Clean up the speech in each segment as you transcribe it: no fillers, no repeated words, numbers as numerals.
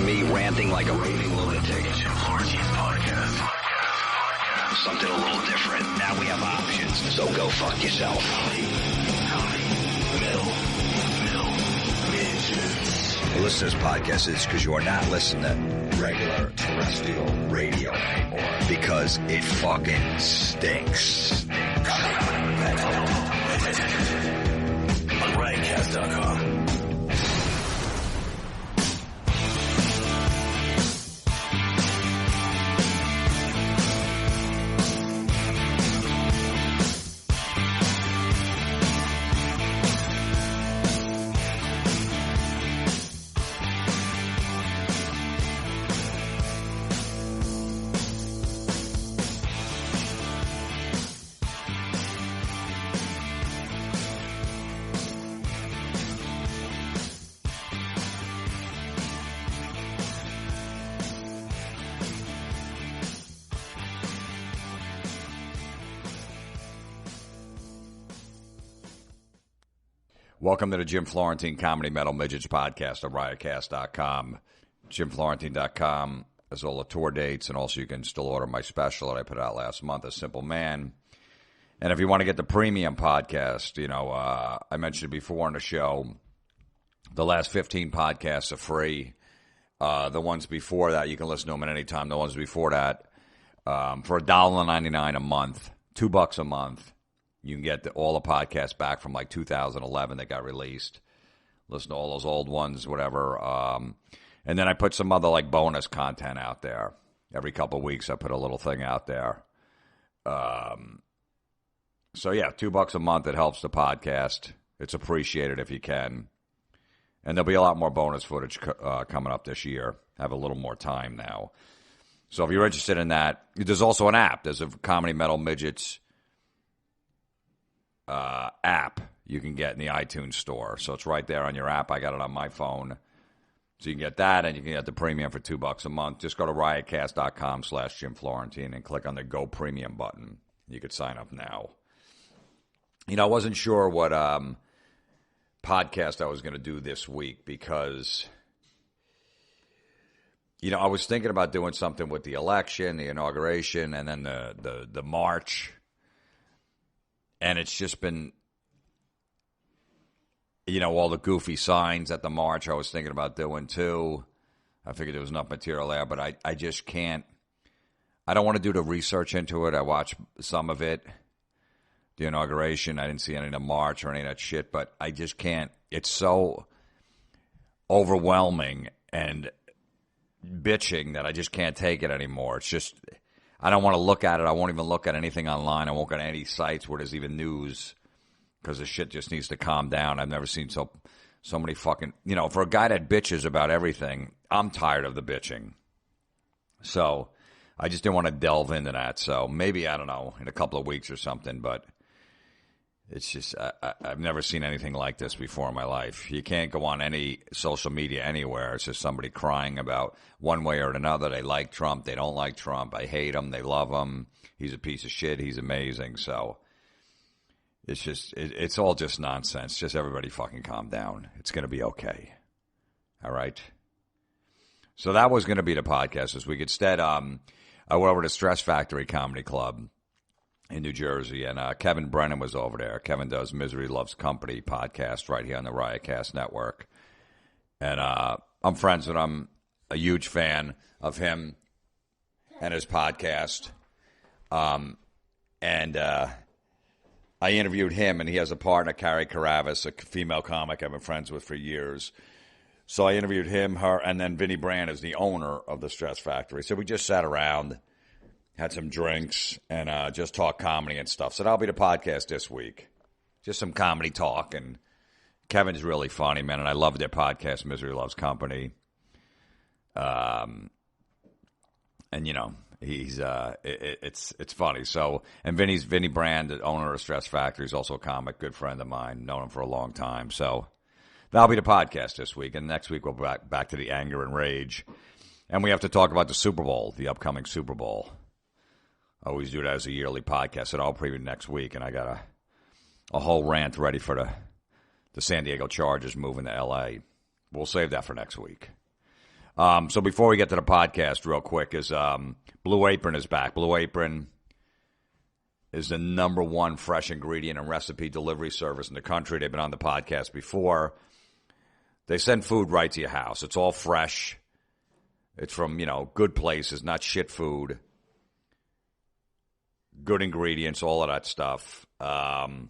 Me ranting like a raving lunatic. Jim Florentine's podcast. Something a little different. Now we have options, so go fuck yourself. Listen to this podcast is because you are not listening to regular terrestrial radio anymore because it fucking stinks. On riotcast.com. Welcome to the Jim Florentine Comedy Metal Midgets podcast on riotcast.com. JimFlorentine.com has all the tour dates, and also you can still order my special that I put out last month, A Simple Man. And if you want to get the premium podcast, I mentioned it before on the show, the last 15 podcasts are free. The ones before that, you can listen to them at any time. The ones before that, for $1.99 a month, $2 a month. You can get all the podcasts back from like 2011 that got released. Listen to all those old ones, whatever. And then I put some other like bonus content out there. Every couple of weeks I put a little thing out there. So yeah, $2 a month. It helps the podcast. It's appreciated if you can. And there'll be a lot more bonus footage coming up this year. I have a little more time now. So if you're interested in that, there's also an app. There's a Comedy Metal Midgets app you can get in the iTunes store. So it's right there on your app. I got it on my phone. So you can get that, and you can get the premium for $2 a month. Just go to riotcast.com/Jim Florentine and click on the Go Premium button. You could sign up now. I wasn't sure what podcast I was going to do this week because, I was thinking about doing something with the election, the inauguration, and then the march. And it's just been, all the goofy signs at the march I was thinking about doing too. I figured there was enough material there, but I just can't. I don't want to do the research into it. I watched some of it, the inauguration. I didn't see any of the march or any of that shit, but I just can't. It's so overwhelming and bitching that I just can't take it anymore. It's just, I don't want to look at it. I won't even look at anything online. I won't go to any sites where there's even news because the shit just needs to calm down. I've never seen so many fucking, for a guy that bitches about everything, I'm tired of the bitching. So I just didn't want to delve into that. So maybe, I don't know, in a couple of weeks or something, but it's just, I've never seen anything like this before in my life. You can't go on any social media anywhere. It's just somebody crying about one way or another. They like Trump. They don't like Trump. I hate him. They love him. He's a piece of shit. He's amazing. So it's just, it's all just nonsense. Just everybody fucking calm down. It's going to be okay. All right? So that was going to be the podcast this week. Instead, I went over to Stress Factory Comedy Club in New Jersey, and Kevin Brennan was over there. Kevin does Misery Loves Company podcast right here on the Riotcast Network. And I'm friends with him, a huge fan of him and his podcast. And I interviewed him, and he has a partner, Carie, Karavas, a female comic I've been friends with for years. So I interviewed him, her, and then Vinnie Brennan is the owner of the Stress Factory. So we just sat around, had some drinks, and just talk comedy and stuff. So that'll be the podcast this week. Just some comedy talk. And Kevin's really funny, man, and I love their podcast, Misery Loves Company. And, he's it's funny. So, and Vinnie Brand, the owner of Stress Factory, is also a comic, good friend of mine, known him for a long time. So that'll be the podcast this week. And next week we'll be back to the anger and rage. And we have to talk about the Super Bowl, the upcoming Super Bowl. I always do that as a yearly podcast, and I'll preview next week. And I got a whole rant ready for the San Diego Chargers moving to L.A. We'll save that for next week. So before we get to the podcast, real quick, is Blue Apron is back. Blue Apron is the number one fresh ingredient and recipe delivery service in the country. They've been on the podcast before. They send food right to your house. It's all fresh. It's from, good places, not shit food. Good ingredients, all of that stuff. And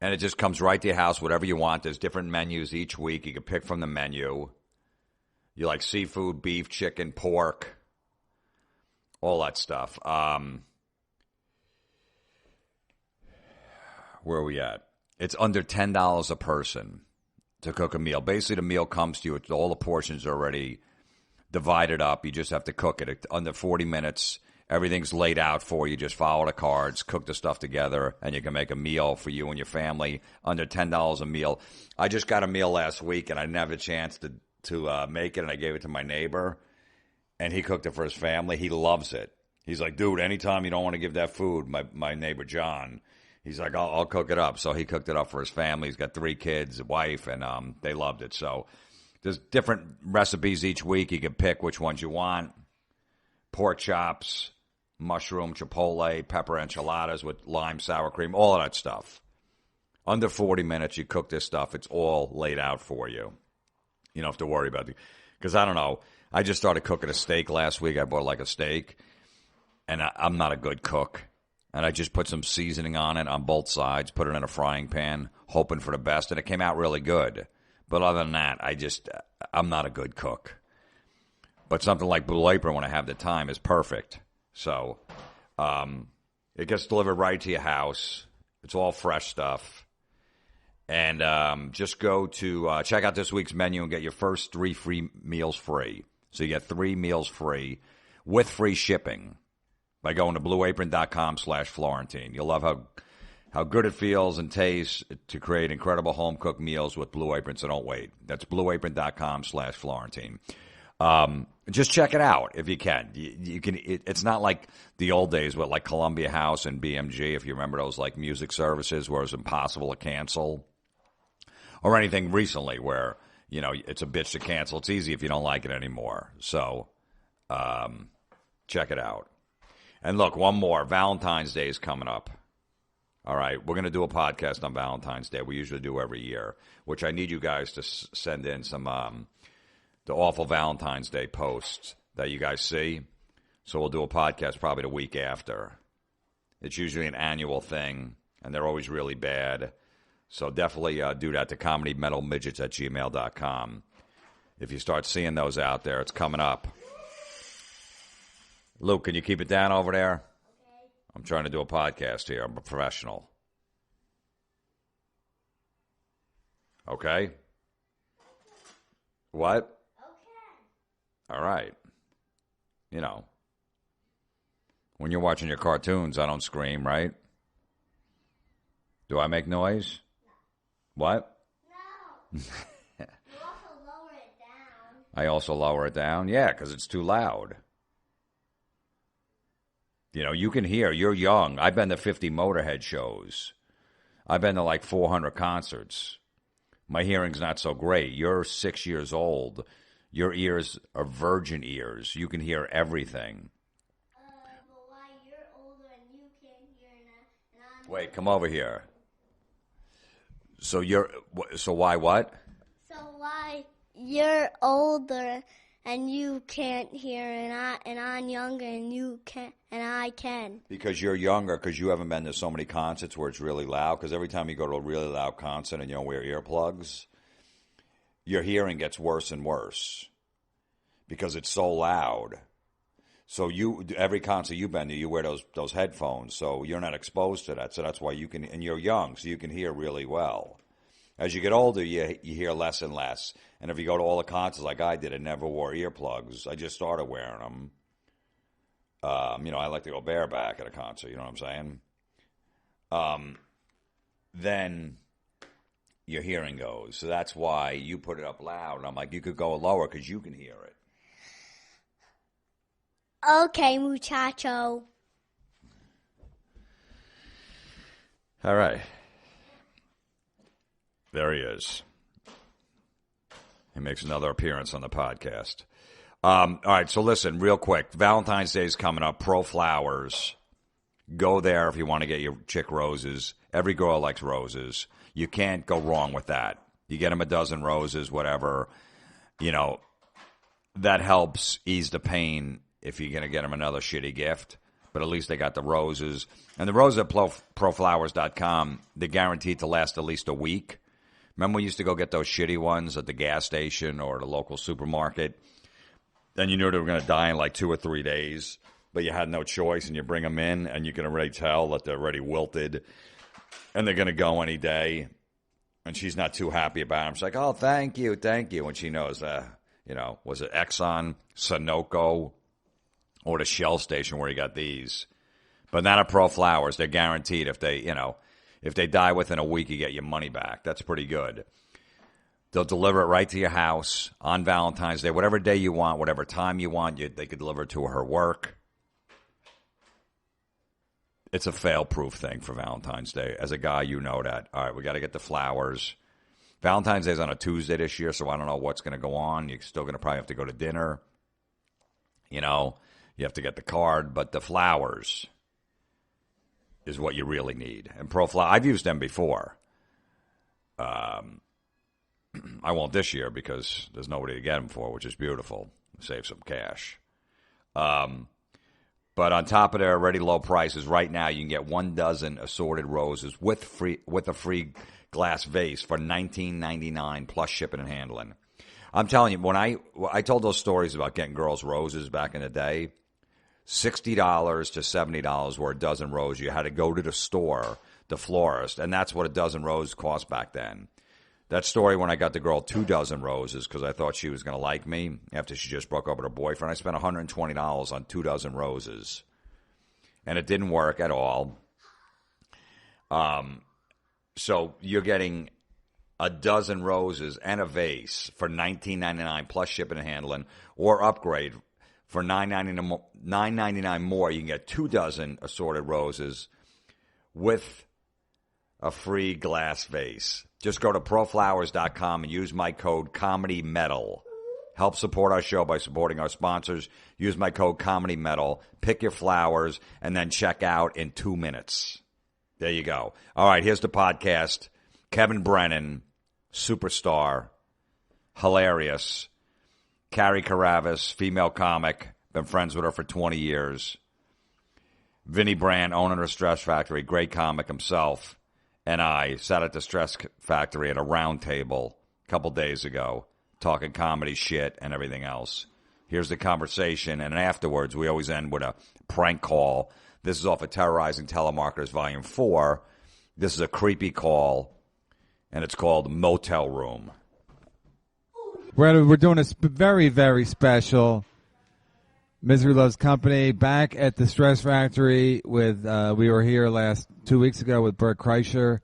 it just comes right to your house, whatever you want. There's different menus each week. You can pick from the menu. You like seafood, beef, chicken, pork, all that stuff. Where are we at? It's under $10 a person to cook a meal. Basically, the meal comes to you. All the portions are already divided up. You just have to cook it. Under 40 minutes, everything's laid out for you. Just follow the cards, cook the stuff together, and you can make a meal for you and your family under $10 a meal. I just got a meal last week, and I didn't have a chance to make it, and I gave it to my neighbor, and he cooked it for his family. He loves it. He's like, dude, anytime you don't want to give that food, my neighbor John, he's like, I'll cook it up. So he cooked it up for his family. He's got 3 kids, a wife, and they loved it. So there's different recipes each week. You can pick which ones you want. Pork chops, mushroom, chipotle, pepper enchiladas with lime, sour cream, all of that stuff. Under 40 minutes, you cook this stuff. It's all laid out for you. You don't have to worry about it. Because I don't know. I just started cooking a steak last week. I bought like a steak. And I'm not a good cook. And I just put some seasoning on it on both sides, put it in a frying pan, hoping for the best. And it came out really good. But other than that, I'm not a good cook. But something like Blue Apron, when I have the time, is perfect. So it gets delivered right to your house. It's all fresh stuff. And just go to check out this week's menu and get your first 3 free meals free. So you get 3 meals free with free shipping by going to blueapron.com/Florentine. You'll love how good it feels and tastes to create incredible home-cooked meals with Blue Apron, so don't wait. That's blueapron.com/Florentine. Just check it out if you can. You can. It's not like the old days with like Columbia House and BMG, if you remember those like music services where it was impossible to cancel. Or anything recently where, it's a bitch to cancel. It's easy if you don't like it anymore. So, check it out. And look, one more. Valentine's Day is coming up. All right, we're going to do a podcast on Valentine's Day. We usually do every year, which I need you guys to send in some the awful Valentine's Day posts that you guys see. So we'll do a podcast probably the week after. It's usually an annual thing, and they're always really bad. So definitely do that to comedymetalmidgets@gmail.com. If you start seeing those out there, it's coming up. Luke, can you keep it down over there? Okay. I'm trying to do a podcast here. I'm a professional. Okay? What? Okay. All right. When you're watching your cartoons, I don't scream, right? Do I make noise? What? No. You also lower it down. I also lower it down? Yeah, because it's too loud. You can hear. You're young. I've been to 50 Motorhead shows. I've been to like 400 concerts. My hearing's not so great. You're 6 years old. Your ears are virgin ears. You can hear everything. But why you're older and you can't hear and I'm... Wait, come over here. So why what? So why you're older and you can't hear and I'm younger and you can and I can. Because you're younger, because you haven't been to so many concerts where it's really loud. Because every time you go to a really loud concert and you don't wear earplugs, your hearing gets worse and worse because it's so loud. So every concert you've been to, you wear those headphones, so you're not exposed to that. So that's why you can, and you're young, so you can hear really well. As you get older, you hear less and less. And if you go to all the concerts like I did, I never wore earplugs. I just started wearing them. I like to go bareback at a concert. You know what I'm saying? Then your hearing goes. So that's why you put it up loud. And I'm like, you could go lower because you can hear it. Okay, muchacho. All right. There he is. He makes another appearance on the podcast. All right, so listen, real quick. Valentine's Day is coming up. ProFlowers. Go there if you want to get your chick roses. Every girl likes roses. You can't go wrong with that. You get them a dozen roses, whatever. You know, that helps ease the pain if you're going to get them another shitty gift. But at least they got the roses. And the roses at ProFlowers.com, they're guaranteed to last at least a week. Remember we used to go get those shitty ones at the gas station or the local supermarket? Then you knew they were going to die in like 2 or 3 days, but you had no choice, and you bring them in, and you can already tell that they're already wilted, and they're going to go any day. And she's not too happy about them. She's like, oh, thank you. And she knows, was it Exxon, Sunoco, or the Shell station where you got these? But not at ProFlowers. They're guaranteed if they die within a week, you get your money back. That's pretty good. They'll deliver it right to your house on Valentine's Day, whatever day you want, whatever time you want. They could deliver it to her work. It's a fail-proof thing for Valentine's Day. As a guy, you know that. All right, we got to get the flowers. Valentine's Day is on a Tuesday this year, so I don't know what's going to go on. You're still going to probably have to go to dinner. You know, you have to get the card, but the flowers is what you really need. And ProFlowers, I've used them before. I won't this year because there's nobody to get them for, which is beautiful. Save some cash. But on top of their already low prices, right now you can get 1 dozen assorted roses with a free glass vase for $19.99 plus shipping and handling. I'm telling you, when I told those stories about getting girls roses back in the day, $60 to $70 were a dozen roses. You had to go to the store, the florist, and that's what a dozen roses cost back then. That story when I got the girl 2 dozen roses because I thought she was going to like me after she just broke up with her boyfriend. I spent $120 on 2 dozen roses, and it didn't work at all. So you're getting a dozen roses and a vase for $19.99 plus shipping and handling, or upgrade for $9.99 more. You can get 2 dozen assorted roses with a free glass vase. Just go to ProFlowers.com and use my code ComedyMetal. Help support our show by supporting our sponsors. Use my code ComedyMetal. Pick your flowers, and then check out in 2 minutes. There you go. All right, here's the podcast. Kevin Brennan, superstar, hilarious. Carie Karavas, female comic. Been friends with her for 20 years. Vinnie Brand, owner of Stress Factory, great comic himself. And I sat at the Stress Factory at a round table a couple days ago, talking comedy shit and everything else. Here's the conversation, and afterwards we always end with a prank call. This is off of Terrorizing Telemarketers Volume 4. This is a creepy call, and it's called Motel Room. We're doing a very, very special Misery Loves Company back at the Stress Factory with we were here 2 weeks ago with Bert Kreischer,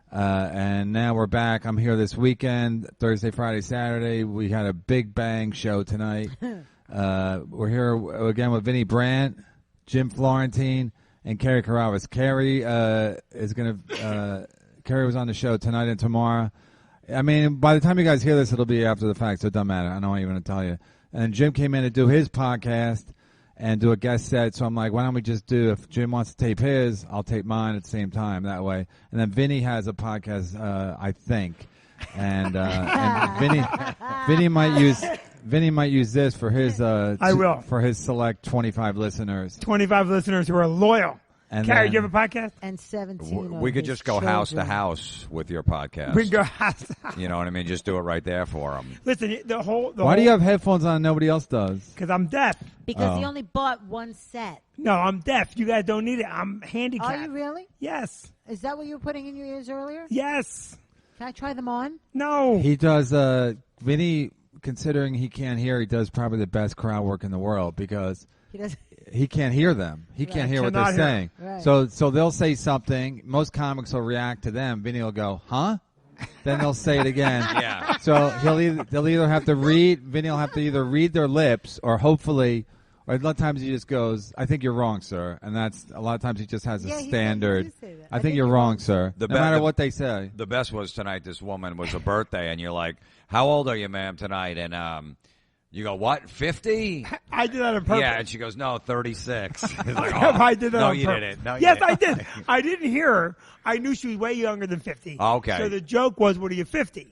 and now we're back. I'm here this weekend, Thursday, Friday, Saturday. We had a big bang show tonight. We're here again with Vinnie Brandt, Jim Florentine, and Carie Karavas. Carie Carie was on the show tonight and tomorrow. I mean, by the time you guys hear this, it'll be after the fact, so it doesn't matter. I don't even want to tell you. And Jim came in to do his podcast and do a guest set. So I'm like, why don't we just do, if Jim wants to tape his, I'll tape mine at the same time that way. And then Vinny has a podcast, I think. And Vinny might use this for his I will. For his select 25 listeners. 25 listeners who are loyal. And Carie, do you have a podcast? And 17 We could just go house to house with your podcast. We can go house to house. You know what I mean? Just do it right there for them. Listen, Why do you have headphones on and nobody else does? Because I'm deaf. Because he only bought 1 set. No, I'm deaf. You guys don't need it. I'm handicapped. Are you really? Yes. Is that what you were putting in your ears earlier? Yes. Can I try them on? No. He does, Vinny, considering he can't hear, he does probably the best crowd work in the world because He does. he can't hear them. He can't hear what they're Cannot hear. saying. Right. So they'll say something. Most comics will react to them. Vinny will go, huh? Then they'll say it again. Yeah. So they'll either have to read. Vinny will have to either read their lips or hopefully Or a lot of times he just goes, "I think you're wrong, sir," and that's a lot of times he just has a Yeah, he standard. does say that. I think you're wrong, sir. The no be- matter the- what they say. The best was tonight. This woman was a birthday, and you're like, "How old are you, ma'am, tonight?" And you go, "What, 50?" I did that on purpose. Yeah, and she goes, "No, 36." It's like, I did that no, on you purpose. didn't. No, you yes, didn't. I did. I didn't hear her. I knew she was way younger than 50. Okay. So the joke was, "What are you, 50?"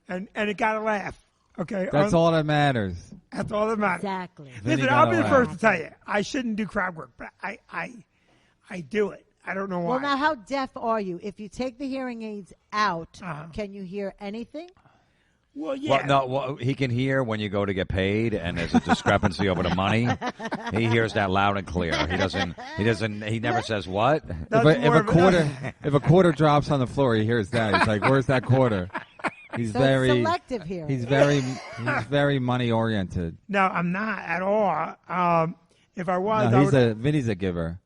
And it got a laugh. Okay. That's all that matters. That's all that matters. Exactly. Then you Listen, I'll gotta be the laugh. first to tell you, I shouldn't do crowd work, but I do it. I don't know why. Well, now, how deaf are you? If you take the hearing aids out, Uh-huh. can you hear anything? Well, yeah. He can hear when you go to get paid, and there's a discrepancy over the money. He hears that loud and clear. He doesn't. He never says what. That's If more a of a- quarter, if a quarter drops on the floor, he hears that. He's like, "Where's that quarter?" He's So very it's selective hearing. He's very money oriented. No, I'm not at all. If I was, No, I would, Vinny's a giver.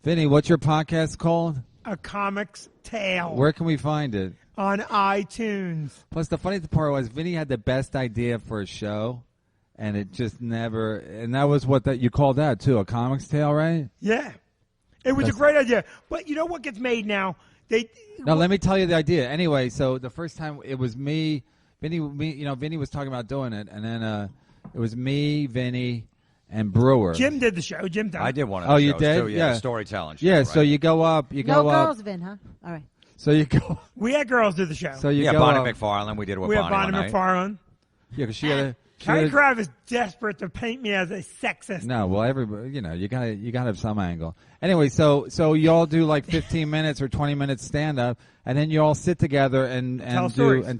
Vinny, what's your podcast called? a comic's tale Where can we find it? on iTunes. Plus, the funny part was Vinny had the best idea for a show, and it just never. And that was what that you called that too, a comics tale, right? Yeah, it was a great idea. But you know what gets made now? No, let me tell you the idea. Anyway, so the first time it was Vinny was talking about doing it, and then it was me, Vinny, and Brewer. Jim did the show. Jim did. I did one of Oh, the you shows, did? too. Yeah. The storytelling show. Yeah, right? so you go up, No girls, Vin, huh? All right. So you go, We had girls do the show. so you Yeah, go Bonnie up. McFarlane. We did it with we had Bonnie Bonnie one night. McFarlane. Yeah, 'cause she had a. Carie Karavas desperate to paint me as a sexist. No, well, everybody, you gotta have some angle. Anyway, so you all do like 15 minutes or 20 minutes stand up, and then you all sit together and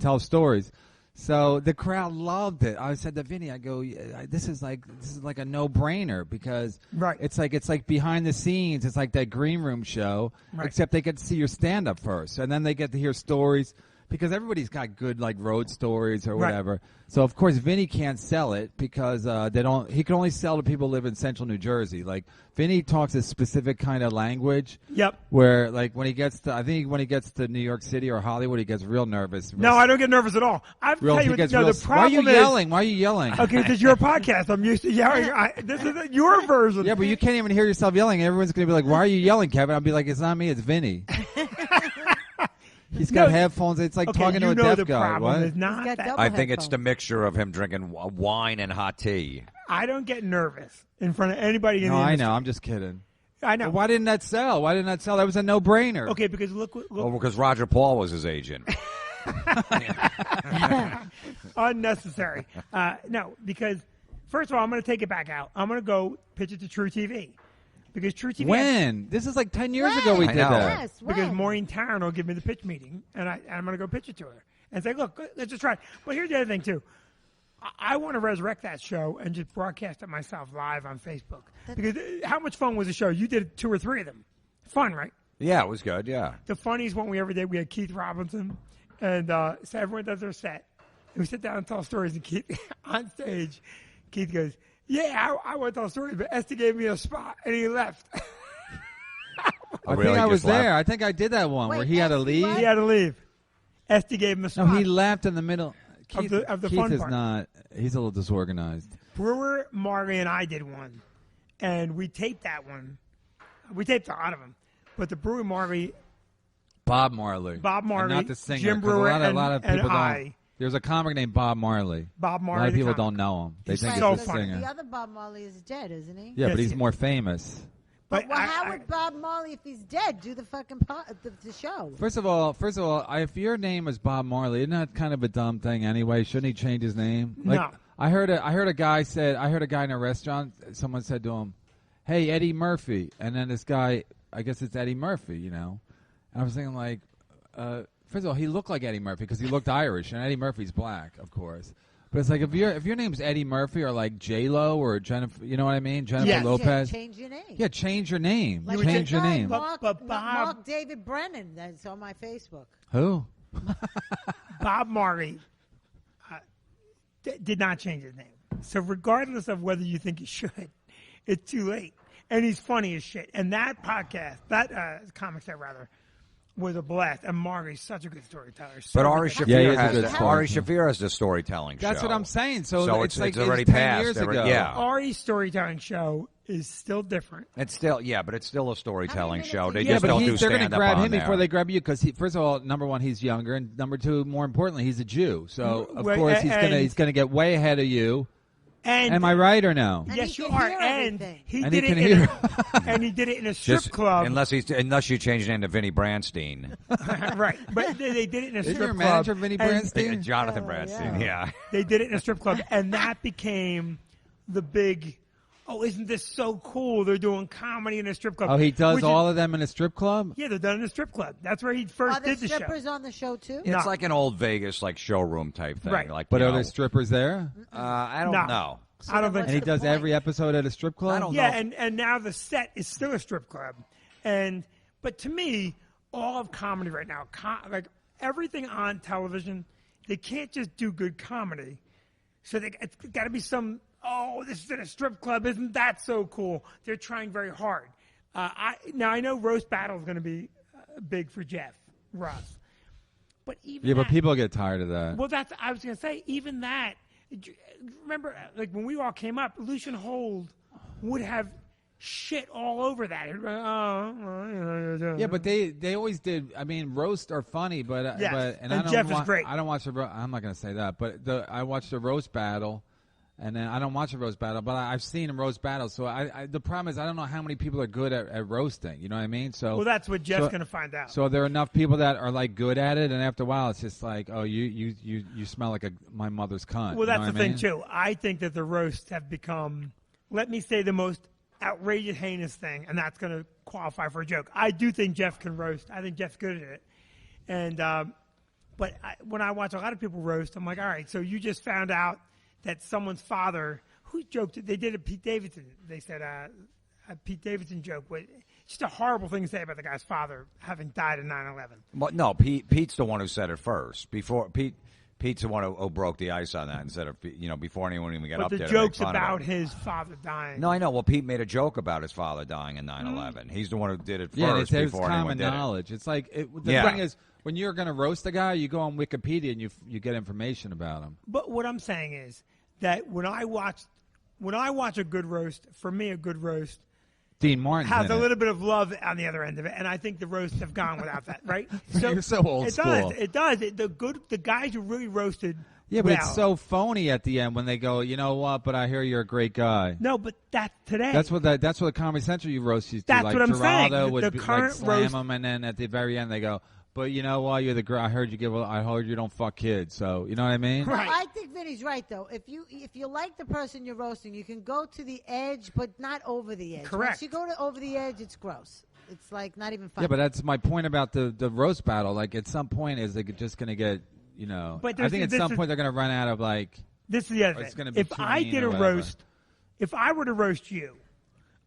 tell stories. So the crowd loved it. I said to Vinny, I go, this is like a no brainer because Right. it's like behind the scenes. It's like that green room show, Right. except they get to see your stand up first, and then they get to hear stories. Because everybody's got good like road stories or Right. whatever. So of course Vinny can't sell it because they don't. He can only sell to people who live in Central New Jersey. Like Vinny talks a specific kind of language. Yep. Where like when he gets to New York City or Hollywood, he gets real nervous. No, I don't get nervous at all. I have to Real, tell he you, gets no, real. the Why are you problem is. yelling? Why are you yelling? Okay, this is your podcast. I'm used to yelling. This is your version. Yeah, but you can't even hear yourself yelling. Everyone's gonna be like, "Why are you yelling, Kevin?" I'll be like, "It's not me. It's Vinny." He's got No, headphones. It's like okay, talking to you a know deaf the guy. problem What? is not He's got that. double I think it's the headphones. mixture of him drinking wine and hot tea. I don't get nervous in front of anybody in No, the I industry. know. I'm just kidding. I know. Well, why didn't that sell? Why didn't that sell? That was a no-brainer. Okay, because look, Oh, because Roger Paul was his agent. unnecessary. No, because first of all, I'm going to take it back out. I'm going to go pitch it to True TV because True TV. When? This is like 10 years ago we I did know. that. Yes, Because when? Maureen Tarrant will give me the pitch meeting, and I'm going to go pitch it to her and say, "Look, let's just try it." But here's the other thing too. I want to resurrect that show and just broadcast it myself live on Facebook. Because how much fun was the show? You did 2 or 3 of them. Fun, right? Yeah, it was good. Yeah. The funniest one we ever did, we had Keith Robinson, and so everyone does their set. And we sit down and tell stories, and Keith, on stage, Keith goes, "Yeah, I want to tell stories, but Esther gave me a spot, and he left." I Really? think I was Just left? there. I think I did that one where Wait, he had to Esther leave. left? He had to leave. Esther gave him a No, spot. he left in the middle. Keith, of the Keith fun is part. not. He's a little disorganized. Brewer, Marley, and I did one, and we taped that one. We taped a lot of them, but the Brewer, Marley, Bob Marley. Bob And Marley, not the singer. Jim 'cause Brewer, a lot of and people don't. I. There's a comic named Bob Marley. Bob A Marley. lot of the people comic. don't know him. They He's think so it's the funny. singer. The other Bob Marley is dead, isn't he? Yeah, Yes, but he's he- more famous. But Well, I- how I- would Bob Marley, if he's dead, do the fucking the show? First of all, if your name is Bob Marley, isn't that kind of a dumb thing anyway? Shouldn't he change his name? Like, No. I heard a guy in a restaurant. Someone said to him, "Hey, Eddie Murphy," and then this guy, I guess it's Eddie Murphy, And I was thinking like, first of all, he looked like Eddie Murphy because he looked Irish, and Eddie Murphy's black, of course. But it's like if your name's Eddie Murphy or like J Lo or Jennifer, you know what I mean? Jennifer Yes. Lopez. Change your name. Yeah, change your name. Like Change your that guy, name. Mark, But Bob- Mark David Brennan, that's on my Facebook. Who? Bob Marley did not change his name. So regardless of whether you think he should, it's too late. And he's funny as shit. And that podcast, that comic set rather, was a blast. And Margie's such a good storyteller. But Ari Yeah, he Shafir is a has good the, storyteller. Ari Shafir has the storytelling That's show. what I'm saying. So it's like already 10 passed. years ago. Yeah. Ari's storytelling show is still different. It's still but it's still a storytelling minutes show. is They it? just but don't do they're going to stand up grab on him there. before they grab you because, first of all, number one, he's younger, and number two, more importantly, he's a Jew. So of Well, course and- he's gonna get way ahead of you. And Am I right or no? And yes, he you can are. hear And everything. he And did he it can in hear. and he did it in a strip Just club. unless you change your name to Vinnie Branstein. Right, but they did it in a Isn't strip your club. manager Vinnie and Branstein? Jonathan Branstein. Yeah. They did it in a strip club, and that became the big. Oh, isn't this so cool? They're doing comedy in a strip club. Oh, he does Which all is- of them in a strip club? Yeah, they're done in a strip club. That's where he first Are there did the show. strippers on the show too? It's No. like an old Vegas showroom type thing. Right. Like, But you are know, there strippers there? I don't No. know. I don't think what's And he the does point? every episode at a strip club? I don't Yeah, know. and now the set is still a strip club, but to me, all of comedy right now, like everything on television, they can't just do good comedy. So it's got to be some. Oh, this is in a strip club. Isn't that so cool? They're trying very hard. I know roast battle is going to be big for Jeff Ross, but even Yeah, but that- people get tired of that. Well, I was going to say, even that. Remember, like when we all came up, Lucian Hold would have shit all over that. Yeah, but they always did. I mean, roast are funny, but Yes, and and I don't Jeff is great. I don't watch the. I'm not going to say that, but I watched the roast battle, and then I don't watch the roast battle, but I've seen him roast battles. So the problem is I don't know how many people are good at roasting. You know what I mean? So Well, that's what Jeff's so- going to find out. So there are enough people that are like good at it, and after a while, it's just like, oh, you smell like my mother's cunt. Well, You know that's the what I thing mean? too. I think that the roasts have become, let me say, the most outrageous, heinous thing, and that's going to qualify for a joke. I do think Jeff can roast. I think Jeff's good at it. And but when I watch a lot of people roast, I'm like, all right, so you just found out that someone's father, who joked it? They did a Pete Davidson. They said a Pete Davidson joke. But just a horrible thing to say about the guy's father having died in 9/11. Well, no, Pete's the one who said it first. Pete's the one who broke the ice on that and said it, before anyone even got But up the there. joke's to make fun about of him. his father dying. No, I know. Well, Pete made a joke about his father dying in 9/11. He's the one who did it first Yeah, and it's before anyone common did it. knowledge. It's like the Yeah. thing is, when you're going to roast a guy, you go on Wikipedia and you get information about him. But what I'm saying is that when I watch a good roast, for me, a good roast Dean Martin's has in a it. little bit of love on the other end of it, and I think the roasts have gone without that, right? You're so old it school. It does. The guys who really roasted. Yeah, but well. it's so phony at the end when they go, you know what? But I hear you're a great guy. No, but that's today. That's what Comedy Central you roast used to. That's like what I'm saying. Geraldo The would be, current like slam roast- him, and then at the very end they go, but you know what? You're the girl. I heard you don't fuck kids. So you know what I mean? Right. Well, I think Vinny's right though. If you like the person you're roasting, you can go to the edge, but not over the edge. Correct. Once you go over the edge, it's gross. It's like not even fun. Yeah, but that's my point about the roast battle. Like at some point, is it just going to get But I there's- think at this some is- point they're going to run out of like. This is the other It's thing. gonna be If too I mean did or a whatever. roast, if I were to roast you,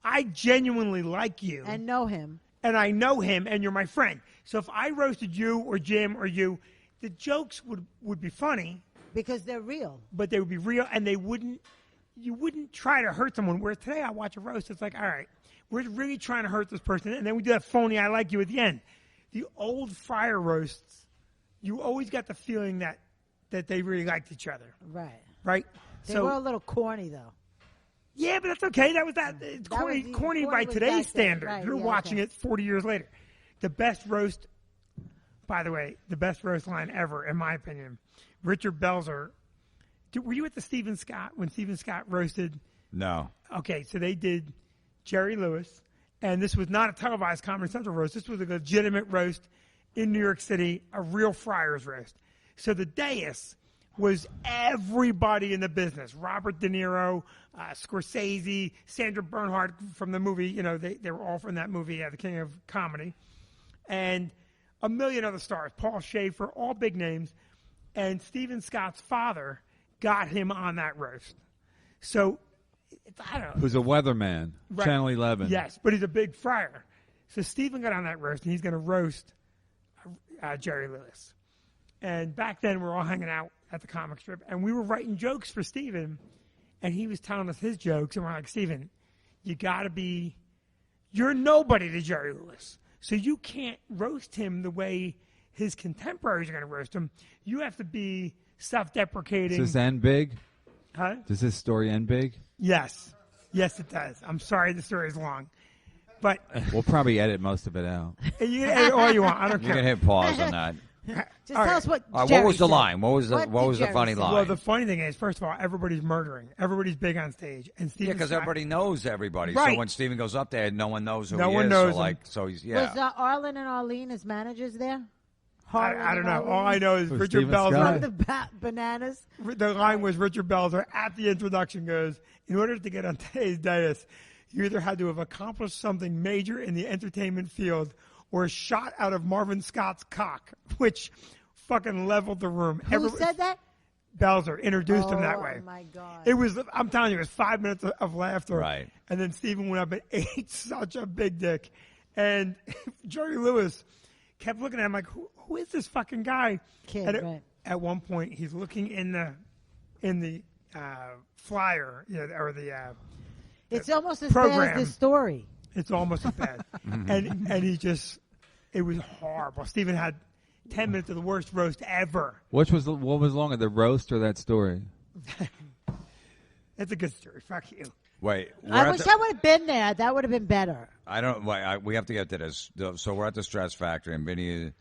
I genuinely like you. and know him. and I know him, and you're my friend. So if I roasted you or Jim or you, the jokes would be funny, Because they're real. but they would be real, and you wouldn't try to hurt someone. Where today I watch a roast, it's like, all right, we're really trying to hurt this person, and then we do that phony "I like you" at the end. The old fire roasts, you always got the feeling that they really liked each other, Right. right? They were a little corny though. Yeah, but that's okay. That was it's That corny, was the- corny by corny was today's back then. standard. Right, You're yeah, watching okay. it 40 years later. The best roast, by the way, the best roast line ever, in my opinion. Richard Belzer. Were you at the Stephen Scott when Stephen Scott roasted? No. Okay, so they did Jerry Lewis, and this was not a televised Comedy Central roast. This was a legitimate roast in New York City, a real Friars roast. So the dais was everybody in the business. Robert De Niro, Scorsese, Sandra Bernhard from the movie. They were all from that movie, The King of Comedy. And a million other stars. Paul Schaefer, all big names. And Stephen Scott's father got him on that roast. So, I don't know. Who's a weatherman? Right. Channel 11. Yes, but he's a big friar. So Stephen got on that roast, and he's going to roast Jerry Lewis. And back then, we were all hanging out at the comic strip, and we were writing jokes for Stephen, and he was telling us his jokes, and we're like, Stephen, you're nobody to Jerry Lewis. So you can't roast him the way his contemporaries are going to roast him. You have to be self-deprecating. Does this end big? Huh? Does this story end big? Yes. Yes, it does. I'm sorry the story is long. But We'll probably edit most of it out. you can edit all you want. I don't You can care. hit pause on that. Just All tell right. us what. What Jerry was the said. line? What was the What did Jerry funny say? line? Well, the funny thing is, first of all, everybody's murdering. Everybody's big on stage. And Yeah, Steven because Scott- everybody knows everybody. Right. So when Steven goes up there, no one knows who No he one is. knows so him. like, so he's yeah. Was Arlen and Arlene as managers there? Harlan I don't and know. Arlene? All I know is Who, Richard Steven Belzer. Scott? From the bananas. The line was Richard Belzer at the introduction goes, in order to get on today's dais, you either had to have accomplished something major in the entertainment field or shot out of Marvin Scott's cock, which fucking leveled the room. Who said that? Belzer introduced him that way. Oh my God! It was, I'm telling you, it was 5 minutes of laughter. Right. And then Steven went up and ate such a big dick. And Jerry Lewis kept looking at him like, who is this fucking guy? Kid, and right. At one point, he's looking in the flyer, or the It's almost as program. bad as the story. it's almost as bad. and he just, it was horrible. Steven had 10 minutes of the worst roast ever. What was longer, the roast or that story? It's a good story. Fuck you. Wait, I wish I would have been there. That would have been better. I don't. Wait, we have to get to this. So we're at the Stress Factory, and Vinnie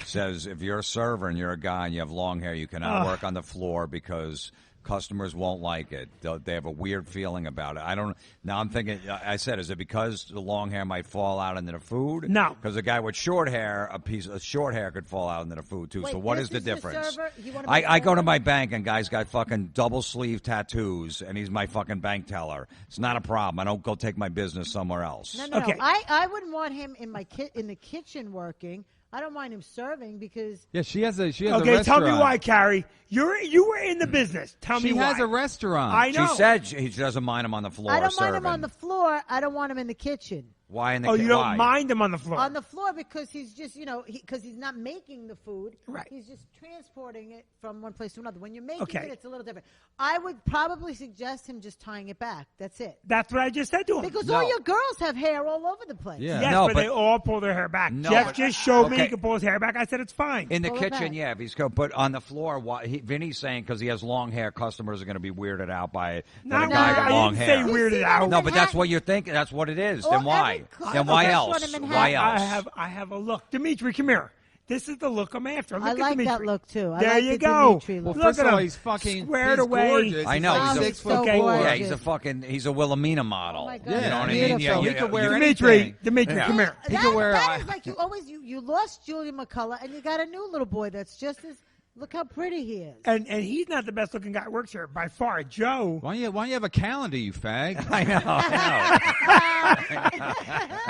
says if you're a server and you're a guy and you have long hair, you cannot work on the floor because customers won't like it. They have a weird feeling about it. I don't. Now I'm thinking. I said, is it because the long hair might fall out into the food? No. Because a guy with short hair, a piece of short hair could fall out into the food too. Wait, so what this is the is your difference? server? You wanna be I go to server? my bank and guy's got fucking double sleeve tattoos and he's my fucking bank teller. It's not a problem. I don't go take my business somewhere else. No. Okay. I wouldn't want him in in the kitchen working. I don't mind him serving because Yeah, she has a Okay, restaurant. tell me why, Carie. You were in the business. Tell me She why. has a restaurant. I know. She said she doesn't mind him on the floor I don't serving. mind him on the floor. I don't want him in the kitchen. Why in the Oh, you don't why? mind him on the floor. On the floor because he's just, because he's not making the food. Right. He's just transporting it from one place to another. When you're making Okay. it, it's a little different. I would probably suggest him just tying it back. That's it. That's what I just said to him. Because No. all your girls have hair all over the place. Yeah. Yes, No, but but- they all pull their hair back. No, Jeff but- just showed me he okay. could pull his hair back. I said it's fine. In the Pull it kitchen, back. yeah, if he's go, but on the floor, Vinny's saying because he has long hair, customers are going to be weirded out by it. Not That a guy weird. with I long didn't hair. say You weirded see that out. in No, but that's Manhattan? what you're thinking. That's what it is. Or Then why? every cl- Then why restaurant else? in Manhattan. Why else? I have a look. Dimitri, come here. This is the look I'm after. Look I at like Dimitri. that look, too. I There like you the go. Dimitri look. Well, Look first at of all, him. he's fucking Squared he's away. gorgeous. I know, He's he's a- 6 foot Okay. four. Yeah, Gorgeous. he's a Wilhelmina model. Oh, my God. You know what I mean? Beautiful. He could wear Dimitri, anything. Dimitri, Yeah. come here. He could wear that a- is like you lost Julian McCullough and you got a new little boy that's just as look how pretty he is. And he's not the best looking guy that works here by far. Joe, Why don't you have a calendar, you fag? I know.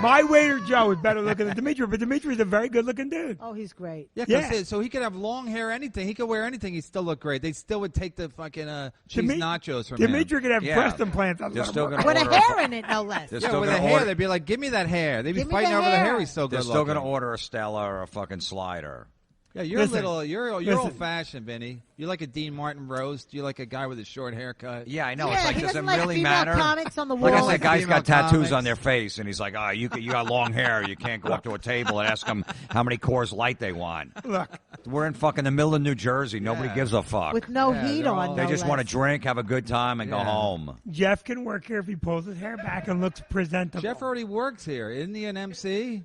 my waiter Joe is better looking than Dimitri, but Dimitri's a very good looking dude. Oh, he's great. Yeah, Yeah. so he could have long hair, anything. He could wear anything. He'd still look great. They still would take the fucking cheese Dimi- nachos from Dimitri could have Yeah. breast implants. That's They're not still work. gonna With a order hair in it, no less. They're him. Yeah, still with gonna the hair, order- they'd be like, "Give me that hair." They'd be Give me fighting the over the hair. hair. He's so They're good still going to looking. order a Stella or a fucking slider. Yeah, you're Listen, you're listen. old fashioned, Vinny. You like a Dean Martin roast. You like a guy with a short haircut. Yeah, I know. Yeah, it's like, he does it doesn't like really female matter? comics on the Like I wall. said, guys Female got tattoos comics. on their face, and he's like, you got long hair. You can't go up to a table and ask them how many Coors Light they want. Look, We're in fucking the middle of New Jersey. Nobody Yeah. gives a fuck. With no Yeah, heat they're on. all- They no just want to less. drink, have a good time, and go Yeah. home. Jeff can work here if he pulls his hair back and looks presentable. Jeff already works here. Isn't he an MC?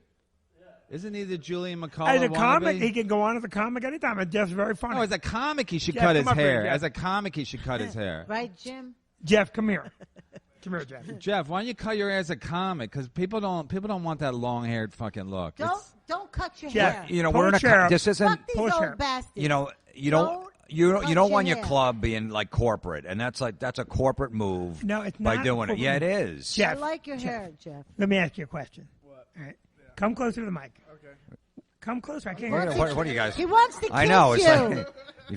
Isn't he the Julian McCullough As a comic, wannabe? he can go on as a comic anytime, and Jeff's very funny. No, as a comic, he should Jeff, cut his come up here, hair. Jeff. As a comic, he should cut his hair. Right, Jim? Jeff, come here. Come here, Jeff. Jeff, why don't you cut your hair as a comic? Because people don't want that long haired fucking look. Don't cut your Jeff, hair. You know, Pull we're in a a. chair up. This isn't. Fuck these pull a old chair. bastards. You know, you Don't don't. cut You don't your want your hair. club being like corporate, and that's a corporate move. No, it's by not doing it. corporate Yeah, it move. is. Jeff, I like your Jeff. hair, Jeff. Let me ask you a question. What? All right. Come closer to the mic. Okay. Come closer. I can't hear you. What are you guys? He wants to kiss I know. It's you. like. You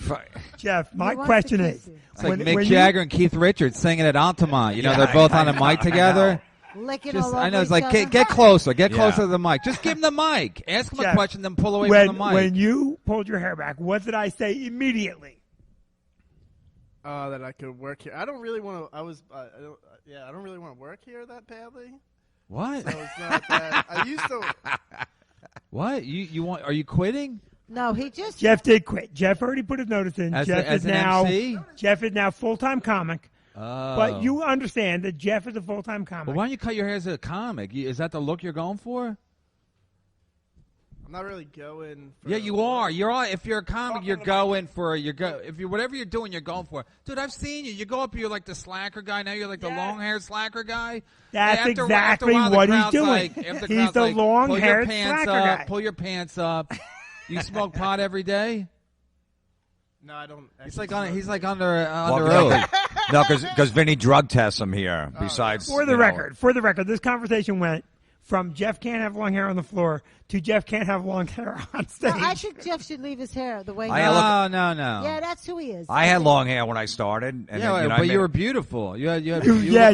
Jeff, my He wants question to is, kiss you. It's like when Mick you- Jagger and Keith Richards singing at Altamont. You know, Yeah, they're both on I a know, mic I together. Licking Just, all I over know. It's each like, other. get closer. Get Yeah. closer to the mic. Just give him the mic. Ask him a Jeff, question, then pull away when, from the mic. when you pulled your hair back, what did I say immediately? That I could work here. I don't really want to. I don't really want to work here that badly. What? So it's not that. I used to. What? You want? Are you quitting? No, he just. Jeff did quit. Jeff already put his notice in. As Jeff is an now MC? Jeff is now full-time comic. Oh. But you understand that Jeff is a full-time comic. Well, why don't you cut your hair as a comic? Is that the look you're going for? I'm not really going. For Yeah, you are. You're all. If you're a comic, you're going for. If you whatever you're doing, you're going for. Dude, I've seen you. You go up. You're like the slacker guy. Now you're like the long-haired slacker guy. That's After exactly a while, the what he's crowd's doing. Like, after He's crowd's the like, long-haired pull your pants slacker up, guy. Pull your pants up. You smoke pot every day. No, I don't. He's like on. He's like under Well, oath. no, because Vinnie drug tests him here. Besides, For the record, this conversation went from Jeff can't have long hair on the floor to Jeff can't have long hair on stage. No, I think Jeff should leave his hair the way. I he look- No. Yeah, that's who he is. I had long hair when I started. And Yeah, then, but you were beautiful. You Yeah, look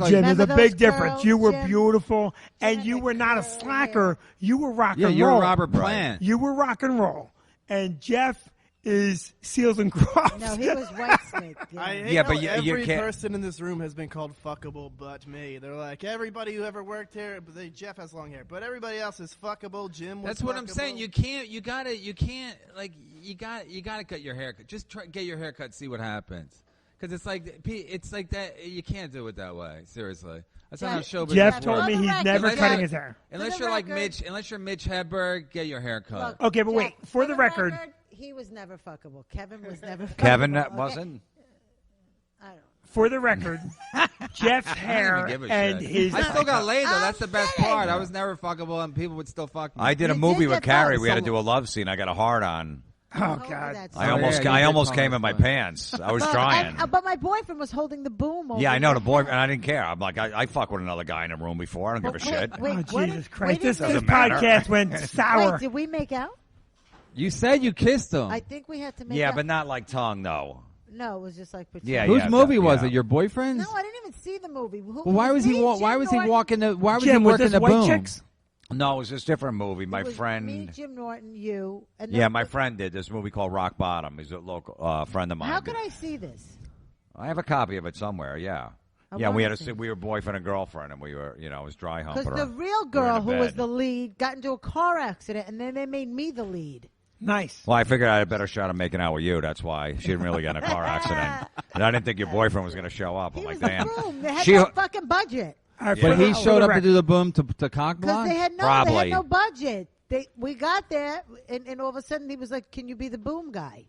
like, Jim, there's a Remember big those difference. girls, You were Jim? beautiful, and Jim you had were not a curly slacker. hair. You were rock Yeah, and you roll. were Robert Plant. You were rock and roll, and Jeff is Seals and Crofts. No, he was White Snake. Yeah. I Yeah, but you every can't- person in this room has been called fuckable but me. They're like, everybody who ever worked here, but Jeff has long hair. But everybody else is fuckable. Jim was That's what I'm fuckable. saying. You can't you gotta cut your haircut. Just get your haircut, see what happens. Because it's like that. You can't do it that way. Seriously, that's not how showbiz Jeff works. told me For the he's record, never Unless cutting you're- his hair. Unless For the you're like record- Mitch, unless you're Mitch Hedberg, get your hair cut. Look, Okay, but wait. Jeff, For the record, he was never fuckable. Kevin was never. Kevin fuckable, okay? wasn't. I don't know. for the record, Jeff's hair give a and shit. his. I still got laid though. I'm That's the best kidding. part. I was never fuckable, and people would still fuck me. I did a You movie did with get Carie. both. We had to do a love scene. I got a hard on. Oh Over God! that I Oh, almost, yeah, you I did almost call came us in my funny. pants. I was Well, trying. but my boyfriend was holding the boom. Over Yeah, I know the your boy, head. and I didn't care. I'm like, I fucked with another guy in a room before. I don't give a shit. Wait, Oh what Jesus did- Christ! wait, This doesn't matter. podcast went sour. Wait, did we make out? You said you kissed him. I think we had to make Yeah, out. but not like tongue, though. No, it was just like pretend. Yeah, Whose movie was yeah. it? Your boyfriend's? No, I didn't even see the movie. Who, Well, why was he? me, Why Jim was he Norton? walking the? Why was Jim, he was working this the White boom? Chicks? No, it was this different movie. My It was friend. me, Jim Norton, you, and Yeah, then- my friend did this movie called Rock Bottom. He's a local friend of mine. How could I see this? I have a copy of it somewhere. Yeah. I Yeah, we wanna had see. we were boyfriend and girlfriend, and we were, it was dry humping Because her. the real We were in girl a who was bed. the lead got into a car accident, and then they made me the lead. Nice. Well, I figured I had a better shot of making out with you. That's why she didn't really get in a car accident, and I didn't think your boyfriend was going to show up. He I'm was like, the damn. groom. They had She- no fucking budget. All right, But for he the- showed for the up to record. do the boom to cock Because block. they had Probably. no budget. We got there, and all of a sudden he was like, "Can you be the boom guy?"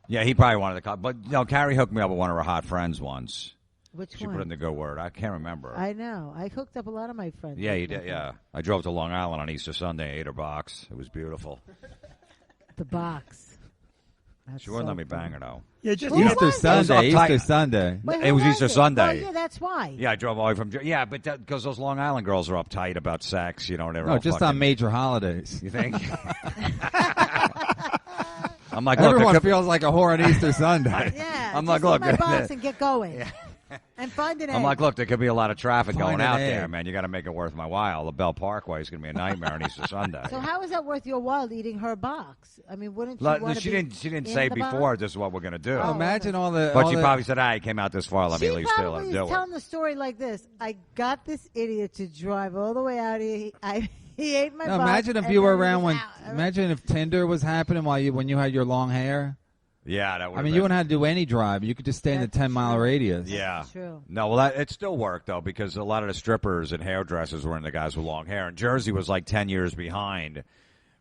Yeah, he probably wanted to call. But Carie hooked me up with one of her hot friends once. Which She one? put in the good word. I can't remember. I know. I hooked up a lot of my friends. Yeah, with you did. that. Yeah, I drove to Long Island on Easter Sunday, ate her box. It was beautiful. The box. That's She wouldn't so let me bang funny. her though. Yeah, just Who Easter was it? Sunday. It was uptight. Easter Sunday. Wait, It who was Easter Sunday. Oh, yeah, that's why. Yeah, I drove all the way from. Yeah, but because those Long Island girls are uptight about sex, they're No, all just fucking, on major holidays. You think? I'm like, look, Everyone there could- feels like a whore on Easter Sunday. Yeah. I'm just like, look, leave my box and get going. And find an I'm egg. like, look, there could be a lot of traffic Find going an out egg. there, man. You got to make it worth my while. The Bell Parkway is going to be a nightmare on Easter Sunday. So how is that worth your while eating her box? I mean, wouldn't you Look, want to she be didn't in say the before box? this is what we're going to do. Oh, Imagine all the. But all she the- probably said, "I came out this far. Let me She at least do probably it." is Do it. telling the story like this. I got this idiot to drive all the way out here. He ate my No, box. imagine if and you were then he around was when. out. Imagine if Tinder was happening when you had your long hair. Yeah, that would. I mean, you wouldn't have to do any drive. You could just stay in the That's 10-mile true. radius. Yeah. True. No, well, it still worked though because a lot of the strippers and hairdressers were into guys with long hair, and Jersey was like 10 years behind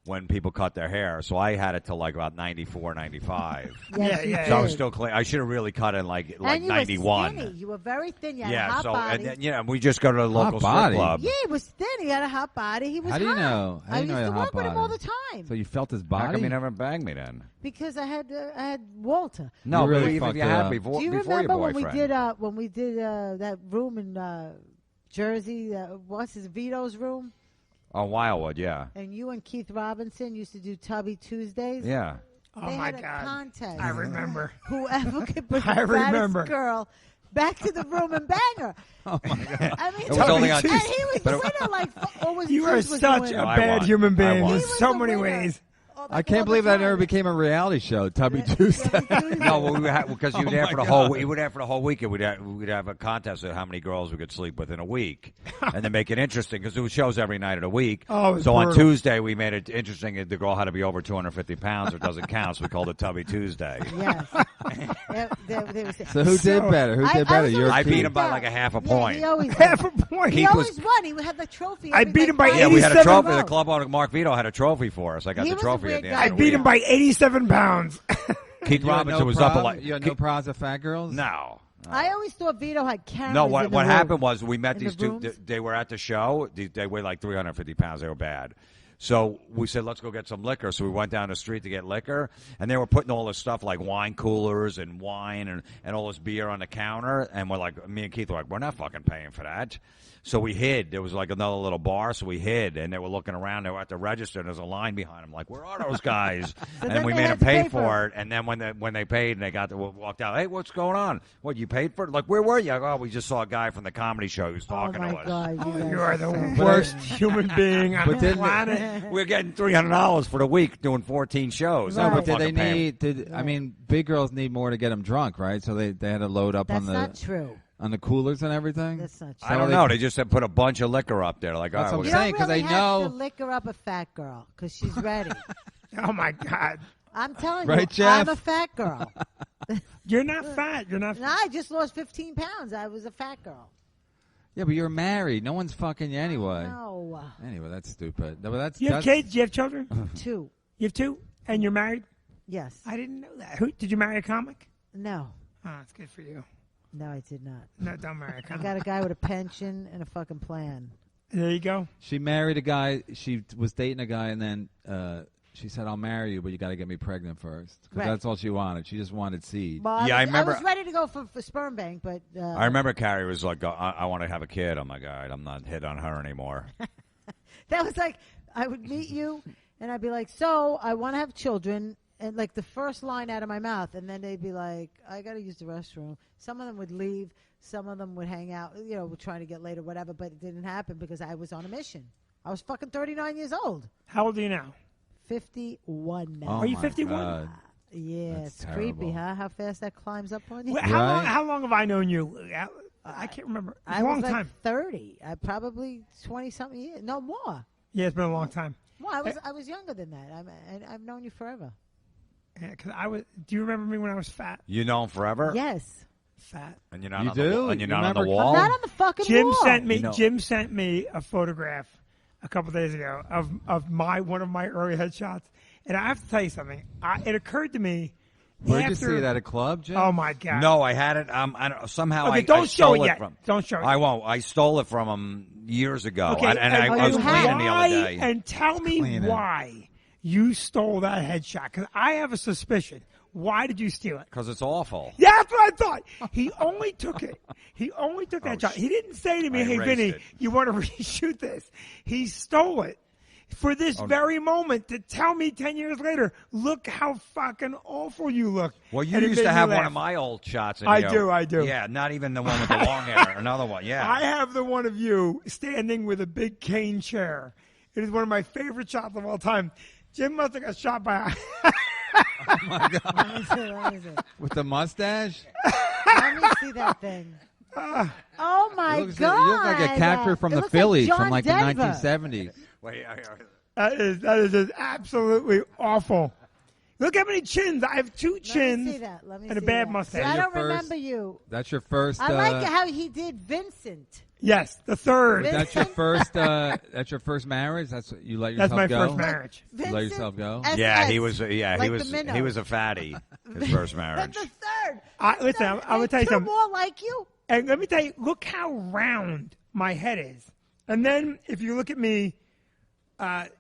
when people cut their hair. So I had it till like about 94, 95. Yes, you yeah. So I was did. still clean. I should have really cut in like And you 91. were skinny. You were very thin. You had a Yeah. hot So body. and then, we just go to the local strip body? club. Yeah, he was thin. He had a hot body. He was How do you hot. know? How do you know I he used had to a work hot with him all the body? time So you felt his How body? come you never banged me then? because I had Walter. No, You really but even if fucked you it had up. before, Do you before remember your when boyfriend. we did that room in Jersey? What's his Vito's room? Oh, Wildwood, yeah. And you and Keith Robinson used to do Tubby Tuesdays. Yeah. Oh They my had a God! contest. I remember. Whoever could put I the remember. fattest girl back to the room and bang her. Oh my God. I mean, It was only on- and he was but the it- winner. Like always, You are was the such winner. a I bad won. human I being. won. There's He was so the many winner. ways. I can't believe that never became a reality show, Tubby Tuesday. No, well, because you were there Oh for my the whole. God. You were there for the whole week, and we'd have a contest of how many girls we could sleep with in a week, and then make it interesting because there was shows every night of the week. Oh, it was so on brutal. Tuesday we made it interesting. The girl had to be over 250 pounds, or it doesn't count. So we called it Tubby Tuesday. Yes. So who did better? Who did better? was Your I two. beat him by like a half a point. He always Half a point. He Keith always was- won. He had the trophy. I every, beat him by like, Yeah, we had a 87 trophy. The rows. club owner Mark Vito had a trophy for us. I got He the was a trophy weird at the guy. end. I beat him by 87 pounds. Keith You had Robinson no was up at problem? like You had no problems with fat girls? no. I always thought Vito had cameras. No, in what the room. happened was we met In these the two. rooms? They were at the show. They weighed like 350 pounds. They were bad. So we said, let's go get some liquor. So we went down the street to get liquor, and they were putting all this stuff like wine coolers and wine and all this beer on the counter. And we're like, me and Keith were like, we're not fucking paying for that. So we hid. There was like another little bar, so we hid, and they were looking around. They were at the register, and there's a line behind them. Like, where are those guys? then and we they made had them to pay pay for for it. And then when they paid and they walked out, hey, what's going on? What, you paid for it? Like, where were you? Oh, we just saw a guy from the comedy show who was Oh talking my to us. God! You guys You are the so- worst human being on But the didn't- planet. We're getting $300 for the week doing 14 shows. Right. I'm But did they fucking paying. need? I mean, big girls need more to get them drunk, right? So they had to load up That's on not the true. on the coolers and everything. That's not true. I don't they- know. They just had put a bunch of liquor up there. Like, all That's right, what You we're I'm don't saying, 'cause really they have know- to liquor up a fat girl because she's ready. Oh my God, I'm telling Right, you, Jeff? I'm a fat girl. you're not fat. You're not. And I just lost 15 pounds. I was a fat girl. Yeah, but you're married. No one's fucking you anyway. No, Anyway, that's stupid. No, but that's You have kids? You have children? 2. You have 2, and you're married. Yes. I didn't know that. Who did you marry? A comic? No. Oh, that's good for you. No, I did not. No, don't marry a I comic. got a guy with a pension and a fucking plan. There you go. She married a guy. She was dating a guy, and then she said, "I'll marry you, but you got to get me pregnant first." 'Cause Right. that's all she wanted. She just wanted seed. Well, Yeah, I remember- I was ready to go for sperm bank, but I remember Carie was like, I want to have a kid. I'm like, all right, I'm not hit on her anymore. that was like I would meet you, and I'd be like, "So I want to have children," and like the first line out of my mouth, and then they'd be like, "I got to use the restroom." Some of them would leave, some of them would hang out, trying to get laid or whatever, but it didn't happen because I was on a mission. I was fucking 39 years old, How old are you now? 51 now. Oh Are you my 51? God. Yeah, That's it's creepy, terrible. huh? How fast that climbs up on you. Well, Right. how long have I known you? I can't remember. It's I a long was like time. 30. I probably 20-something years. No more. Yeah, it's been a long time. Well, I was younger than that. I've known you forever. Yeah, 'cause I was. Do you remember me when I was fat? You know him forever? Yes. Fat. And you're not You on the do? wall. And you're You not on the remember- wall? Not on the fucking Jim wall. sent me. You know- Jim sent me a photograph a couple days ago of one of my early headshots, and I have to tell you something. It occurred to me. Where'd you after, see it at a club, Jim? Oh my God! No, I had it. Somehow Okay, I don't show stole it yet. from. Don't show it. I won't. I stole it from him years ago. Okay, and I was you cleaning had- the other day. And tell me Cleaning. why you stole that headshot, because I have a suspicion. Why did you steal it? Because it's awful. Yeah, that's what I thought. He only took it. He only took that shot. He didn't say to me, I "Hey, erased Vinny, it. you want to reshoot this?" He stole it for this very moment to tell me 10 years later, "Look how fucking awful you look." Well, you And it used made to me have laugh. one of my old shots. In I here. do, I do. Yeah, not even the one with the long hair. Another one. Yeah. I have the one of you standing with a big cane chair. It is one of my favorite shots of all time. Jim must have got shot by. Let me see. With the mustache? Let me see that thing. Oh my You look God! like a character from It the looks like Phillies John from like Denver. the 1970s. Wait, That is just absolutely awful. Look how many chins. I have 2 Let chins me see that. Let me and a see bad that. mustache. See, I Your don't first- remember you. That's your first. I like how he did Vincent. Yes, the third. Vin- That's your first. That's your first marriage. That's what you let That's yourself my go. first marriage. Vincent let yourself go? SS, yeah, he was. Yeah, like he the was. minnow. He was a fatty. His first marriage. That's the third. Listen, I'm going to tell you Two something. more like you. And let me tell you, look how round my head is. And then if you look at me,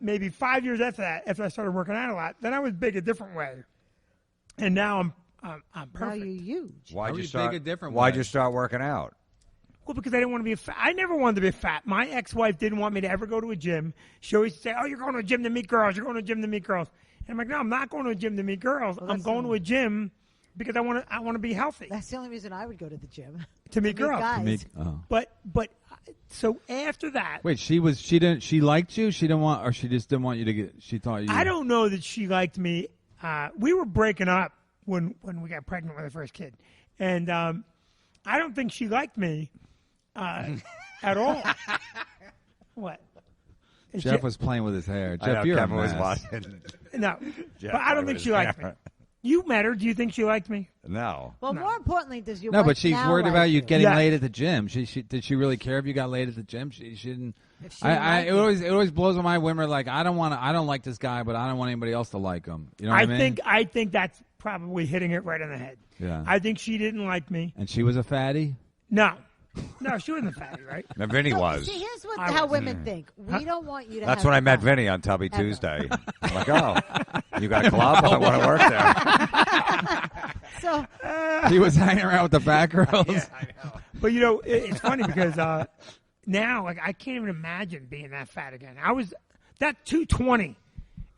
maybe 5 years after that, after I started working out a lot, then I was big a different way. And now I'm Now perfect. you're huge. Why'd How you you start? big a different Why'd way? you start working out? Well, because I didn't want to be fat. I never wanted to be fat. My ex-wife didn't want me to ever go to a gym. She always say, "Oh, you're going to a gym to meet girls. You're going to a gym to meet girls." And I'm like, "No, I'm not going to a gym to meet girls. I'm that's going to the- a gym because I want to be healthy That's the only reason I would go to the gym. to meet girls." guys. Oh. But So after that, Wait, she liked you? She didn't want, or she just didn't want you to get, she thought you. I don't know that she liked me. We were breaking up when we got pregnant with our first kid. And I don't think she liked me at all. What? Jeff was playing with his hair. Jeff, you're Kevin a was mess. watching. No, Jeff but I don't playing think with she his liked me. hair. You met her. Do you think she liked me? No. Well, more importantly, does your No, wife but she's now worried like about you getting Yeah. laid at the gym. She did she really care if you got laid at the gym? She didn't. If she didn't like It always blows my mind when we're like, I don't like this guy, but I don't want anybody else to like him. You know what I mean? I think that's probably hitting it right on the head. Yeah. I think she didn't like me. And she was a fatty. No, she wasn't a fatty, right? Now, Vinny was. See, here's I how was. women think. We don't want you to. That's have when I met fun. Vinny on Tubby Tuesday. I'm like, oh, you got a club? I want to work there. So He was hanging around with the fat girls. But it's funny because now, like, I can't even imagine being that fat again. I was that 220,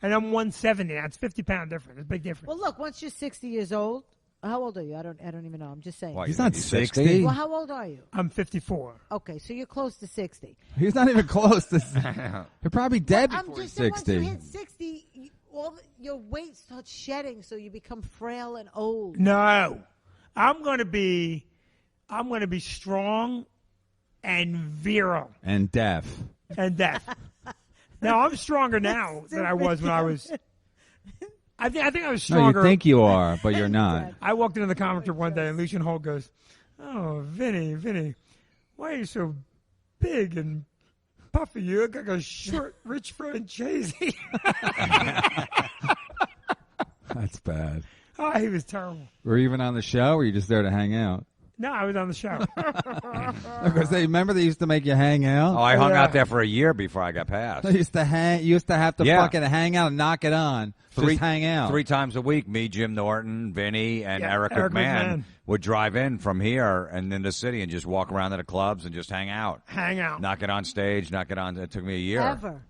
and I'm 170. That's 50-pound difference. It's a big difference. well, look. Once you're 60 years old, how old are you? I don't even know. I'm just saying. What, He's you not think 60. Well, how old are you? I'm 54. Okay, so you're close to 60. He's not even close to. You're probably dead I'm before just he's saying, once you 60. hit 60, your weight starts shedding, so you become frail and old. No, I'm gonna be strong and virile And deaf. and deaf. Now I'm stronger now than I was when I was. I think I was No, stronger. you think you are, but you're not. I walked into the comic strip one day, and Lucian Holt goes, "Oh, Vinny, why are you so big and puffy? You look like a short, rich franchisee." That's bad. Oh, he was terrible. Were you even on the show, or were you just there to hang out? No, I was on the show. Because remember they used to make you hang out. Oh, I hung Yeah. out there for a year before I got passed. They used to hang. You used to have to Yeah. fucking hang out and knock it on. Just hang out. 3 times a week, me, Jim Norton, Vinny, and Yeah, Eric Eric McMahon McMahon. would drive in from here and in the city and just walk around to the clubs and just hang out. Hang out. Knock it on stage, knock it on. It took me a year. Ever.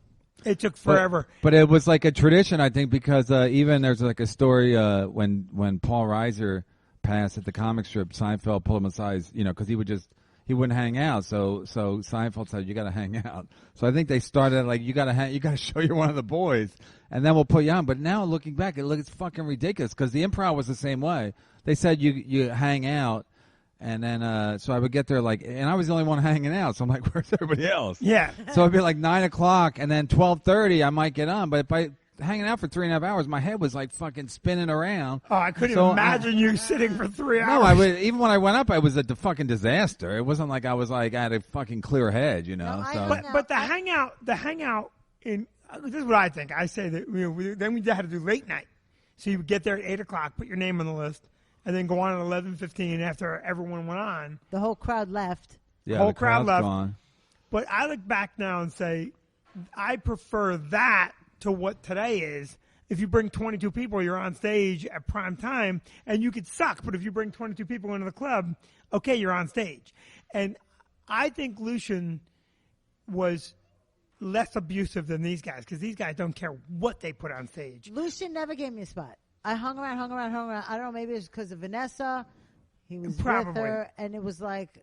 It took forever. But it was like a tradition, I think, because even there's like a story when Paul Reiser passed at the comic strip, Seinfeld pulled him aside, because he wouldn't hang out. So Seinfeld said, "You got to hang out." So I think they started like, "You got to show you're one of the boys, and then we'll put you on." But now looking back, it's fucking ridiculous because the improv was the same way. They said you hang out. And then, so I would get there and I was the only one hanging out. So I'm like, where's everybody else? Yeah. So it'd be like 9 o'clock, and then 12:30 I might get on. But by hanging out for 3.5 hours, my head was like fucking spinning around. Oh, I couldn't So imagine you sitting for 3 hours. No, I would. Even when I went up, I was a fucking disaster. It wasn't like I was like I had a fucking clear head, No, I so. hung But the hangout in this is what I think. I say that then we had to do late night, so you would get there at 8 o'clock, put your name on the list, and then go on at 11:15 after everyone went on. The whole crowd left. Yeah, whole the crowd crowd's left. gone. But I look back now and say, I prefer that to what today is. If you bring 22 people, you're on stage at prime time, and you could suck. But if you bring 22 people into the club, okay, you're on stage. And I think Lucian was less abusive than these guys because these guys don't care what they put on stage. Lucian never gave me a spot. I hung around. I don't know, maybe it's because of Vanessa. He was with Probably. her, and it was like,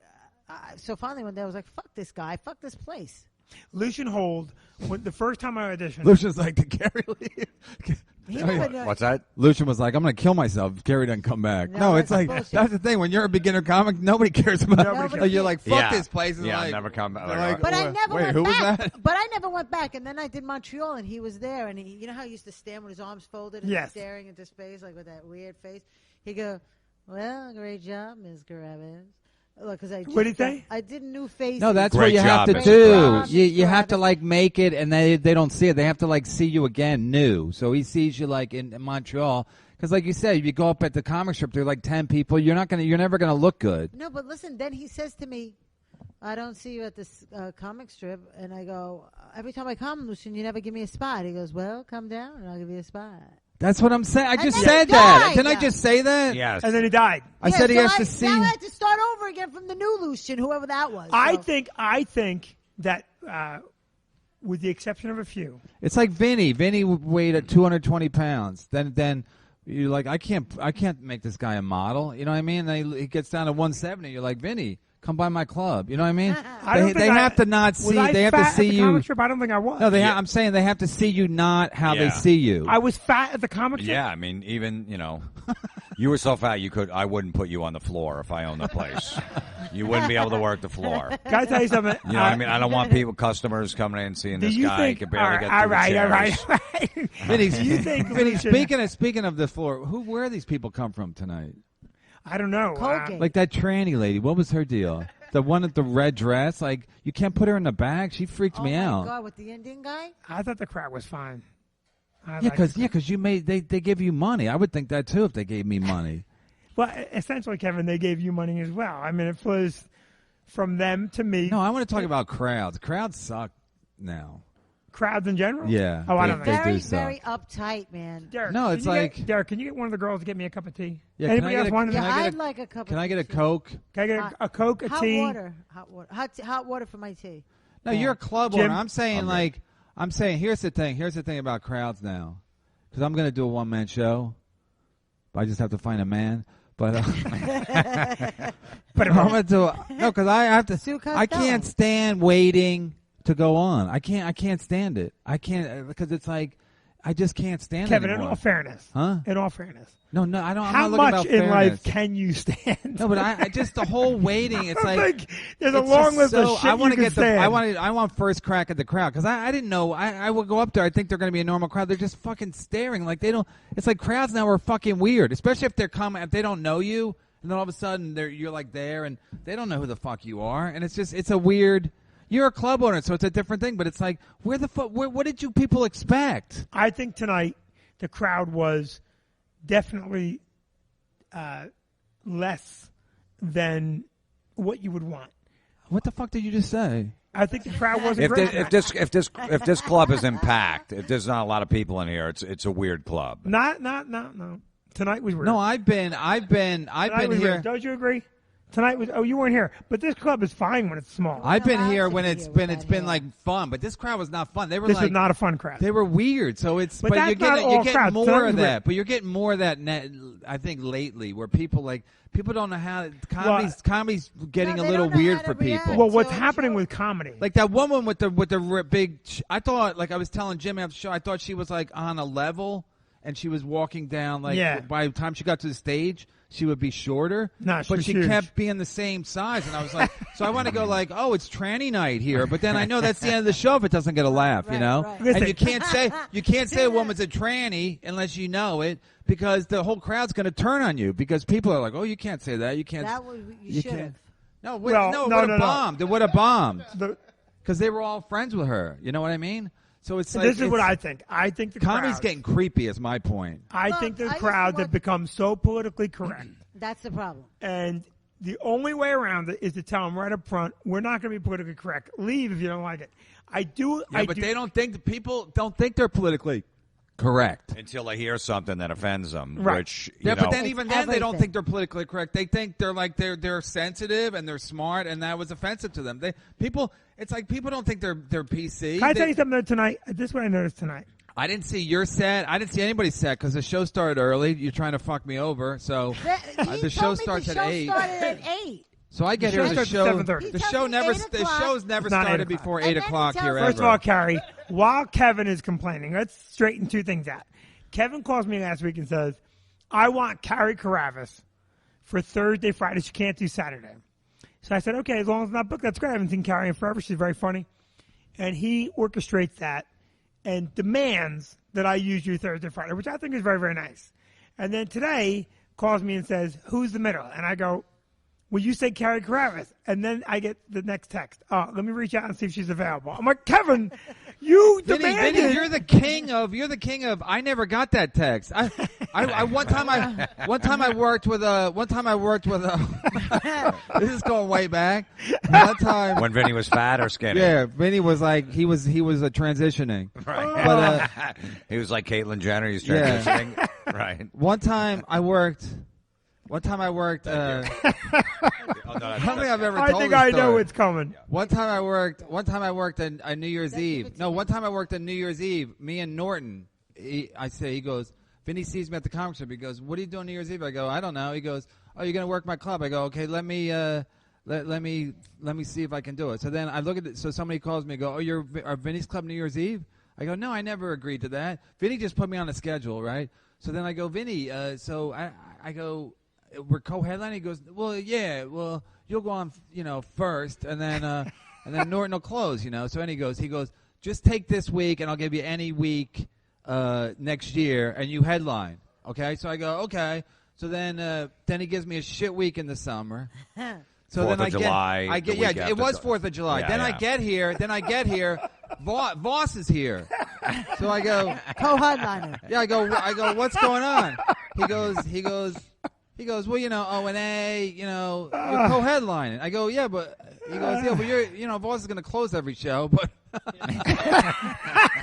so finally one day I was like, fuck this guy, fuck this place. Lucian Hold, the first time I auditioned, Lucian's like, "Did Carie leave?" He never knew. What's that? Lucian was like, "I'm gonna kill myself if Carie doesn't come back." No, No, it's that's like bullshit. that's the thing. When you're a beginner comic, nobody cares about. Nobody Like, you're cares. like, "Fuck Yeah. this place." And Yeah, like, never come back. they're like, But I "Wait, never wait, went who was back. that?" But I never went back. And then I did Montreal, and he was there. And you know how he used to stand with his arms folded and Yes. staring into space, like with that weird face? He'd go, "Well, great job, Ms. Karavas." Look, because What'd he say? I did new faces. No, that's Great what you have job, to Mr. do. Brown. You Mr. have to Brown. like make it, and they don't see it. They have to like see you again, new. So he sees you like in Montreal, because like you said, if you go up at the comic strip, there are like 10 people. You're never gonna look good. No, but listen, then he says to me, "I don't see you at this comic strip." And I go, "Every time I come, Lucian, you never give me a spot." He goes, "Well, come down and I'll give you a spot." That's what I'm saying. I just then said he that. died. Didn't I just say that? Yes. and then he died. I Yeah, said he so has to see. Now I have to start over again from the new Lucian, whoever that was. I So- think that with the exception of a few, It's like Vinny. Vinny weighed at 220 pounds. Then you're like, I can't make this guy a model. You know what I mean? Then he gets down to 170. You're like, Vinny, come by my club. You know what I mean? I don't They think have to not was see. I They have to fat see at the you. comic strip? I don't think I was. No, I'm saying they have to see you not how they Yeah. see you. I was fat at the comic strip. Yeah, I mean, even you were so fat I wouldn't put you on the floor if I owned the place. You wouldn't be able to work the floor. Can I tell you something? You know what I mean? I don't want customers coming in and seeing Do this you guy. think? He can barely get through all right. the chairs. Vinny, Do you think Vinny, Lucian- speaking of the floor, where these people come from tonight? I don't know. Colgate. Like that tranny lady. What was her deal? The one with the red dress. Like you can't put her in the bag. She freaked Oh me my out. God, with the Indian guy? I thought the crowd was fine. Yeah, because you made they give you money. I would think that too if they gave me money. Well, essentially, Kevin, they gave you money as well. I mean, it flows from them to me. No, I want to talk about crowds. Crowds suck now. Crowds in general. Yeah, Oh, I they- don't know. they Very, do suck. very uptight, man. Derek, No, can it's you get- like- Derek, can you get one of the girls to get me a cup of tea? Yeah, can Anybody I get else a- want can Yeah, I get I'd like a cup Can of I get a tea. Coke? Can I get a Coke, a Hot tea? water. Hot water for my tea. No, you're a club Jim? owner. I'm saying here's the thing. Here's the thing about crowds now, because I'm going to do a one-man show. I just have to find a man. But But I'm going to do no, because I have to. Sue I can't Costello. stand waiting to go on. I can't stand it. I can't because it's like I just can't stand it Kevin, in anymore. all fairness, Huh? in all fairness, No, I don't. I'm how not looking much about in fairness. life can you stand? No, but I just the whole waiting. It's I like think there's a it's long just list so, of shit I want you to can get the. stand. I want first crack at the crowd because I didn't know. I would go up there. I think they're going to be a normal crowd. They're just fucking staring like they don't. It's like crowds now are fucking weird, especially if they're coming. If they don't know you, and then all of a sudden you're like there, and they don't know who the fuck you are, and it's a weird. You're a club owner, so it's a different thing. But it's like, where the fuck? What did you people expect? I think tonight the crowd was definitely less than what you would want. What the fuck did you just say? I think the crowd wasn't great. If this club is packed, if there's not a lot of people in here, it's a weird club. No. Tonight was weird. No, I've been Tonight was here. weird. Don't you agree? Tonight was. Oh, you weren't here. But this club is fine when it's small. I've been allowed here to when be it's here been with it's that been hair. like fun, but this crowd was not fun. They were This like is not a fun crowd. they were weird. So it's But but that's you're not all getting crowds. more Tonight of was that. weird. But you're getting more of that. I think lately where people don't know how comedy's getting No, a they little don't know weird how for to react. people. well, what's So- happening so- with comedy? Like that woman with the big. I thought like I was telling Jimmy after the show. I thought she was like on a level, and she was walking down like. Yeah. By the time she got to the stage, she would be shorter. No, she but was she huge. kept being the same size, and I was like, so I want to go like, oh, it's tranny night here, but then I know that's the end of the show if it doesn't get a laugh, you Right, know. right. Listen. And you can't say a woman's a tranny unless you know it, because the whole crowd's going to turn on you because people are like, oh, you can't say that, you can't. That was you you should can't. have. No, Well, no, it no, would no, have no. bombed. It would have bombed The- because they were all friends with her. You know what I mean? So it's like this is what it's- I think. I think the comedy's crowd. getting creepy. Is my point. I Look, think the I used to crowds watch- have become so politically correct, That's the problem. and the only way around it is to tell them right up front, we're not going to be politically correct. Leave if you don't like it. I do. Yeah, but they don't think people don't think they're politically correct. Until they hear something that offends them, Right. which Yeah, you but know, then even then they don't everything. think they're politically correct. They think they're like they're sensitive and they're smart, and that was offensive to them. It's like people don't think they're PC. Can I They- tell you something tonight? This is what I noticed tonight. I didn't see your set. I didn't see anybody's set because the show started early. You're trying to fuck me over, so He the show told me starts the at show 8. started at 8. So I get The show here. The starts show, at 7:30. the He show tells me never. 8 The o'clock. show's never It's not 8 started o'clock. before And 8 then he o'clock tells here me- ever. First of all, Carie, while Kevin is complaining, let's straighten two things out. Kevin calls me last week and says, I want Carie Karavas for Thursday, Friday. She can't do Saturday. So I said, okay, as long as it's not booked, that's great. I haven't seen Carie in forever. She's very funny. And he orchestrates that and demands that I use you Thursday, Friday, which I think is very, very nice. And then today calls me and says, who's the middle? And I go, well, you say Carie Karavas. And then I get the next text. Let me reach out and see if she's available. I'm like, Kevin, you demanded. Vinny, you're the king of. I never got that text. One time I worked with a. This is going way back. One time. when Vinny was fat or skinny. Yeah, Vinny was like he was transitioning. Right. But He was like Caitlyn Jenner. He's Yeah. transitioning. Right. one time I worked. Oh, no, I don't think I've ever I told think this I know story. what's coming. One time I worked on New Year's Give Eve. it to No, me. one time I worked on New Year's Eve. Me and Norton. He goes. Vinny sees me at the comic shop. He goes, "What are you doing New Year's Eve?" I go, "I don't know." He goes, "Oh, you're gonna work my club." I go, "Okay, let me let me see if I can do it. So then I look at it. So somebody calls me and go, oh, are Vinnie's Club New Year's Eve? I go, no, I never agreed to that. Vinnie just put me on a schedule, right? So then I go, Vinnie, so I go, we're co-headlining? He goes, well, yeah, well, you'll go on, first, and then Norton will close, So then he goes, just take this week, and I'll give you any week next year, and you headline, okay? So I go, okay. So then he gives me a shit week in the summer. So 4th then of July, I get, it was 4th of July. Yeah, I get here, Voss is here. So I go, Co-headliner. yeah, I go, what's going on? He goes, well, O&A, you're co-headlining. I go, yeah, but he goes, yeah, but Voss is going to close every show, but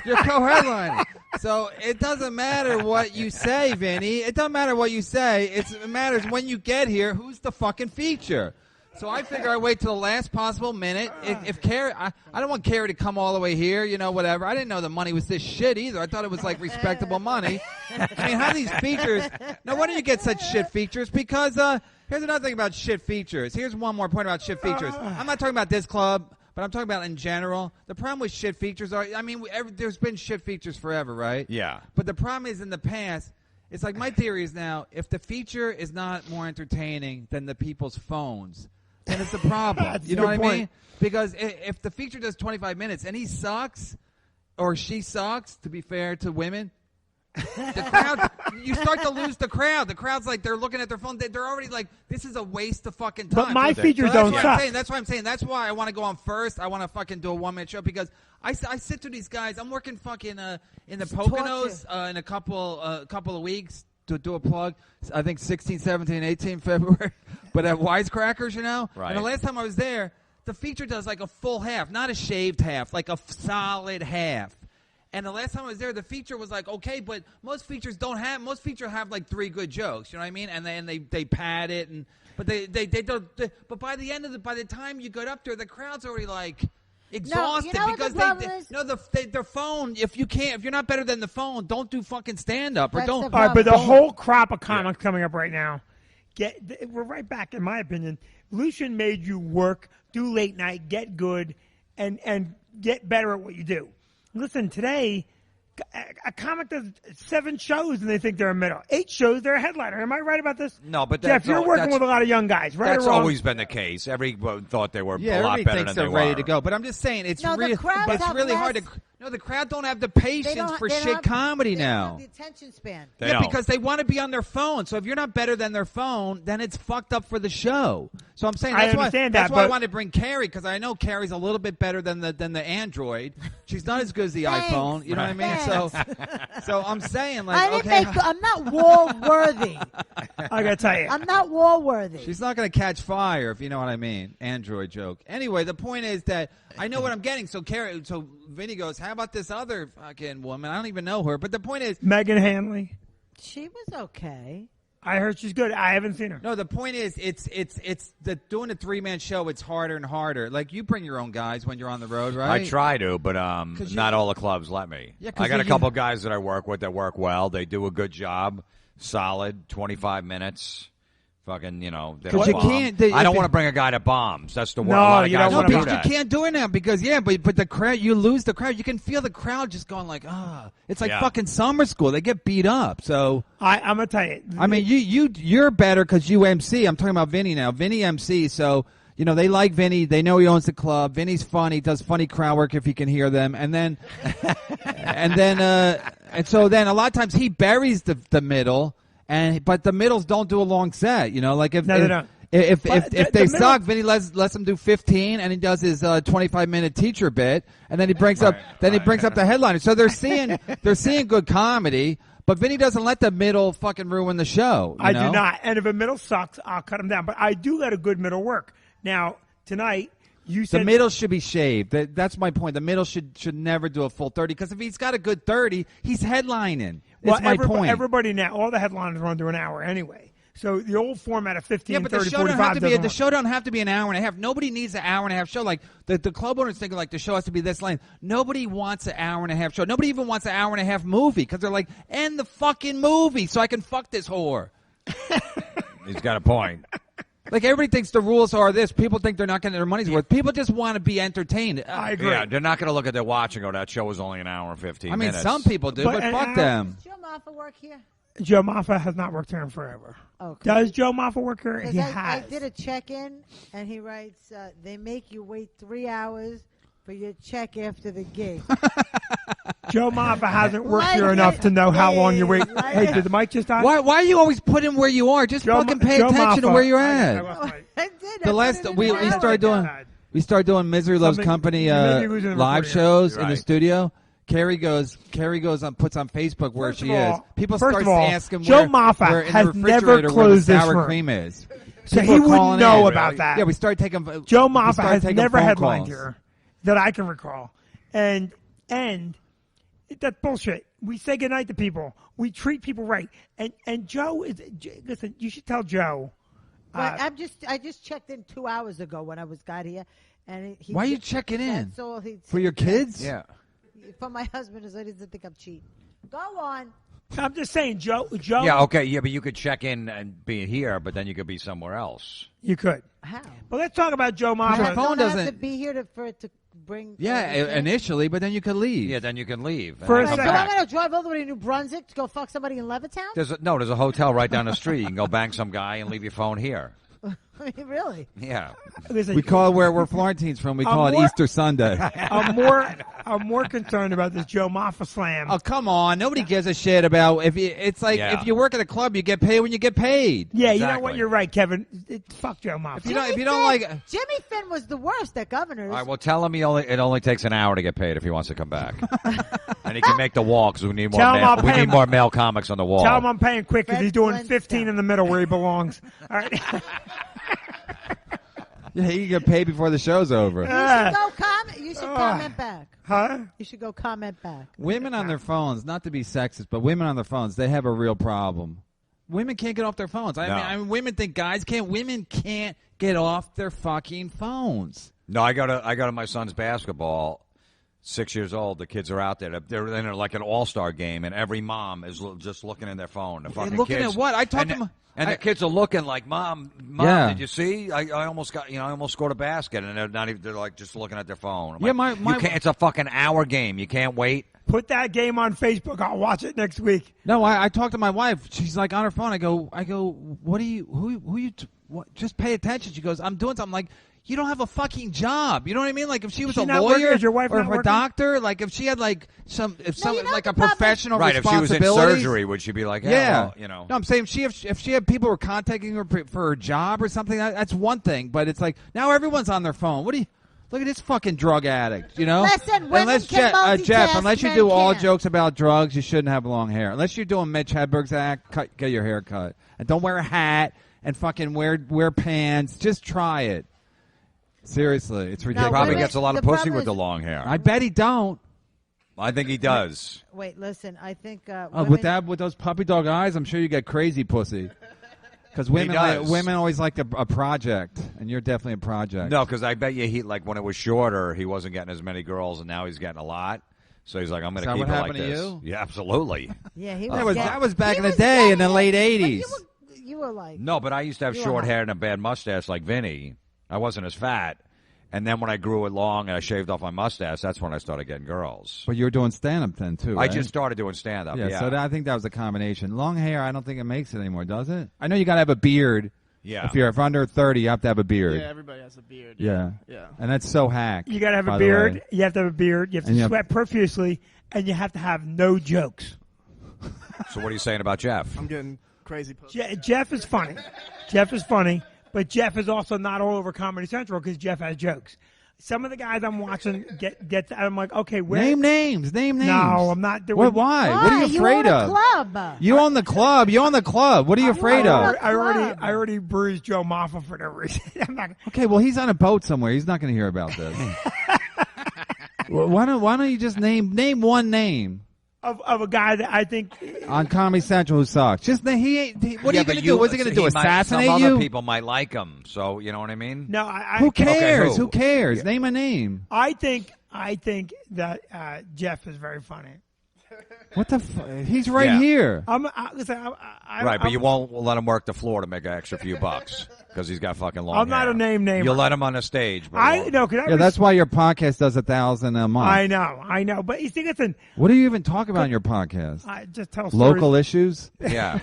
you're co-headlining. So it doesn't matter what you say, Vinny. It doesn't matter what you say. It matters when you get here, who's the fucking feature. So I figure I wait till the last possible minute. If Carie, I don't want Carie to come all the way here, whatever. I didn't know the money was this shit either. I thought it was like respectable money. I mean, how do these features? Now, why do you get such shit features? Because here's another thing about shit features. Here's one more point about shit features. I'm not talking about this club, but I'm talking about in general. The problem with shit features there's been shit features forever, right? Yeah. But the problem is in the past, it's like my theory is now, if the feature is not more entertaining than the people's phones, then it's a problem. You know what I mean? Because if the feature does 25 minutes and he sucks or she sucks, to be fair to women, the crowd, you start to lose the crowd. The crowd's like, they're looking at their phone. They're already like, this is a waste of fucking time. But my features don't suck. That's what I'm saying. That's why I want to go on first. I want to fucking do a 1-minute show because I sit to these guys. I'm working fucking in the Poconos in a couple of weeks. To do a plug, I think 16, 17, 18 February, but at Wisecrackers, Right. And the last time I was there, the feature does like a full half, not a shaved half, like a solid half. And the last time I was there, the feature was like, okay, but most features have like 3 good jokes, you know what I mean? And then they pad it, but they don't. But by the time you get up there, the crowd's already like exhausted because their phone. If you're not better than the phone, don't do fucking stand up or don't. All right, but the whole crop of comics coming up right now, we're right back. In my opinion, Lucian made you work, do late night, get good, and get better at what you do. Listen, today, a comic does 7 shows and they think they're a middle. 8 shows, they're a headliner. Am I right about this? No, but Jeff, you're working with a lot of young guys, right? That's or wrong? always been the case. Everyone thought they were a lot everybody better thinks than they're they ready were. to go. But I'm just saying, it's No, the really crowds have hard to. less- No, the crowd don't have the patience for shit comedy they don't now. have the attention span. They don't. Because they want to be on their phone. So if you're not better than their phone, then it's fucked up for the show. So I'm saying I that's why understand that's that, why I but- wanted to bring Carie because I know Carrie's a little bit better than the Android. She's not as good as the iPhone. You know what I mean? So I'm saying like I'm not wall worthy. I gotta tell you, I'm not wall worthy. she's not going to catch fire if you know what I mean. Android joke. Anyway, the point is that I know what I'm getting. So Vinnie goes, how about this other fucking woman? I don't even know her. But the point is, Megan Hanley. She was okay. I heard she's good. I haven't seen her. no, the point is, it's doing a 3-man show. It's harder and harder. Like you bring your own guys when you're on the road, right? I try to, but not all the clubs let me. Yeah, 'cause I got a you- couple guys that I work with that work well. They do a good job, solid, 25 minutes. Fucking, they don't 'Cause you bomb. can't- I don't if want to it- bring a guy to bombs. That's the word. No, a lot of you guys don't No, want to do because that. you can't do it now because but the crowd, you lose the crowd. You can feel the crowd just going like, it's like Yeah. fucking summer school. They get beat up. So I'm gonna tell you. I mean, you're better because you MC. I'm talking about Vinnie now. Vinnie MC. So they like Vinnie. They know he owns the club. Vinnie's funny. Does funny crowd work if he can hear them. And then and so then a lot of times he buries the middle. But the middles don't do a long set, like if No, they don't. If But they the suck, Vinnie lets them do 15, and he does his 25-minute teacher bit, and then he brings up the headliner. So they're seeing good comedy, but Vinnie doesn't let the middle fucking ruin the show. I do not. And if a middle sucks, I'll cut him down. But I do let a good middle work. Now tonight, you The said middle should be shaved. That's my point. The middle should never do a full 30 because if he's got a good 30, he's headlining. That's my point. Everybody now, all the headliners run to an hour anyway. So the old format of 15, Yeah, but 30, the show 45 don't have to be doesn't the work. show don't have to be an hour and a half. Nobody needs an hour and a half show. Like the club owners think like the show has to be this length. Nobody wants an hour and a half show. Nobody even wants an hour and a half movie because they're like, end the fucking movie so I can fuck this whore. He's got a point. Like everybody thinks the rules are this. People think they're not getting their money's worth. People just want to be entertained. I agree. Yeah, they're not going to look at their watch and go, that show was only an hour and 15 I mean, minutes. some people do, but fuck them. Does Joe Moffa work here? Joe Moffa has not worked here in forever. Okay. Does Joe Moffa work here? 'Cause He I has. did a check-in, and he writes, they make you wait 3 hours for your check after the gig. Joe Moffa hasn't worked Like here enough it. to know how long you wait. Like Hey, it. did the mic just die? Why are you always putting where you are? Just fucking pay Joe attention to Moffa- where you're I at. lost my- I did. The I last put it in we an hour started doing ago. we started doing Misery Loves Something- Company you may be losing the live recording. shows in the Right. studio. Carie goes on puts on Facebook where First she of all- is. People first start of all, asking Joe where, Moffa where in has the never refrigerator where the closed this sour room. cream is. So People he are wouldn't calling know in. about that. Yeah, we started taking. Joe we Moffa started has taking never phone headlined calls. here that I can recall, and that's bullshit. We say goodnight to people. We treat people right, and Joe is. Listen, you should tell Joe. But I just checked in 2 hours ago when I got here, and he. Why are you checking in? That's all he For your kids? Yeah. For my husband, so he doesn't think I'm cheating. Go on. I'm just saying, Joe. Yeah, okay, yeah, but you could check in and be here, but then you could be somewhere else. You could. How? But let's talk about Joe Your Moffa. phone Don't I have to doesn't- be here for it to bring. Yeah, everything? initially, but then you could leave. Yeah, then you can leave. For a and So come second. I'm back. going to drive all the way to New Brunswick to go fuck somebody in Levittown? There's a hotel right down the street. You can go bang some guy and leave your phone here. I mean, really? Yeah. Listen, We call it where Florentine's from. We call it more- Easter Sunday. I'm more concerned about this Joe Moffa slam. Oh, come on! Nobody gives a shit about it's like Yeah. if you work at a club, you get paid when you get paid. Yeah, you know Exactly. what? You're right, Kevin. Fuck Joe Moffa. If you don't like, Jimmy Finn was the worst at Governors. All right, well, tell him it only takes an hour to get paid if he wants to come back. And he can make the wall because we need more Tell him I'll pay him. more male comics on the wall. Tell him I'm paying quick because Fred he's doing Flintstone. 15 in the middle where he belongs. All right. yeah, you get paid before the show's over. You should go comment. You should comment back. Huh? You should go comment back. Women on their phones, not to be sexist, but women on their phones, they have a real problem. Women can't get off their phones. I mean, women think guys can't. Women can't get off their fucking phones. No, I go to my son's basketball. 6 years old, the kids are out there. They're in like an all-star game, and every mom is just looking in their phone. The fucking looking kids, at what? I talked to and the kids are looking like, Mom, Yeah. did you see? I almost got, I almost scored a basket, and they're not even. They're like just looking at their phone. I'm Yeah, like, my- you can't. It's a fucking hour game. You can't wait. Put that game on Facebook. I'll watch it next week. No, I talked to my wife. She's like on her phone. I go, what are you? Who you? What, just pay attention. She goes, I'm doing something. Like, you don't have a fucking job. You know what I mean? Like if she was She a not working? lawyer Is your wife or not a working? doctor, like if she had like some you know like the a problem- professional Right. If she was in responsibilities- surgery, would she be like, Yeah, well, No, I'm saying if she had people were contacting her for her job or something, that's one thing. But it's like now everyone's on their phone. What do you? Look at this fucking drug addict. You know. Listen, women unless can Jeff, multitask, unless you men do all can't. jokes about drugs, you shouldn't have long hair. Unless you're doing Mitch Hedberg's act, get your hair cut and don't wear a hat and fucking wear pants. Just try it. Seriously, it's ridiculous. Probably women- gets a lot of the pussy problem with the is- long hair. I bet he don't. I think he does. Wait, listen. I think With those puppy dog eyes, I'm sure you get crazy pussy. Because does. women always like a project, and you're definitely a project. No, because I bet you he like when it was shorter, he wasn't getting as many girls, and now he's getting a lot. So he's like, I'm going that to keep what it like happened to this. you? Yeah, absolutely. Yeah, he that was. was back he in the was day, in the getting late it, but '80s. You were like. No, but I used to have You short are. hair and a bad mustache like Vinnie. I wasn't as fat. And then when I grew it long and I shaved off my mustache, that's when I started getting girls. But you were doing stand-up then too, right? I just started doing stand-up. Yeah. So I think that was a combination. Long hair, I don't think it makes it anymore, does it? I know you got to have a beard. Yeah. If you're under 30, you have to have a beard. Yeah, everybody has a beard. Yeah. Yeah. And that's so hack. You got to have by a the beard. way. You have to have a beard. You have to And you have- sweat profusely, and you have to have no jokes. So what are you saying about Jeff? I'm getting crazy pussy. Jeff is funny. Jeff is funny, but Jeff is also not all over Comedy Central because Jeff has jokes. Some of the guys I'm watching get. I'm like, okay, where? Name names. No, I'm not doing. What? Why? What are you afraid own of? a club. You own the club. You own the club. What are you afraid of? I already bruised Joe Moffa for no reason. I'm not. Okay, well, he's on a boat somewhere. He's not going to hear about this. Well, why don't you just name one name Of a guy that I think. on Comedy Central who sucks? Just what are you going to do? What's he going to do? Assassinate some you? Other people might like him. So you know what I mean? No, I Who cares? Okay, who? Who cares? Name a name. I think that Jeff is very funny. What the? He's right Yeah. here. Listen. Right, but you won't let him work the floor to make an extra few bucks. because he's got fucking long I'm not hair. a name namer. You'll let him on the stage. But I know. Cause Yeah, that's why your podcast does 1,000 a month. I know. But you see, listen, What do you even talk about in your podcast? I just tell Local stories. issues? Yeah.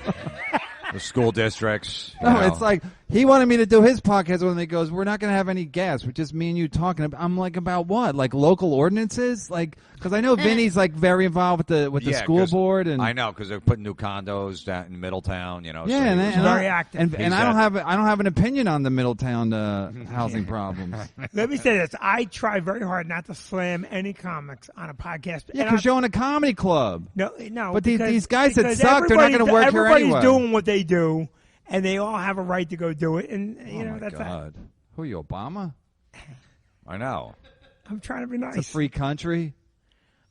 The school districts. No, you know. it's like he wanted me to do his podcast with me. He goes, "We're not going to have any guests. We're just me and you talking." I'm like, "About what? Like local ordinances? Like because I know Vinny's like very involved with the Yeah, school 'cause board and I know because they're putting new condos down in Middletown. You know. yeah, so and, he was and very I, active. and, He's and I got- don't have an opinion on the Middletown housing problems. Let me say this: I try very hard not to slam any comics on a podcast. Yeah, And because you're in a comedy club. no. But because- these guys that because suck, they're not gonna work here everybody's anyway. doing what they do, and they all have a right to go do it. And you Oh know my that's that. God, who are you, Obama? I know. I'm trying to be nice. It's a free country.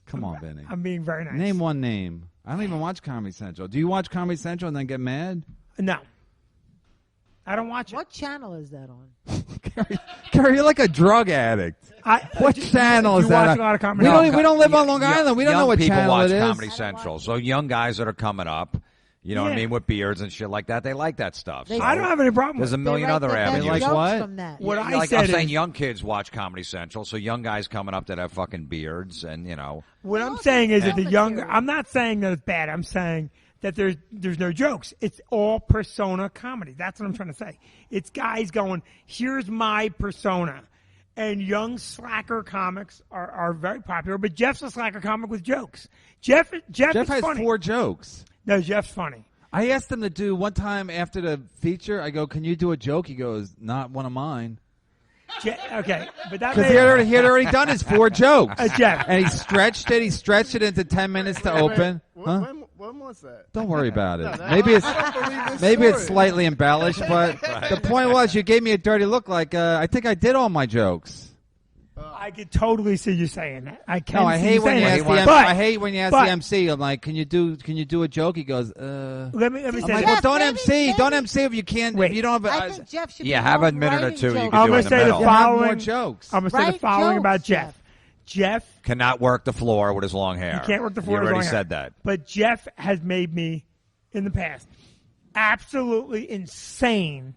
Come on, Vinny. I'm being very nice. Name one name. I don't even watch Comedy Central. Do you watch Comedy Central and then get mad? No, I don't watch it. What channel is that on? Carrie, you're like a drug addict. What channel is you that? watch on? a lot of Comedy We Central? don't live on Long Young- Island. We don't know young what people channel watch it is. Comedy Central. So young guys that are coming up, you know what I Yeah. mean, with beards and shit like that, they like that stuff. They- So I don't have any problem There's with a it. million They other write the best avenues. Like jokes what? From that. What I like said I'm saying, is- young kids watch Comedy Central, so young guys coming up that have fucking beards, and you know, What I'm also saying is that film the younger. material. I'm not saying that it's bad. I'm saying that there's no jokes. It's all persona comedy. That's what I'm trying to say. It's guys going, here's my persona. And young slacker comics are very popular, but Jeff's a slacker comic with jokes. Jeff Jeff is has funny. 4 jokes. No, Jeff's funny. I asked him to do one time after the feature. I go, "Can you do a joke?" He goes, "Not one of mine." Okay, but that Because he had already done his 4 jokes. Jeff. And he stretched it. He stretched it into 10 minutes to open. Huh? When was that? Don't worry about it. No, that- Maybe it's I don't believe this maybe it's story. slightly embellished, but the point was you gave me a dirty look. Like I think I did all my jokes. I could totally see you saying that. I can. No, I see hate you when you saying ask that. the But I hate when you ask but- the MC. I'm like, can you do a joke? He goes, Let me I'm say like, this. well, don't maybe- MC. Don't maybe- MC if you can't. Wait. If you don't have. I think Jeff should Yeah, be have a home minute or writing two you jokes. can I'm do going in to the say the middle. Then have more following. jokes. I'm going to say the Write following about jokes, Jeff. Jeff cannot work the floor with his long hair. He can't work the floor. You with already long hair. said that. But Jeff has made me, in the past, absolutely insane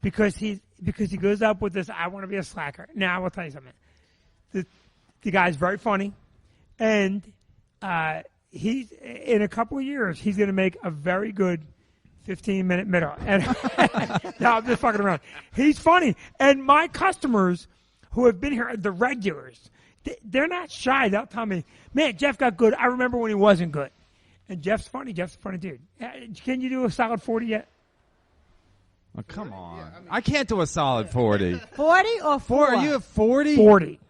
because he goes up with this. I want to be a slacker. Now I will tell you something. The guy's very funny, and he's in a couple of years he's going to make a very good 15-minute middle. And no, I'm just fucking around. He's funny, and my customers who have been here, the regulars, they're not shy. They'll tell me, "Man, Jeff got good. I remember when he wasn't good." And Jeff's funny. Jeff's a funny dude. Can you do a solid 40 yet? Oh, come on. I can't do a solid 40. 40 or 4? Are you at 40? 40.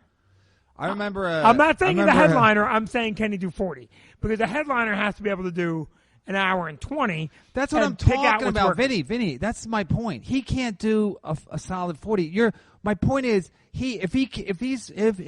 I remember. I'm not saying I he's a remember, headliner. I'm saying can he do 40? Because a headliner has to be able to do an hour and 20. That's what and I'm pick out talking what's about, working. Vinny. That's my point. He can't do a solid 40. My point is if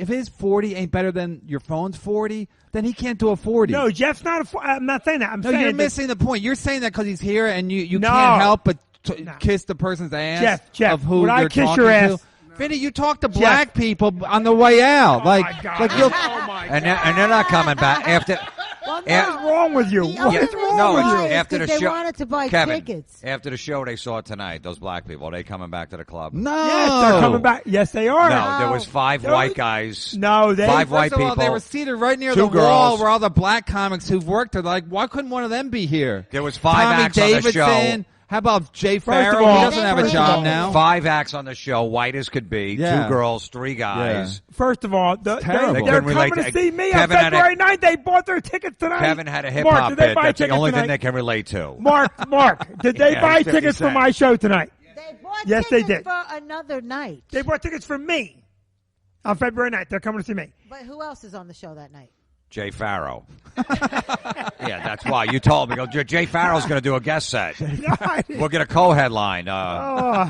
his 40 ain't better than your phone's 40, then he can't do a 40. No, Jeff's not I'm not saying that. I'm No, saying you're that- missing the point. You're saying that because he's here and you No. can't help but No. kiss the person's ass Jeff, of who would I you're kiss talking your ass? to. Vinny, you talk to black people on the way out. Oh like, my God. like you'll. Oh my And God. they're not coming back after. Well, Yeah. What's wrong with you? The What only is wrong no, with it's you? why is after the 'cause they show. wanted to buy Kevin, tickets. after the show they saw tonight, those black people, are they coming back to the club? No, Yes, they're coming back. Yes, they are. No, there was 5 No. white guys. No, they. Five white First of all, people. they were seated right near 2 the wall girls. where all the black comics who've worked are. Like, why couldn't one of them be here? There was 5 Tommy acts on the Davidson. show. How about Jay of Farrell? all- He doesn't have a First of job all- now. 5 acts on the show, white as could be. Yeah. 2 girls, 3 guys. First of all, terrible. they're They couldn't relate coming to to- see me Kevin on had a- February 9th. They bought their tickets tonight. Kevin had a hip Mark, hop did they bit. buy That's the tickets only tonight? thing they can relate to. Mark, did they Yeah, buy 50 tickets for cents. my show tonight? They bought Yes, they tickets did. for another night. They bought tickets for me on February 9th. They're coming to see me. But who else is on the show that night? Jay Farrow. Yeah, that's why. You told me. Go, Jay Farrow's going to do a guest set. We'll get a co-headline.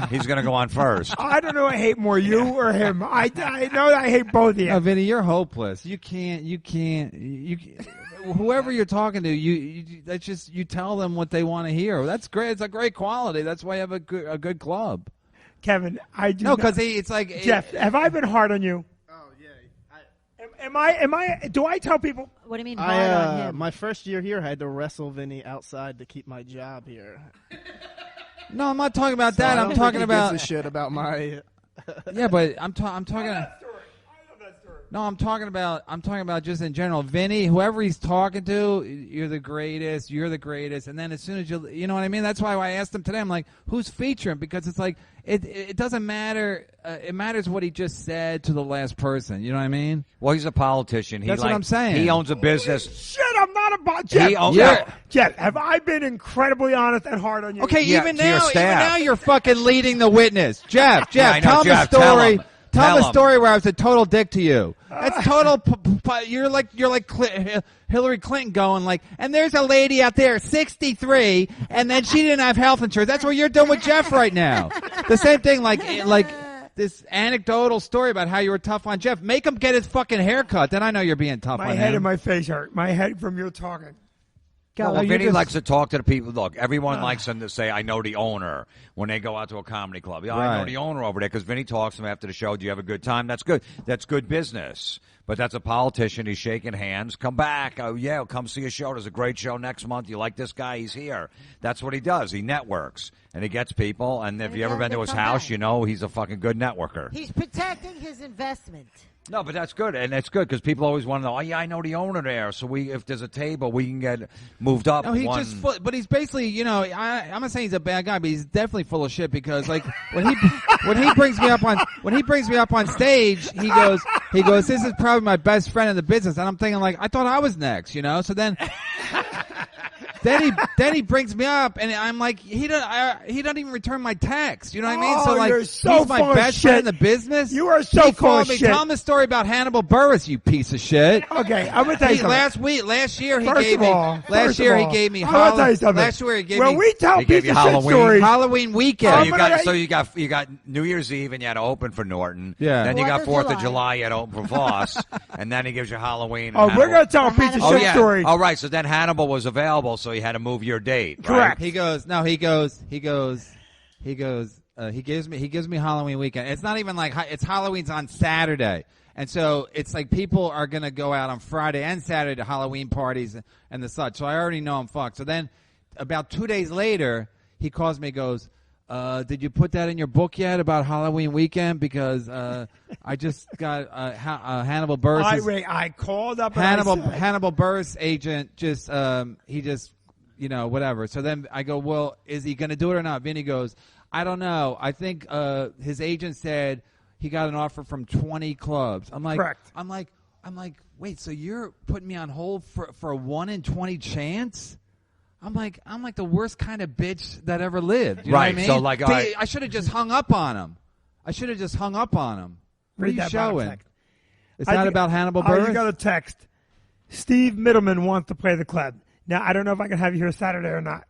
He's going to go on first. I don't know. I hate more you or him. I know that I hate both of you. No, Vinny, you're hopeless. You can't. Whoever you're talking to, that's just you tell them what they want to hear. That's great. It's a great quality. That's why you have a good club. Kevin, I do No, not- because it's like Jeff, have I been hard on you? Oh yeah. Am I? Do I tell people? What do you mean hard on him? My first year here, I had to wrestle Vinny outside to keep my job here. No, I'm not talking about So that. I I'm don't talking think he about. gives a shit about my. Yeah, but I'm talking. I love that story. No, I'm talking about just in general. Vinnie, whoever he's talking to, you're the greatest. And then as soon as you know what I mean? That's why I asked him today. I'm like, who's featuring? Because it's like, it doesn't matter. It matters what he just said to the last person. You know what I mean? Well, he's a politician. That's what I'm saying. He owns a business. Shit, I'm not about Jeff. He owns- Jeff, have I been incredibly honest and hard on you? Okay, Yeah, even to your now, staff. you're fucking leading the witness. Jeff, Yeah, I know, tell him Jeff, the story. tell Tell him him. a story where I was a total dick to you. That's total. You're like Hillary Clinton going like, and there's a lady out there, 63, and then she didn't have health insurance. That's what you're doing with Jeff right now. The same thing, like this anecdotal story about how you were tough on Jeff. Make him get his fucking haircut. Then I know you're being tough My on head him. and my face hurt. My head from your talking. Go. Well, You're Vinny just- likes to talk to the people. Look, everyone likes them to say, I know the owner when they go out to a comedy club. Yeah, I know Right. the owner over there because Vinny talks to them after the show. Do you have a good time? That's good. That's good business. But that's a politician. He's shaking hands. Come back. Oh, yeah, come see a show. There's a great show next month. You like this guy? He's here. That's what he does. He networks. And he gets people. And if And you ever then been to they his come house, back. you know he's a fucking good networker. He's protecting his investment. No, but that's good, and it's good because people always want to know. Oh, yeah, I know the owner there, so if there's a table, we can get moved up. No, he's one. just full, but he's basically, you know, I'm not saying he's a bad guy, but he's definitely full of shit because, like, when he brings me up on stage, he goes, this is probably my best friend in the business, and I'm thinking like, I thought I was next, you know. So then he brings me up, and I'm like, he doesn't even return my text. You know what I mean? Oh, So like, you're so he's my full of best shit. friend in the business. You are so he full called of me. shit. Tell him the story about Hannibal Buress, you piece of shit. Okay, I'm gonna tell you something. Last year he First gave of me. all, Last first of year he all, gave me. I'm gonna tell you something. Last year he gave when me. we tell He gave piece you of shit Halloween. stories, Halloween weekend. So you got New Year's Eve and you had to open for Norton. Yeah. Then you got 4th of July. July, you had to open for Voss, and then he gives you Halloween. oh, and we're gonna Hannibal. tell a piece of Oh, shit yeah. story. Oh, right. So then Hannibal was available, so he had to move your date. Right? Correct. He gives me Halloween weekend. It's not even like it's Halloween's on Saturday. And so it's like people are going to go out on Friday and Saturday to Halloween parties and the such. So I already know I'm fucked. So then about 2 days later, he calls me and goes, did you put that in your book yet about Halloween weekend? Because I just got Hannibal Buress. I called up and I said, Hannibal Buress agent just he just whatever. So then I go, well, is he going to do it or not? Vinny goes, I don't know. I think his agent said he got an offer from 20 clubs. I'm like, Correct. I'm like, wait, so you're putting me on hold for a 1 in 20 chance? I'm like the worst kind of bitch that ever lived. You know what I mean? So like, all right. I should have just hung up on him. What Read are you that bottom showing? text. It's not about Hannibal Buress? You got a text. Steve Middleman wants to play the club. Now, I don't know if I can have you here Saturday or not.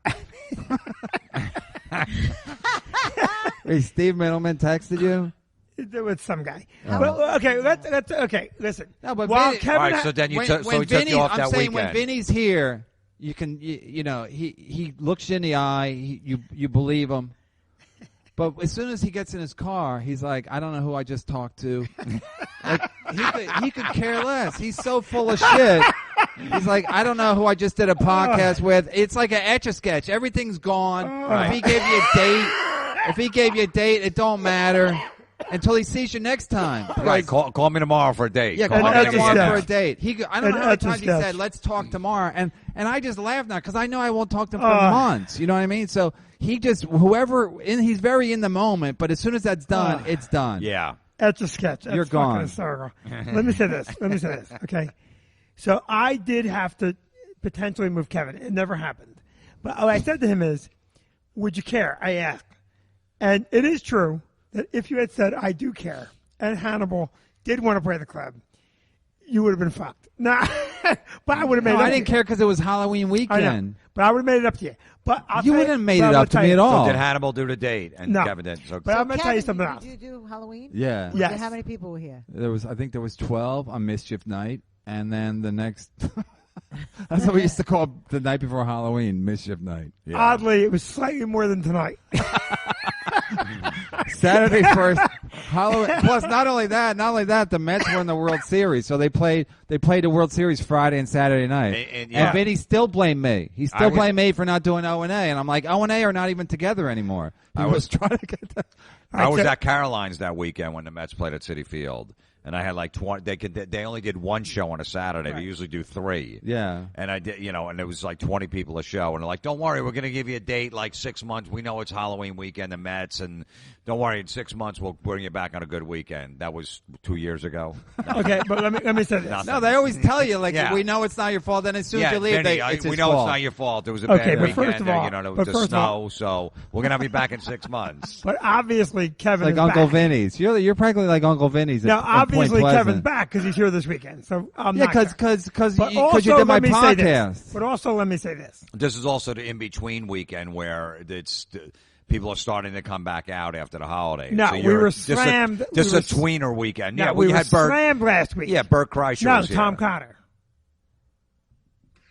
Hey, Steve Middleman texted you? There was some guy. Oh. Well, okay, okay, listen. No, but While Vinny- Kevin All right, ha- so then When he took Vinny, you off I'm that saying weekend. when Vinny's here, you can, he looks you in the eye, you believe him. But as soon as he gets in his car, he's like, I don't know who I just talked to. Like, he could care less. He's so full of shit. He's like, I don't know who I just did a podcast with. It's like an Etch-a-Sketch. Everything's gone. If he gave you a date, it don't matter until he sees you next time. Right, call me tomorrow for a date. Yeah, Call call me me Etch-a-Sketch. tomorrow for a date. I don't know how many times he Etch-a-Sketch. said, let's talk tomorrow. And I just laughed now because I know I won't talk to him for months. You know what I mean? So he just, he's very in the moment, but as soon as that's done, it's done. Yeah. That's a sketch. That's You're fucking gone. hysterical. Let me say this. Okay. So I did have to potentially move Kevin. It never happened. But what I said to him is, would you care? I asked. And it is true that if you had said, I do care, and Hannibal did want to play the club, you would have been fucked. Nah. But I would have made No, it up I to didn't you. care because it was Halloween I know. weekend. But I would have made it up to you. But I'll You tell wouldn't have made but it I'm up to gonna me at tell you- all. Did Hannibal do the date? And No. Kevin did. So But I'm going to tell you Kevin, something else. did you do Halloween? Yeah. Yes. How many people were here? I think there was 12 on Mischief Night, and then the next. That's what we used to call the night before Halloween, Mischief Night. Yeah. Oddly, it was slightly more than tonight. Saturday first, Halloween. Plus, not only that, the Mets were in the World Series, so they played They played the World Series Friday and Saturday night. And Vinny still blamed me. He still blamed me for not doing O&A. And I'm like, O&A are not even together anymore. I was trying to get that. I was at Caroline's that weekend when the Mets played at Citi Field. And I had like 20. They only did one show on a Saturday. Right. They usually do 3. Yeah. And I did, and it was like 20 people a show. And they're like, "Don't worry, we're going to give you a date like 6 months. We know it's Halloween weekend, the Mets, and don't worry, in 6 months we'll bring you back on a good weekend." That was 2 years ago. Okay, but let me say this. No, they always tell you we know it's not your fault. Then as soon as you leave, Vinny, it's we his know fault. it's not your fault. It was a bad but weekend. First of all, the snow. So we're going to have you back in 6 months. But obviously, Kevin like is Uncle back. Vinny's. You're practically like Uncle Vinny's. Now, obviously, Kevin's Kevin's back because he's here this weekend. So because you did let my me say podcast. this. But also, let me say this. This is also the in-between weekend where people are starting to come back out after the holidays. No, so we were slammed. This is a tweener weekend. No, Yeah, we had were Bert. slammed last week. Yeah, Bert Kreischer No, was here. Tom Cotter.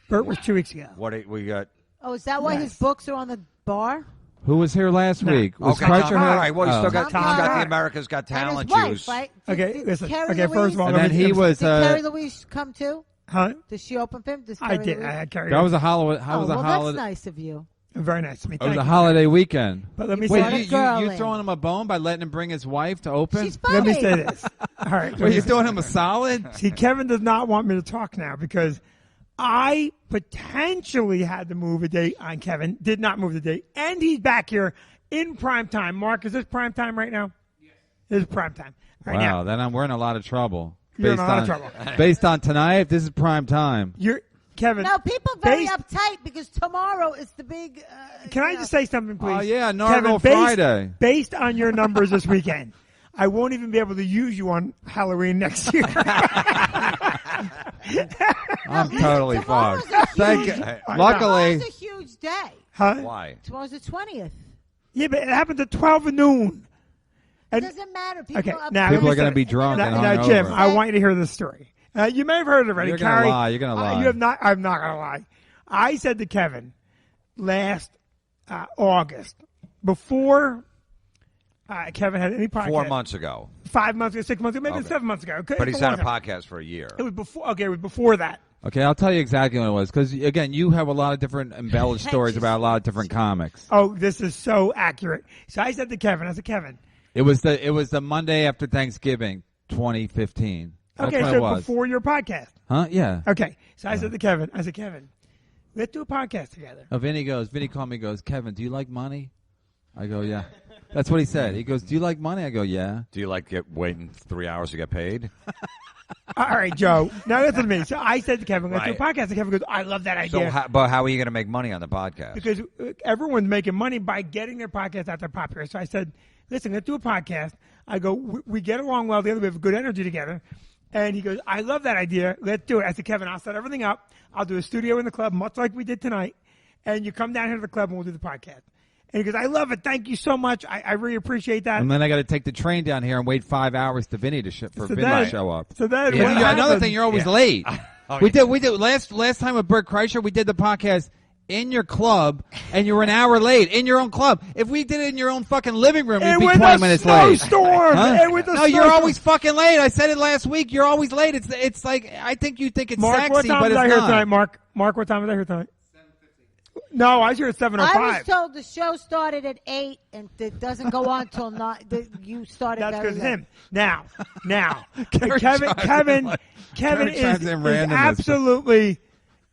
Bert was 2 weeks ago. We got? Oh, is that why his books are on the bar? Who was here last week? Was Okay, Kreischer Tom, here? all right. Well, you still got Tom Tom. Got the Cotter. America's Got Talent and his wife, juice. right? Okay, listen. Carie Okay, first of all, And then he was. Did Carrie Louise come too? Huh? Did she open for him? I did. I had Carie. That was a holiday. Oh, well, holiday. that's nice of you. Very nice to me. It was Thank a you. holiday weekend. But let me Wait, say Wait, Brought a you girl throwing in. him a bone by letting him bring his wife to open? She's funny. Let me say this. All right. Were you doing him a solid? See, Kevin does not want me to talk now because I potentially had to move a date on Kevin. Did not move the date, and he's back here in prime time. Mark, is this prime time right now? Yes. This is prime time. Right Wow, now. then we're in a lot of trouble. You're in a lot of trouble. Based on tonight, this is prime time. Kevin. No, people very uptight because tomorrow is the big. Can I just say something, please? Oh, yeah, Kevin, Nargo Friday. Based on your numbers this weekend, I won't even be able to use you on Halloween next year. I'm totally Tomorrow's fucked. a Thank huge- you. Luckily, Tomorrow's a huge day. Huh? Why? Tomorrow's the 20th. Yeah, but it happens at 12 noon. It And- doesn't matter. People Okay, are up now people let are me going to say- be drunk and Now, Jim, hungover. I want you to hear this story. You may have heard it already. You're gonna Carie, lie. You're gonna lie. You have not. I'm not going to lie. I said to Kevin last August, before Kevin had any podcast. 4 months ago. 5 months ago, 6 months ago, maybe Okay. 7 months ago. Okay, But it's he's a had a long time. podcast for a year. It was before. Okay, it was before that. Okay, I'll tell you exactly what it was. Because, again, you have a lot of different embellished stories about a lot of different comics. Oh, this is so accurate. So I said to Kevin, Kevin. It was the Monday after Thanksgiving, 2015. That's Okay, when so it was. before your podcast. Huh? Yeah. Okay, so I said to Kevin, Kevin, let's do a podcast together. Vinny called me, goes, Kevin, do you like money? I go, yeah. That's what he said. He goes, do you like money? I go, yeah. Do you like waiting 3 hours to get paid? All right, Joe. Now listen to me. So I said to Kevin, let's do a Right. podcast. And Kevin goes, I love that So, idea. but how are you going to make money on the podcast? Because everyone's making money by getting their podcast out there popular. So I said, listen, let's do a podcast. I go, we get along well together. We have good energy together. And he goes, I love that idea. Let's do it. I said, Kevin, I'll set everything up. I'll do a studio in the club, much like we did tonight. And you come down here to the club and we'll do the podcast. And he goes, I love it. Thank you so much. I really appreciate that. And then I got to take the train down here and wait 5 hours for Vinny to show up. So that Well, another thing, you're always late. Oh, we yeah. did last time with Bert Kreischer. We did the podcast in your club, and you were an hour late in your own club. If we did it in your own fucking living room, you'd be 20 minutes late. Snowstorm. Huh? And with the No, you're snowstorm. always fucking late. I said it last week. You're always late. It's like I think you think it's Mark, sexy, what time but was I it's here not. tonight, Mark? Mark, what time was I here tonight? 7:15. No, I was here at 7:05. I was told the show started at 8 and it doesn't go on till 9. You started That's very because late. him. Now, Carie Kevin Carie chimes is in randomness. absolutely.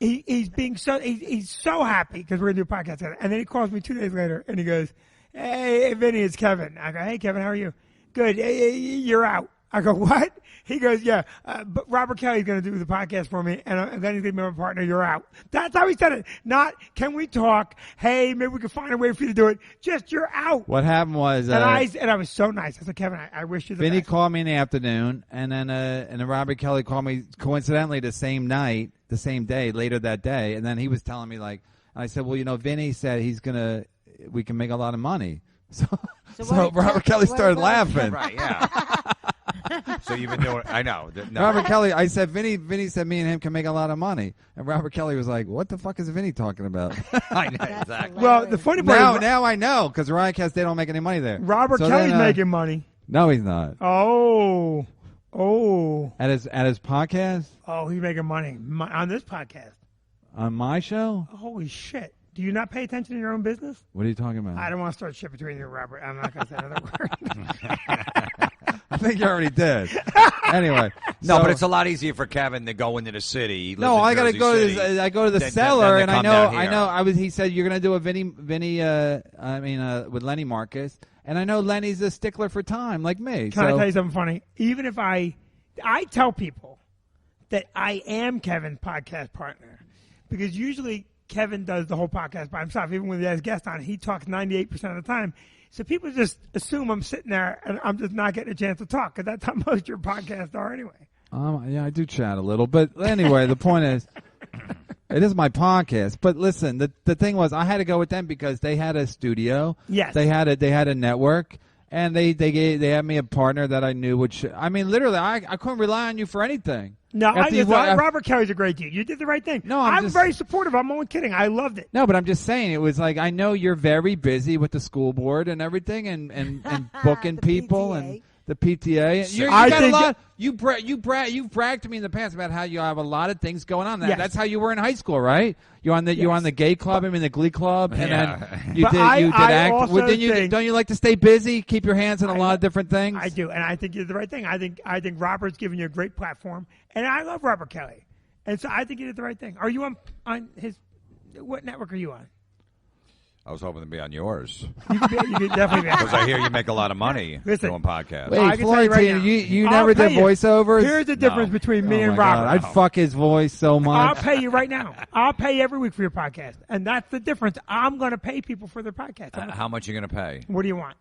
He's being so he's so happy because we're gonna do a podcast together. And then he calls me 2 days later and he goes, "Hey, Vinny, it's Kevin." I go, "Hey, Kevin, how are you?" Good. Hey, you're out. I go, "What?" He goes, "Yeah, but Robert Kelly's going to do the podcast for me, and then he's going to be my partner. You're out." That's how he said it. Not, "Can we talk? Hey, maybe we can find a way for you to do it." Just, "You're out." What happened was, And I was so nice. I said, "Kevin, I wish you the Vinny best." called me in the afternoon, and then Robert Kelly called me coincidentally the same night, the same day, later that day, and then he was telling me like, and I said, well, Vinny said we can make a lot of money. So what did Robert Kelly started Robert- laughing. Right, yeah. So you've been doing. I know. No. Robert Kelly, I said, Vinny said me and him can make a lot of money. And Robert Kelly was like, what the fuck is Vinny talking about? I know That's exactly. Well, the funny part is now I know, because Riotcast, they don't make any money there. Robert So Kelly's then, making money. No, he's not. Oh, Oh. At his podcast? Oh, he's making money on this podcast. On my show? Holy shit. Do you not pay attention to your own business? What are you talking about? I don't want to start shit between you and Robert. I'm not going to say another word. I think you already did. Anyway. No, so- but it's a lot easier for Kevin to go into the city. He lives No, in I gotta Jersey go to City. I go to the Then cellar, to and I come know down I here. know I was. He said you're gonna do a Vinnie with Lenny Marcus, and I know Lenny's a stickler for time, like me. Can I so tell you something funny? Even if I tell people that I am Kevin's podcast partner, because usually Kevin does the whole podcast by himself. Even when he has guests on, he talks 98% of the time. So people just assume I'm sitting there and I'm just not getting a chance to talk, because that's how most of your podcasts are anyway. yeah, I do chat a little, but anyway, the point is, it is my podcast. But listen, the thing was, I had to go with them because they had a studio. Yes. They had a network, and they had me a partner that I knew would. I mean, literally, I couldn't rely on you for anything. No, After Robert Carey's a great dude. You did the right thing. No, I'm just- very supportive. I'm only kidding. I loved it. No, but I'm just saying, it was like, I know you're very busy with the school board and everything, and booking The people PTA. and the PTA. You I got a think- lot. You've bragged to me in the past about how you have a lot of things going on. Yes. That's how you were in high school, right? You're on the gay club, the Glee club, and Yeah. then you But did I act. also Well, then think- don't you like to stay busy, keep your hands in a lot of different things? I do, and I think you did the right thing. I think Robert's giving you a great platform, and I love Robert Kelly, and so I think you did the right thing. Are you on his? What network are you on? I was hoping to be on yours You could definitely be. because I hear you make a lot of money Listen. doing podcasts. Wait, I can tell you right Florentine, now. you I'll never pay did you. voiceovers? Here's the difference between me Oh and my God, Robert. I'd fuck his voice so I'll much. pay you right now. I'll pay you every week for your podcast, and that's the difference. I'm going to pay people for their podcast. How much are you going to pay? What do you want?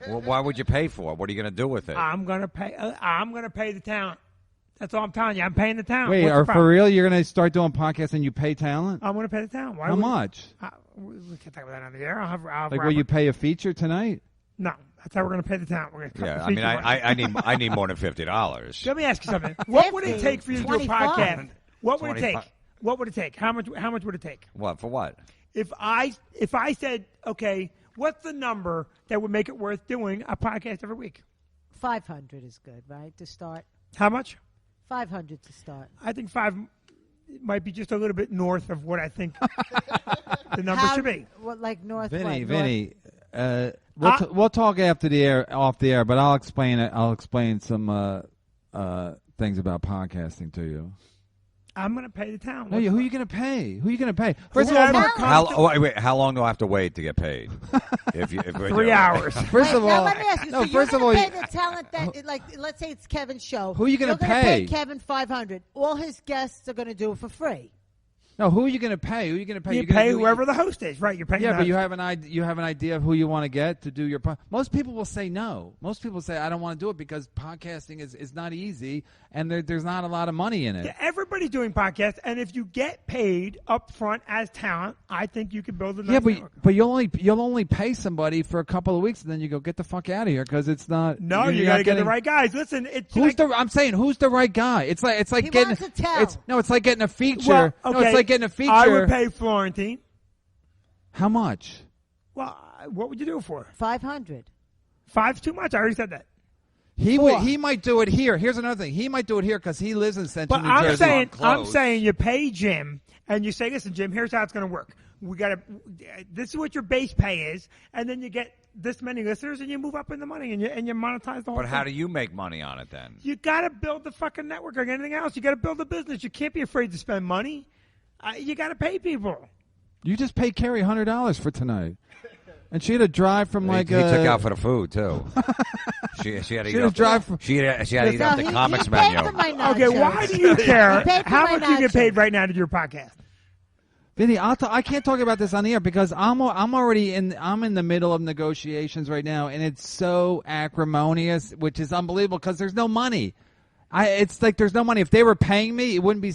Well, why would you pay for it? What are you going to do with it? I'm going to pay. I'm going to pay the talent. That's all I'm telling you. I'm paying the talent. Wait, What's the are problem? for real? You're going to start doing podcasts and you pay talent? I'm going to pay the talent. Why How would- much? We can talk about that on the air. I'll have Like, will Robert- you pay a feature tonight? No, that's how we're going to pay the talent. We're going to cut Yeah, the I mean, feature I need more than $50. Let me ask you something. What would it 50, take for you to do a 25. podcast? What would it 25. take? What would it take? How much would it take? What for? What? If I said, okay, what's the number that would make it worth doing a podcast every week? 500 is good, right, to start? How much? 500 to start. I think 5 might be just a little bit north of what I think the number should be. What, like north? Vinny, what, we'll talk after the air, off the air, but I'll explain it. I'll explain some things about podcasting to you. I'm going to pay the talent. No, who are you going to pay? Who are you going to pay? First of all, Whoever comes to- Wait, how long do I have to wait to get paid? If 3 hours. first of now all, let me ask you. no. So First you're of all, gonna pay the talent that, like, let's say it's Kevin's show. Who are you gonna You're pay? Kevin 500. All his guests are going to do it for free. no. Who are you going to pay? Who are you going to pay? You You're gonna pay do- whoever the host is, right? You're paying. Yeah, the but you host. have an idea. You have an idea of who you want to get to do your. Most people will say no. Most people say I don't want to do it because podcasting is not easy and there's not a lot of money in it. Yeah, everybody's doing podcasts, and if you get paid up front as talent, I think you can build a nice Yeah, network. but you'll only pay somebody for a couple of weeks and then you go get the fuck out of here because it's not. No, you got got to get the right guys. Listen, it's Who's like, I'm saying who's the right guy? It's like He getting. wants to tell. It's like getting a feature. well, No, okay, it's like getting a feature. I would pay Florentine. How much? Well, what would you do it for? 500. 5's too much. I already said that. He might do it here. Here's another thing. He might do it here because he lives in Central But New Jersey. I'm close. saying you pay Jim, and you say, listen, Jim, here's how it's going to work. We got to. This is what your base pay is, and then you get this many listeners, and you move up in the money, and you monetize the whole. But how thing. do you make money on it then? You got to build the fucking network like anything else. You got to build a business. You can't be afraid to spend money. You got to pay people. You just paid Carie $100 for tonight, and she had to drive from He like. took out for the food too. she had to She eat had to off drive the, from- she had to eat No, off the he comics paid menu. for my Okay, nachos. why do you care? He paid for How my much do you get nachos. paid right now to do your podcast? Vinny, I can't talk about this on the air because I'm in the middle of negotiations right now, and it's so acrimonious, which is unbelievable because there's no money. It's like there's no money. If they were paying me, it wouldn't be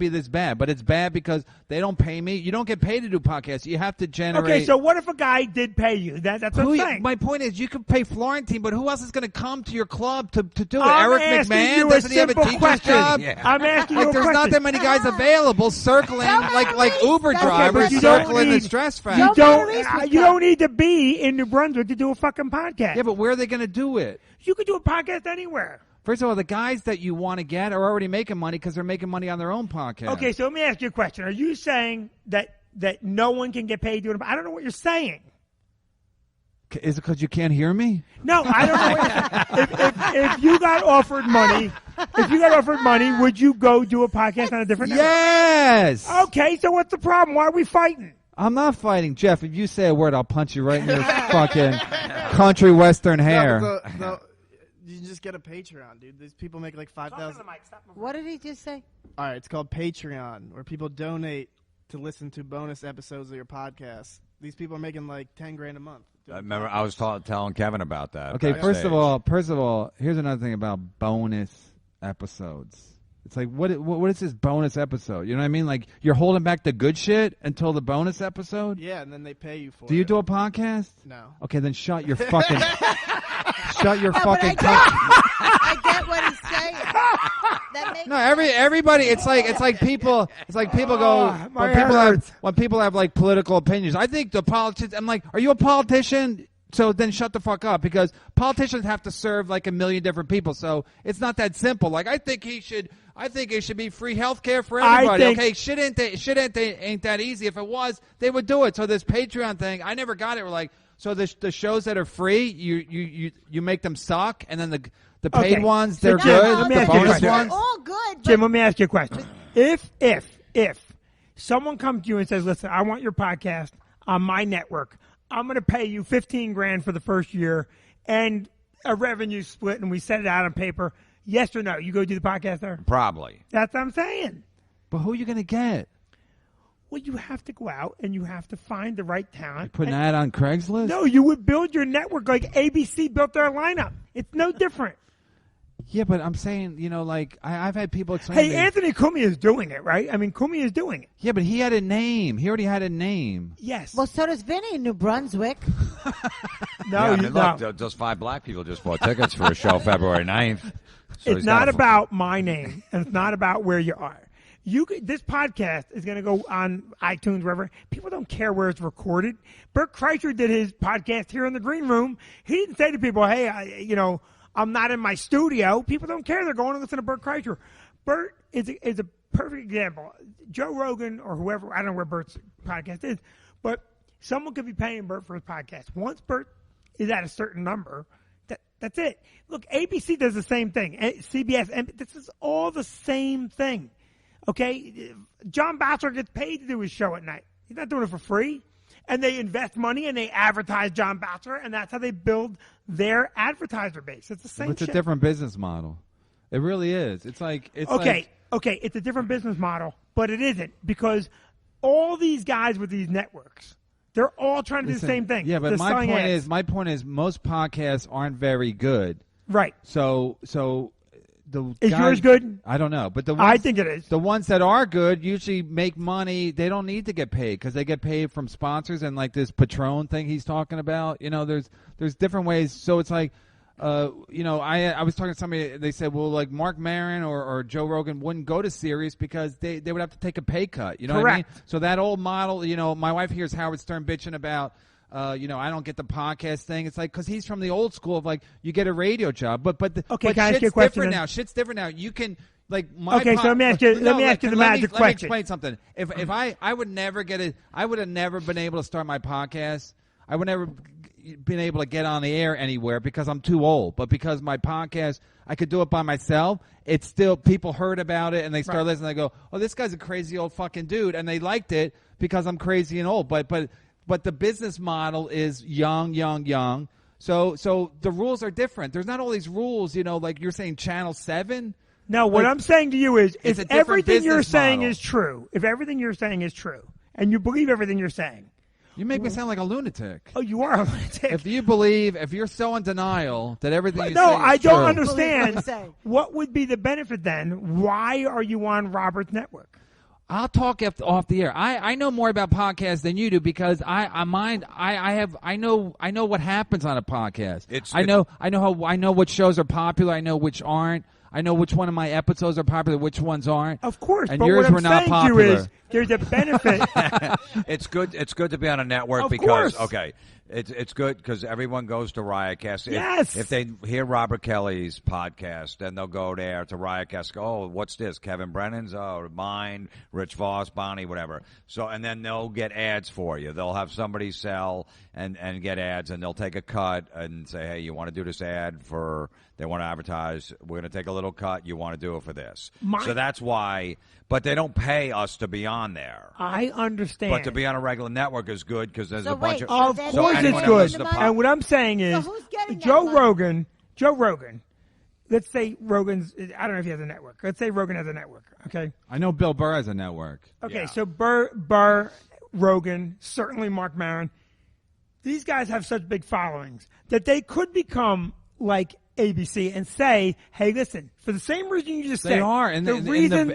this bad. But it's bad because they don't pay me. You don't get paid to do podcasts. You have to generate. Okay, so what if a guy did pay you? That's what I'm saying. My point is, you could pay Florentine, but who else is going to come to your club to do it? I'm Eric asking McMahon? you a Doesn't he have a simple teacher's question. job? Yeah. I'm asking you Like a there's question. not that many guys available circling like Uber That's drivers but you don't circling the need- stress You factor. you don't need to be in New Brunswick to do a fucking podcast. Yeah, but where are they going to do it? You could do a podcast anywhere. First of all, the guys that you want to get are already making money because they're making money on their own podcast. Okay, so let me ask you a question. Are you saying that no one can get paid doing it? I don't know what you're saying. Is it because you can't hear me? No, I don't know what you're saying. If you got offered money, would you go do a podcast on a different network? Yes. Okay, so what's the problem? Why are we fighting? I'm not fighting, Jeff. If you say a word, I'll punch you right in your fucking country western hair. No, you just get a Patreon, dude. These people make like 5,000. What did he just say? All right, it's called Patreon, where people donate to listen to bonus episodes of your podcast. These people are making like $10,000 a month. I remember I was telling Kevin about that. Okay, backstage. first of all, here's another thing about bonus episodes. It's like, what is this bonus episode? You know what I mean? Like, you're holding back the good shit until the bonus episode? Yeah, and then they pay you for it. Do you do a podcast? No. Okay, then shut your fucking... shut your No, fucking... I get what he's saying. That makes No, everybody. It's like people go when people have like political opinions. I think the politicians. I'm like, are you a politician? So then shut the fuck up, because politicians have to serve like a million different people. So it's not that simple. Like, I think it should be free health care for everybody. Okay, shit ain't that easy. If it was, they would do it. So this Patreon thing, I never got it. We're like, so the shows that are free, you make them suck, and then the paid ones, they're good. Let me The ask you a bonus question. ones. all good. Jim, let me ask you a question. If someone comes to you and says, listen, I want your podcast on my network, I'm going to pay you $15,000 for the first year and a revenue split, and we set it out on paper, yes or no? You go do the podcast there? Probably. That's what I'm saying. But who are you going to get? Well, you have to go out and you have to find the right talent. Put an ad on Craigslist? No, you would build your network like ABC built their lineup. It's no different. Yeah, but I'm saying, like, I've had people explain to Hey, me, Anthony Cumia is doing it, right? I mean, Cumia is doing it. yeah, but he had a name. He already had a name. Yes. Well, so does Vinnie in New Brunswick. Yeah, I mean, look, just 5 black people just bought tickets for a show February 9th. So it's he's not got about my name, and it's not about where you are. This podcast is going to go on iTunes, wherever. People don't care where it's recorded. Bert Kreischer did his podcast here in the green room. He didn't say to people, hey, I'm not in my studio. People don't care. They're going to listen to Bert Kreischer. Bert is a perfect example. Joe Rogan or whoever, I don't know where Bert's podcast is, but someone could be paying Bert for his podcast. Once Bert is at a certain number, that's it. Look, ABC does the same thing. CBS, and this is all the same thing. Okay? John Bachelor gets paid to do his show at night. He's not doing it for free. And they invest money and they advertise John Bachelor, and that's how they build their advertiser base. It's the same It's shit. a different business model. It really is. It's like Okay, it's a different business model, but it isn't, because all these guys with these networks, they're all trying to do the same thing. Yeah, but They're my selling ads. point is most podcasts aren't very good. Right. So Is yours good? I don't know, but I think it is. The ones that are good usually make money. They don't need to get paid because they get paid from sponsors and like this Patron thing he's talking about. There's different ways. So it's like, I was talking to somebody. They said, well, like Mark Maron or Joe Rogan wouldn't go to Sirius because they would have to take a pay cut. You know what I mean? So that old model. My wife hears Howard Stern bitching about. I don't get the podcast thing. It's like, because he's from the old school of like, you get a radio job, but can I ask shit's you a question different then? now. Shit's different now. You can like my Okay, so let me ask you. Let me ask you the magic Let me question. explain something. If I would never I would have never been able to start my podcast. I would never been able to get on the air anywhere because I'm too old. But because my podcast, I could do it by myself. It's still, people heard about it and they start listening. They go, oh, this guy's a crazy old fucking dude, and they liked it because I'm crazy and old. But the business model is young. So the rules are different. There's not all these rules, like you're saying Channel 7. No, what I'm saying to you is, It's if a different everything you're business saying model. is true, and you believe everything you're saying, You make me sound like a lunatic. oh, you are a lunatic. If you're so in denial that everything you No, say is I true. don't Believe what understand. you say. What would be the benefit then? Why are you on Robert's network? I'll talk off the air. I know more about podcasts than you do because I know what happens on a podcast. I know what shows are popular. I know which aren't. I know which one of my episodes are popular, which ones aren't. Of course, and but yours what I'm were not saying popular. to you is there's a benefit. It's good to be on a network Of because course. okay, It's good because everyone goes to Riotcast. Yes. If they hear Robert Kelly's podcast, then they'll go there to Riotcast. Go, oh, what's this? Kevin Brennan's? Oh, mine. Rich Voss, Bonnie, whatever. So, and then they'll get ads for you. They'll have somebody sell and get ads, and they'll take a cut and say, hey, you want to do this ad for? They want to advertise. We're going to take a little cut. You want to do it for this? So that's why. But they don't pay us to be on there. I understand. But to be on a regular network is good because there's So a bunch wait, of. so Of then course anyone it's that listens good. to And what I'm saying is, who's getting that Joe money? Rogan, let's say Rogan's, I don't know if he has a network. Let's say Rogan has a network, okay? I know Bill Burr has a network. Okay, Yeah. so Burr, Rogan, certainly Mark Maron, these guys have such big followings that they could become like ABC and say, hey, listen, for the same reason you just said. They are, and the in reason,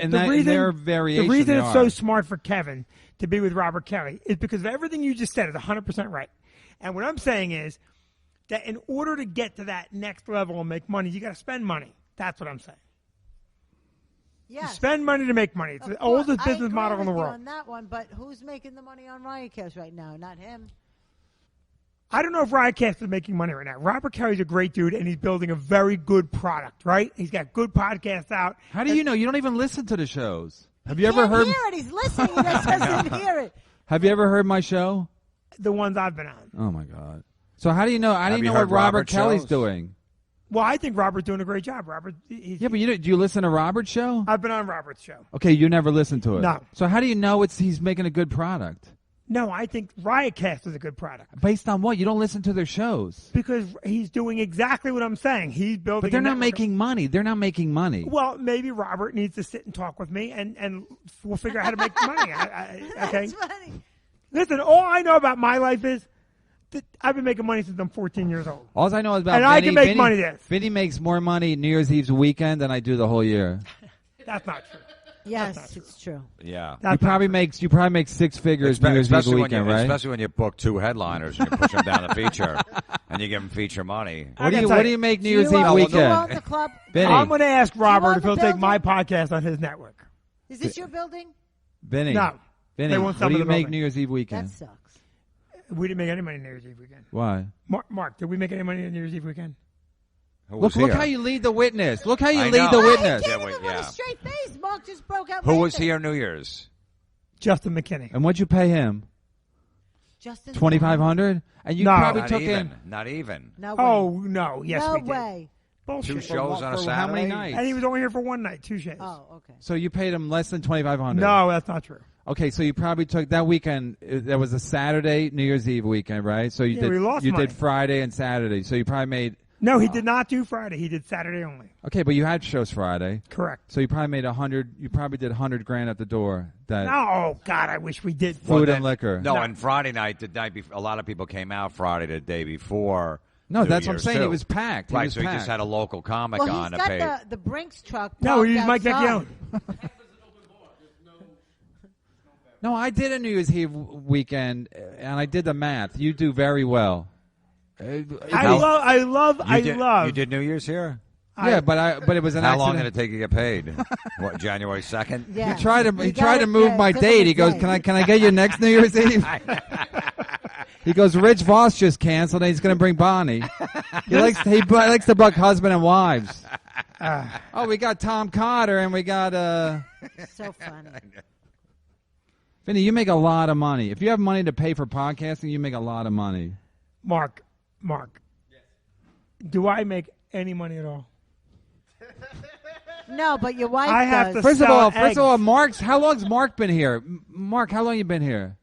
their variation, the reason they it's are. so smart for Kevin to be with Robert Kelly is because of everything you just said is 100% right. And what I'm saying is that in order to get to that next level and make money, you got to spend money. That's what I'm saying. You Yes. spend money to make money. It's Of the course, oldest I business agree model in the with you world. on that one, but who's making the money on Riotcast right now? Not him. I don't know if Riotcast is making money right now. Robert Kelly's a great dude, and he's building a very good product, right? He's got good podcasts out. How do you know? You don't even listen to the shows. Have you ever Can't heard? hear it. He's listening. He just doesn't hear it. Have you ever heard my show? The ones I've been on. Oh my God! So how do you know? How do Have you you know what heard Robert Robert Kelly's shows? doing? Well, I think Robert's doing a great job. Robert, Yeah, but do you listen to Robert's show? I've been on Robert's show. Okay, you never listened to it. No. So how do you know he's making a good product? No, I think Riotcast is a good product Based on what? You don't listen to their shows. because he's doing exactly what I'm saying. He's building. But they're a not network. making money. They're not making money. Well, maybe Robert needs to sit and talk with me, and we'll figure out how to make money. Okay. That's funny. Listen, all I know about my life is that I've been making money since I'm 14 years old. All I know is about And Vinnie. I can make Vinnie, money there. Vinnie makes more money New Year's Eve's weekend than I do the whole year. That's not true. Yes, it's true. Yeah. You probably make 6 figures New Year's Eve Especially weekend, when you, right? especially when you book 2 headliners and you push them down the feature and you give them feature money. What do gotta you tell What do you, you make New Do Year's you Eve own- weekend? Do you own the club? Vinnie, I'm going to ask Robert own if the he'll take building? my podcast on his network. Is this your building? Vinnie, No. Vinnie, They won't what sell do me you the make building. New Year's Eve That weekend? sucks. We didn't make any money New Year's Eve weekend. Why? Mark, did we make any money on New Year's Eve weekend? Who was Look here? how you lead the witness. Look how you I lead the know. I witness. can't Yeah, even wait, run yeah. a straight face. Mark just broke out. Who was laughing. here New Year's? Justin McKinney. And what'd you pay him? Justin. $2,500? And you No. probably Not took even. in Not even. No way. Oh, no. Yes, no we did. way. 2 Bullshit. shows on a for Saturday. how many nights? And he was only here for one night, 2 shows. Oh, okay. So you paid him less than $2,500? No, that's not true. Okay, so you probably took that weekend. That was a Saturday, New Year's Eve weekend, right? So you Yeah, did. we lost you money. did Friday and Saturday. So you probably made. No, he did not do Friday. He did Saturday only. Okay, but you had shows Friday, Correct. so you probably made 100. You probably did $100,000 at the door. That Oh, God, I wish we did. food then- and liquor. No, and Friday night, the night before, a lot of people came out Friday the day before. No, New that's what I'm Year's, saying. too. It was packed. It Right, was so he packed. just had a local comic Well, on he's to pay. got the Brinks truck. No, parked he used Mike outside. Vecchione. No, I did a New Year's Eve weekend, and I did the math. You do very well. I How- love. You did New Year's here? Yeah, but it was an How accident. long did it take you to get paid? What, January 2nd? Yeah. He tried to You got it, move yeah, my it took him date. a He goes, day. can I get you next New Year's Eve? He goes, Rich Voss just canceled, and he's going to bring Bonnie. He likes to book husband and wives. Oh, we got Tom Cotter, and we got So funny. Vinny. You make a lot of money. If you have money to pay for podcasting, you make a lot of money. Mark. Do I make any money at all? No, but your wife I have does. to First of sell all, eggs. how long's Mark been here? Mark, how long you been here?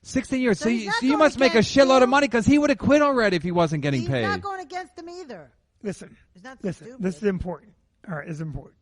16 years. So So he's you, not so you going must make a against shitload you? of money because he would have quit already if he wasn't getting He's paid. not going against them either. Listen. He's not so stupid. This is important. All right, it's important.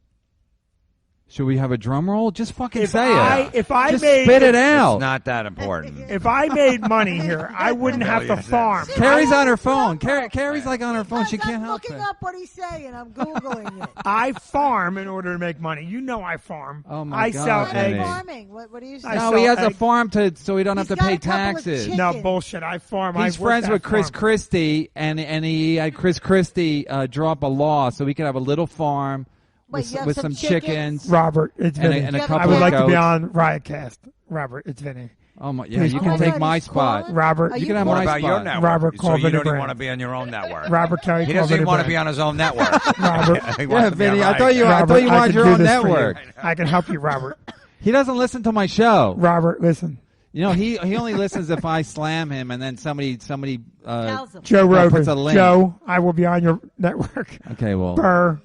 Should we have a drum roll? Just fucking If say I it. if I Just made spit it It's out. not that important. if I made money here, I wouldn't have to Millions. farm. Carrie's on her phone. Drum roll. Carrie's like on her phone. She Because can't I'm help looking it. up what he's saying. I'm Googling it. I farm in order to make money. You know I farm. Oh, my I God, sell What Vinny. are you eggs. farming? What are you I saying? No, sell he has a eggs. farm so he don't have He's to got pay a couple of taxes. chickens. No bullshit. I farm. He's I work friends that with Chris farm. Christie, and he had Chris Christie draw up a law so we could have a little farm Wait, you have with some some chickens. Robert, it's And a- Vinny. and a I I couple would of like to be goats. on Riotcast. Robert, it's Vinny. Oh my, yeah, Please you call can me. take my He's spot. calling? Robert, Are You you can have What my about spot. your network? Robert, so call you Vinnie don't even Brennan. want to be on your own network. Robert, tell you He call doesn't even Vinnie want to be Brennan. on his own network. Robert. He Yeah, wants to be Vinny, on I thought you Robert, wanted I can your do own this for you. network. I can help you, Robert. He doesn't listen to my show. Robert, listen. You know, he only listens if I slam him, and then somebody Tells him. Joe Rogan. puts a link. Joe, I will be on your network. Okay, well, Burr.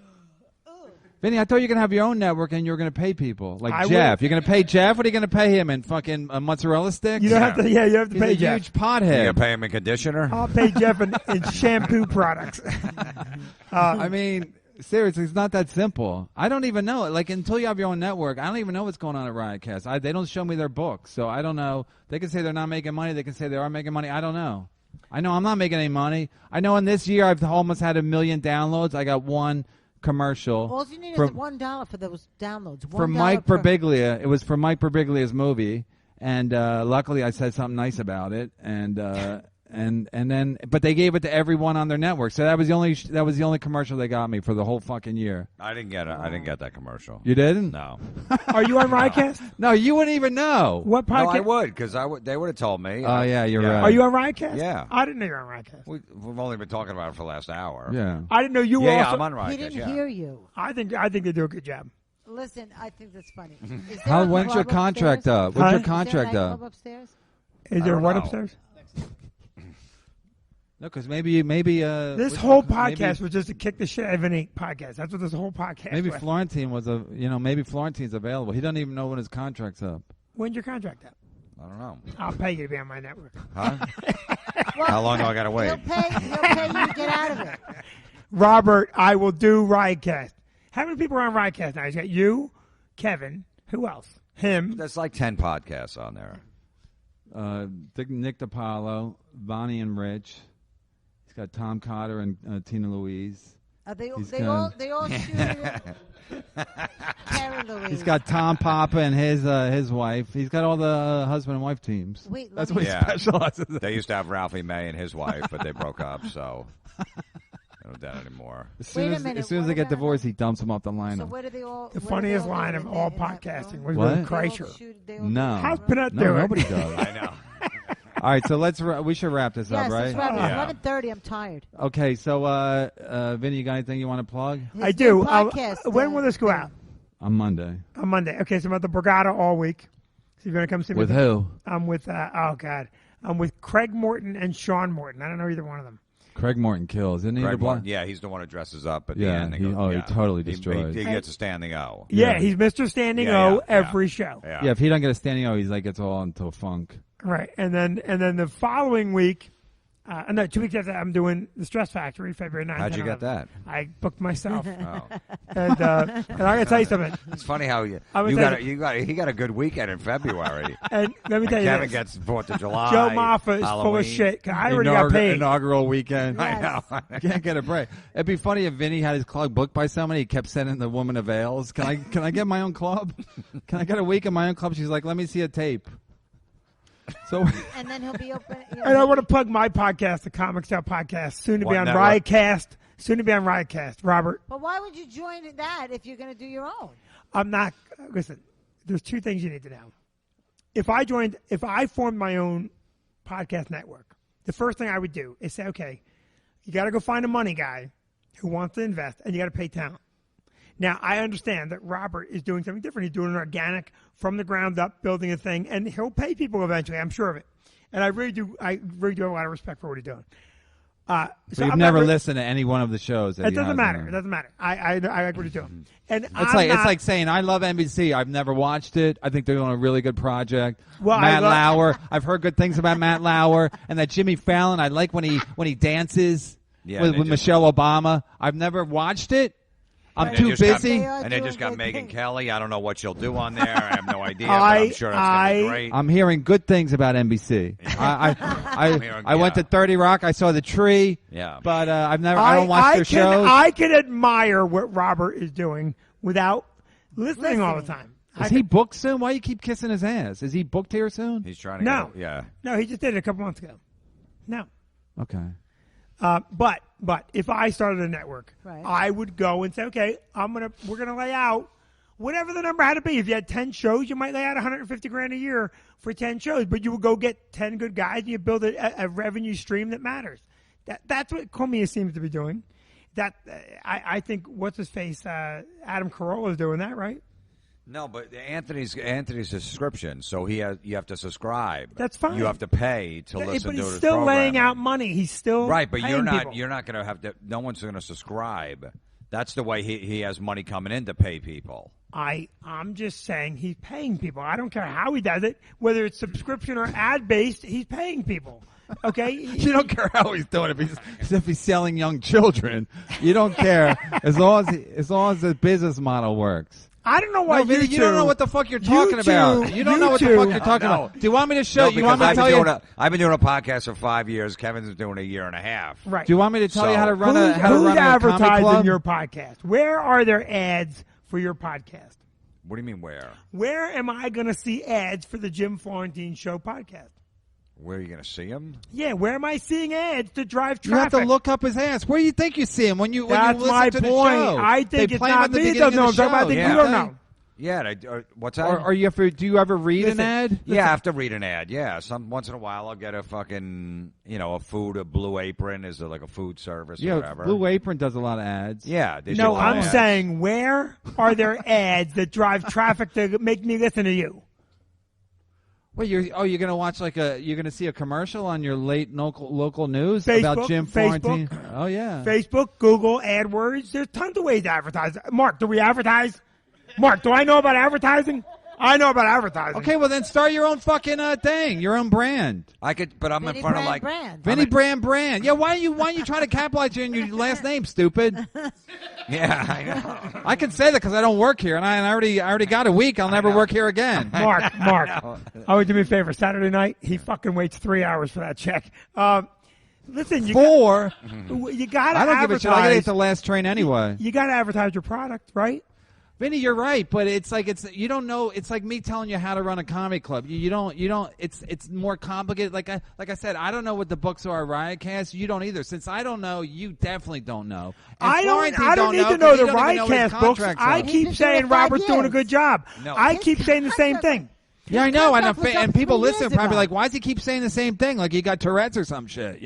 Vinny, I thought you were gonna have your own network and you were gonna pay people like I Jeff. will. You're gonna pay Jeff. What are you gonna pay him in fucking mozzarella sticks? You don't have to. Yeah, you have to He's pay a Jeff. huge You gonna pothead. pay him in conditioner? I'll pay Jeff in shampoo products. I mean, seriously, it's not that simple. I don't even know it. Like until you have your own network, I don't even know what's going on at Riotcast. They don't show me their books, so I don't know. They can say they're not making money. They can say they are making money. I don't know. I know I'm not making any money. I know in this year I've almost had 1 million downloads. I got one commercial. All you need from- is $1 for those downloads. From $1 Mike per- Birbiglia's. It was for Mike Birbiglia's movie, and luckily I said something nice about it, and then but they gave it to everyone on their network. So that was the only commercial they got me for the whole fucking year. I didn't get it. I didn't get that commercial. You didn't? No. Are you on Riotcast? No, you wouldn't even know. What No, podcast? I would because they would have told me. Oh yeah, you're right. Are you on Riotcast? Yeah. I didn't know you were on Riotcast. We've only been talking about it for the last hour. Yeah. I didn't know you were Yeah, also. I'm on Riotcast. He didn't yeah. hear you. I think they do a good job. Listen, I think that's funny. Is there How? a When's your club contract upstairs? up? When's your Huh? Is there a contract nightclub up? upstairs? Is there don't one know. upstairs? No, because maybe This which whole one- maybe- podcast was just to kick the shit out of any podcast. That's what this whole podcast Maybe was. Florentine was maybe Florentine's available. He doesn't even know when his contract's up. When's your contract up? I don't know. I'll pay you to be on my network. Huh? How long do I got to wait? He'll pay you to get out of it. Robert, I will do Riotcast. How many people are on Riotcast now? He's got you, Kevin. Who else? Him. There's like 10 podcasts on there. Nick DiPaolo, Bonnie and Rich. He's got Tom Cotter and Tina Louise. They He's all got- shoot it. Carie Louise. He's got Tom Papa and his wife. He's got all the husband and wife teams. Wait, let That's me- what he Yeah. specializes in. They used to have Ralphie May and his wife, but they broke up, so they don't do that anymore. As soon Wait a as, minute, as soon as what they get about- divorced, he dumps them off the lineup. So where do they all? The where do funniest they all line do of in all that room? podcasting was What? with They all Kreischer. shoot- they all No. How's Pinot No, doing? nobody does. I know. All right, so we should wrap this Yes, up, right? let's wrap it. Yeah. 11:30. I'm tired. Okay, so Vinny, you got anything you want to plug? I His do. new podcast, When will this go out? On Monday. On Monday. Okay, so I'm at the Borgata all week. So you're going to come see me. With who? I'm with, I'm with Craig Morton and Sean Morton. I don't know either one of them. Craig Morton kills, isn't he? Greg the black? Martin, yeah, he's the one who dresses up at the Yeah, end. and he- goes- he totally destroys. He gets a standing O. Yeah, Yeah. he's Mr. Standing Yeah, O yeah, every show. Yeah. Yeah, if he don't get a standing O, he's like gets all into a funk. Right, and then the following week, no, 2 weeks after that, I'm doing the Stress Factory, February 9th. How'd you and get 11th. that? I booked myself, Oh. and I gotta tell you something. It's funny how you I would you tell got he got a good weekend in February. And let me tell you Kevin this: gets 4th of July. Joe Moffa is full Halloween. of shit. 'Cause I already got paid. Inaugural weekend. I know. Can't get a break. It'd be funny if Vinny had his club booked by somebody. He kept sending the woman avails. Can I get my own club? Can I get a week in my own club? She's like, let me see a tape. So And then he'll be open. You know, And I want to plug my podcast, the Comic Style Podcast, soon to be What on network? Riotcast. Soon to be on Riotcast. Robert, But why would you join that if you're going to do your own? I'm not. Listen, there's two things you need to know. If I formed my own podcast network, the first thing I would do is say, okay, you got to go find a money guy who wants to invest, and you got to pay talent. Now, I understand that Robert is doing something different. He's doing an organic, from the ground up, building a thing, and he'll pay people eventually. I'm sure of it. And I really do have a lot of respect for what he's doing. So you've I'm never not, listened to any one of the shows. That It he doesn't has matter. on It there. doesn't matter. I like what he's doing. And It's like saying I love NBC. I've never watched it. I think they're doing a really good project. Well, Matt I Lauer. I've heard good things about Matt Lauer and that Jimmy Fallon. I like when he dances Yeah, with they just- Michelle Obama. I've never watched it. I'm And too they just got- busy. They are And they doing just got good Megan things. Kelly. I don't know what she'll do on there. I have no idea, but I- I'm sure that's going to be I- great. I'm hearing good things about NBC. I went to 30 Rock. I saw The Tree. Yeah. But I don't watch their shows. I can admire what Robert is doing without listening all the time. Is he booked soon? Why you keep kissing his ass? Is he booked here soon? He's trying to No. get, yeah. No, he just did it a couple months ago. No. Okay. But if I started a network, Right. I would go and say, okay, we're gonna lay out Whatever the number had to be. If you had 10 shows, you might lay out $150,000 a year for 10 shows, but you would go get 10 good guys and you build a revenue stream that matters. That's what Cormier seems to be doing. I think what's his face, Adam Carolla is doing that, right? No, but Anthony's a subscription, so you have to subscribe. That's fine. You have to pay to listen to his But he's still laying out money. He's still right, but paying people. you're not going to have to. No one's going to subscribe. That's the way he has money coming in to pay people. I'm just saying he's paying people. I don't care how he does it, whether it's subscription or ad based. He's paying people. Okay, you don't care how he's doing it. If he's selling young children, you don't care as long as the business model works. I don't know why you don't know what the fuck you're talking about. You don't know what the fuck you're talking about. Do you want me to show you? Want me to tell you? I've been doing a podcast for 5 years. Kevin's been doing a year and a half. Right. Do you want me to tell you how to run a who's advertising club? your podcast? Where are there ads for your podcast? What do you mean where? Where am I going to see ads for the Jim Florentine Show podcast? Where are you going to see him? Yeah, where am I seeing ads to drive traffic? You have to look up his ass. Where do you think you see him when you That's listen my to the point. show? I think they it's play him not at the me. beginning No, of the show. I think you don't know. Yeah, what's that? Or do you ever read an ad? Yeah, I have to read an ad. Yeah, once in a while I'll get a fucking a Blue Apron is like a food service or whatever. Blue Apron does a lot of ads. Yeah, they do No, a lot I'm of ads. saying where are there ads that drive traffic to make me listen to you? Well, you're gonna watch you're gonna see a commercial on your late local news Facebook, about Jim Florentine. Oh yeah, Facebook, Google, AdWords. There's tons of ways to advertise. Mark, do we advertise? Mark, do I know about advertising? I know about advertising. Okay, well then start your own fucking thing, your own brand. I could, but I'm Vinnie in front brand, of like brand. Vinnie brand. Yeah, why are you trying to capitalize on your last name, stupid? Yeah, I know. I can say that because I don't work here, and I already got a week. I'll never work here again. Mark, I would do me a favor. Saturday night, he fucking waits 3 hours for that check. Listen, you got to I don't give a shit. I got to hit the last train anyway. You got to advertise your product, right? Vinny, you're right, but you don't know. It's like me telling you how to run a comedy club. You don't. It's more complicated. Like I said, I don't know what the books are at Riotcast. You don't either. Since I don't know, you definitely don't know. And I Florentine don't need to because know he the don't even know what his Riotcast books. contracts I are. keep saying Robert's doing a good job. No. I keep saying the same thing. Yeah, I know, contract was up and people 3 years listen probably ago. like, why does he keep saying the same thing? Like he got Tourette's or some shit.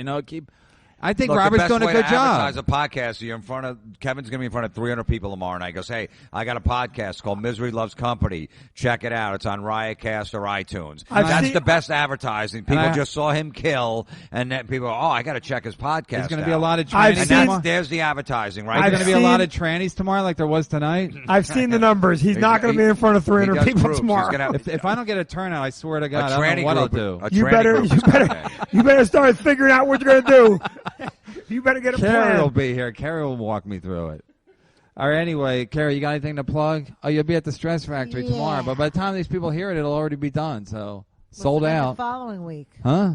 I think Look, Robert's the best doing a way good to job. advertise a podcast. You're in front of Kevin's going to be in front of 300 people tomorrow night. He goes, hey, I got a podcast called Misery Loves Company. Check it out. It's on Riotcast or iTunes. That's the best advertising. People just saw him kill, and then people go, oh, I got to check his podcast. There's going to out. be a lot of I've trannies seen- tomorrow. There's the advertising, right? There's going to be a lot seen- of trannies tomorrow, like there was tonight. I've seen the numbers. He's not going to be in front of 300 does people groups. He's tomorrow. gonna- If I don't get a turnout, I swear to God, a I don't tranny know what I'll group. do. A You tranny better, group you is better, okay. you better start figuring out what you're going to do. You better get a Carie will plan. be here. Carie will walk me through it. All right, anyway, Carie, you got anything to plug? Oh, you'll be at the Stress Factory tomorrow, but by the time these people hear it, it'll already be done, so sold The out. following week. Huh?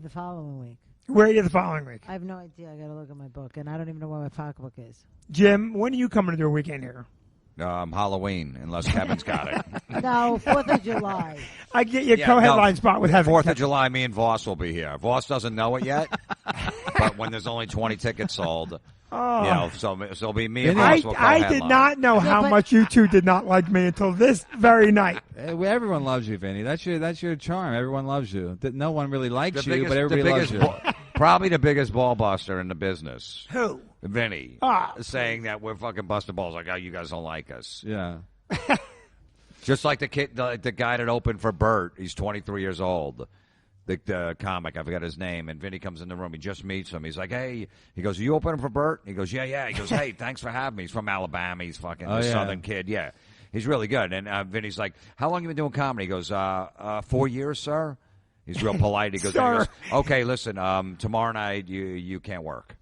The following week. Where are you the following week? I have no idea. I got to look at my book, and I don't even know where my pocketbook is. Jim, when are you coming to do a weekend here? Halloween, unless Kevin's got it. No, 4th of July. I get your co-headline spot with Heaven. 4th of July, me and Voss will be here. Voss doesn't know it yet, but when there's only 20 tickets sold, so it'll be me and Voss will I did not know how but- much you two did not like me until this very night. Everyone loves you, Vinny. That's your charm. Everyone loves you. No one really likes you, but everybody loves you. Probably the biggest ball buster in the business. Who? Vinny. Saying that we're fucking busting balls like, oh, you guys don't like us. Yeah. Just like the kid, the guy that opened for Bert. He's 23 years old. The comic, I forgot his name, and Vinny comes in the room. He just meets him. He's like, hey, he goes, you opening for Bert? He goes, yeah. He goes, hey, thanks for having me. He's from Alabama. He's fucking a Southern kid. Yeah, he's really good. And Vinny's like, how long you been doing comedy? He goes, 4 years, sir. He's real polite. He goes, okay, listen, tomorrow night you can't work.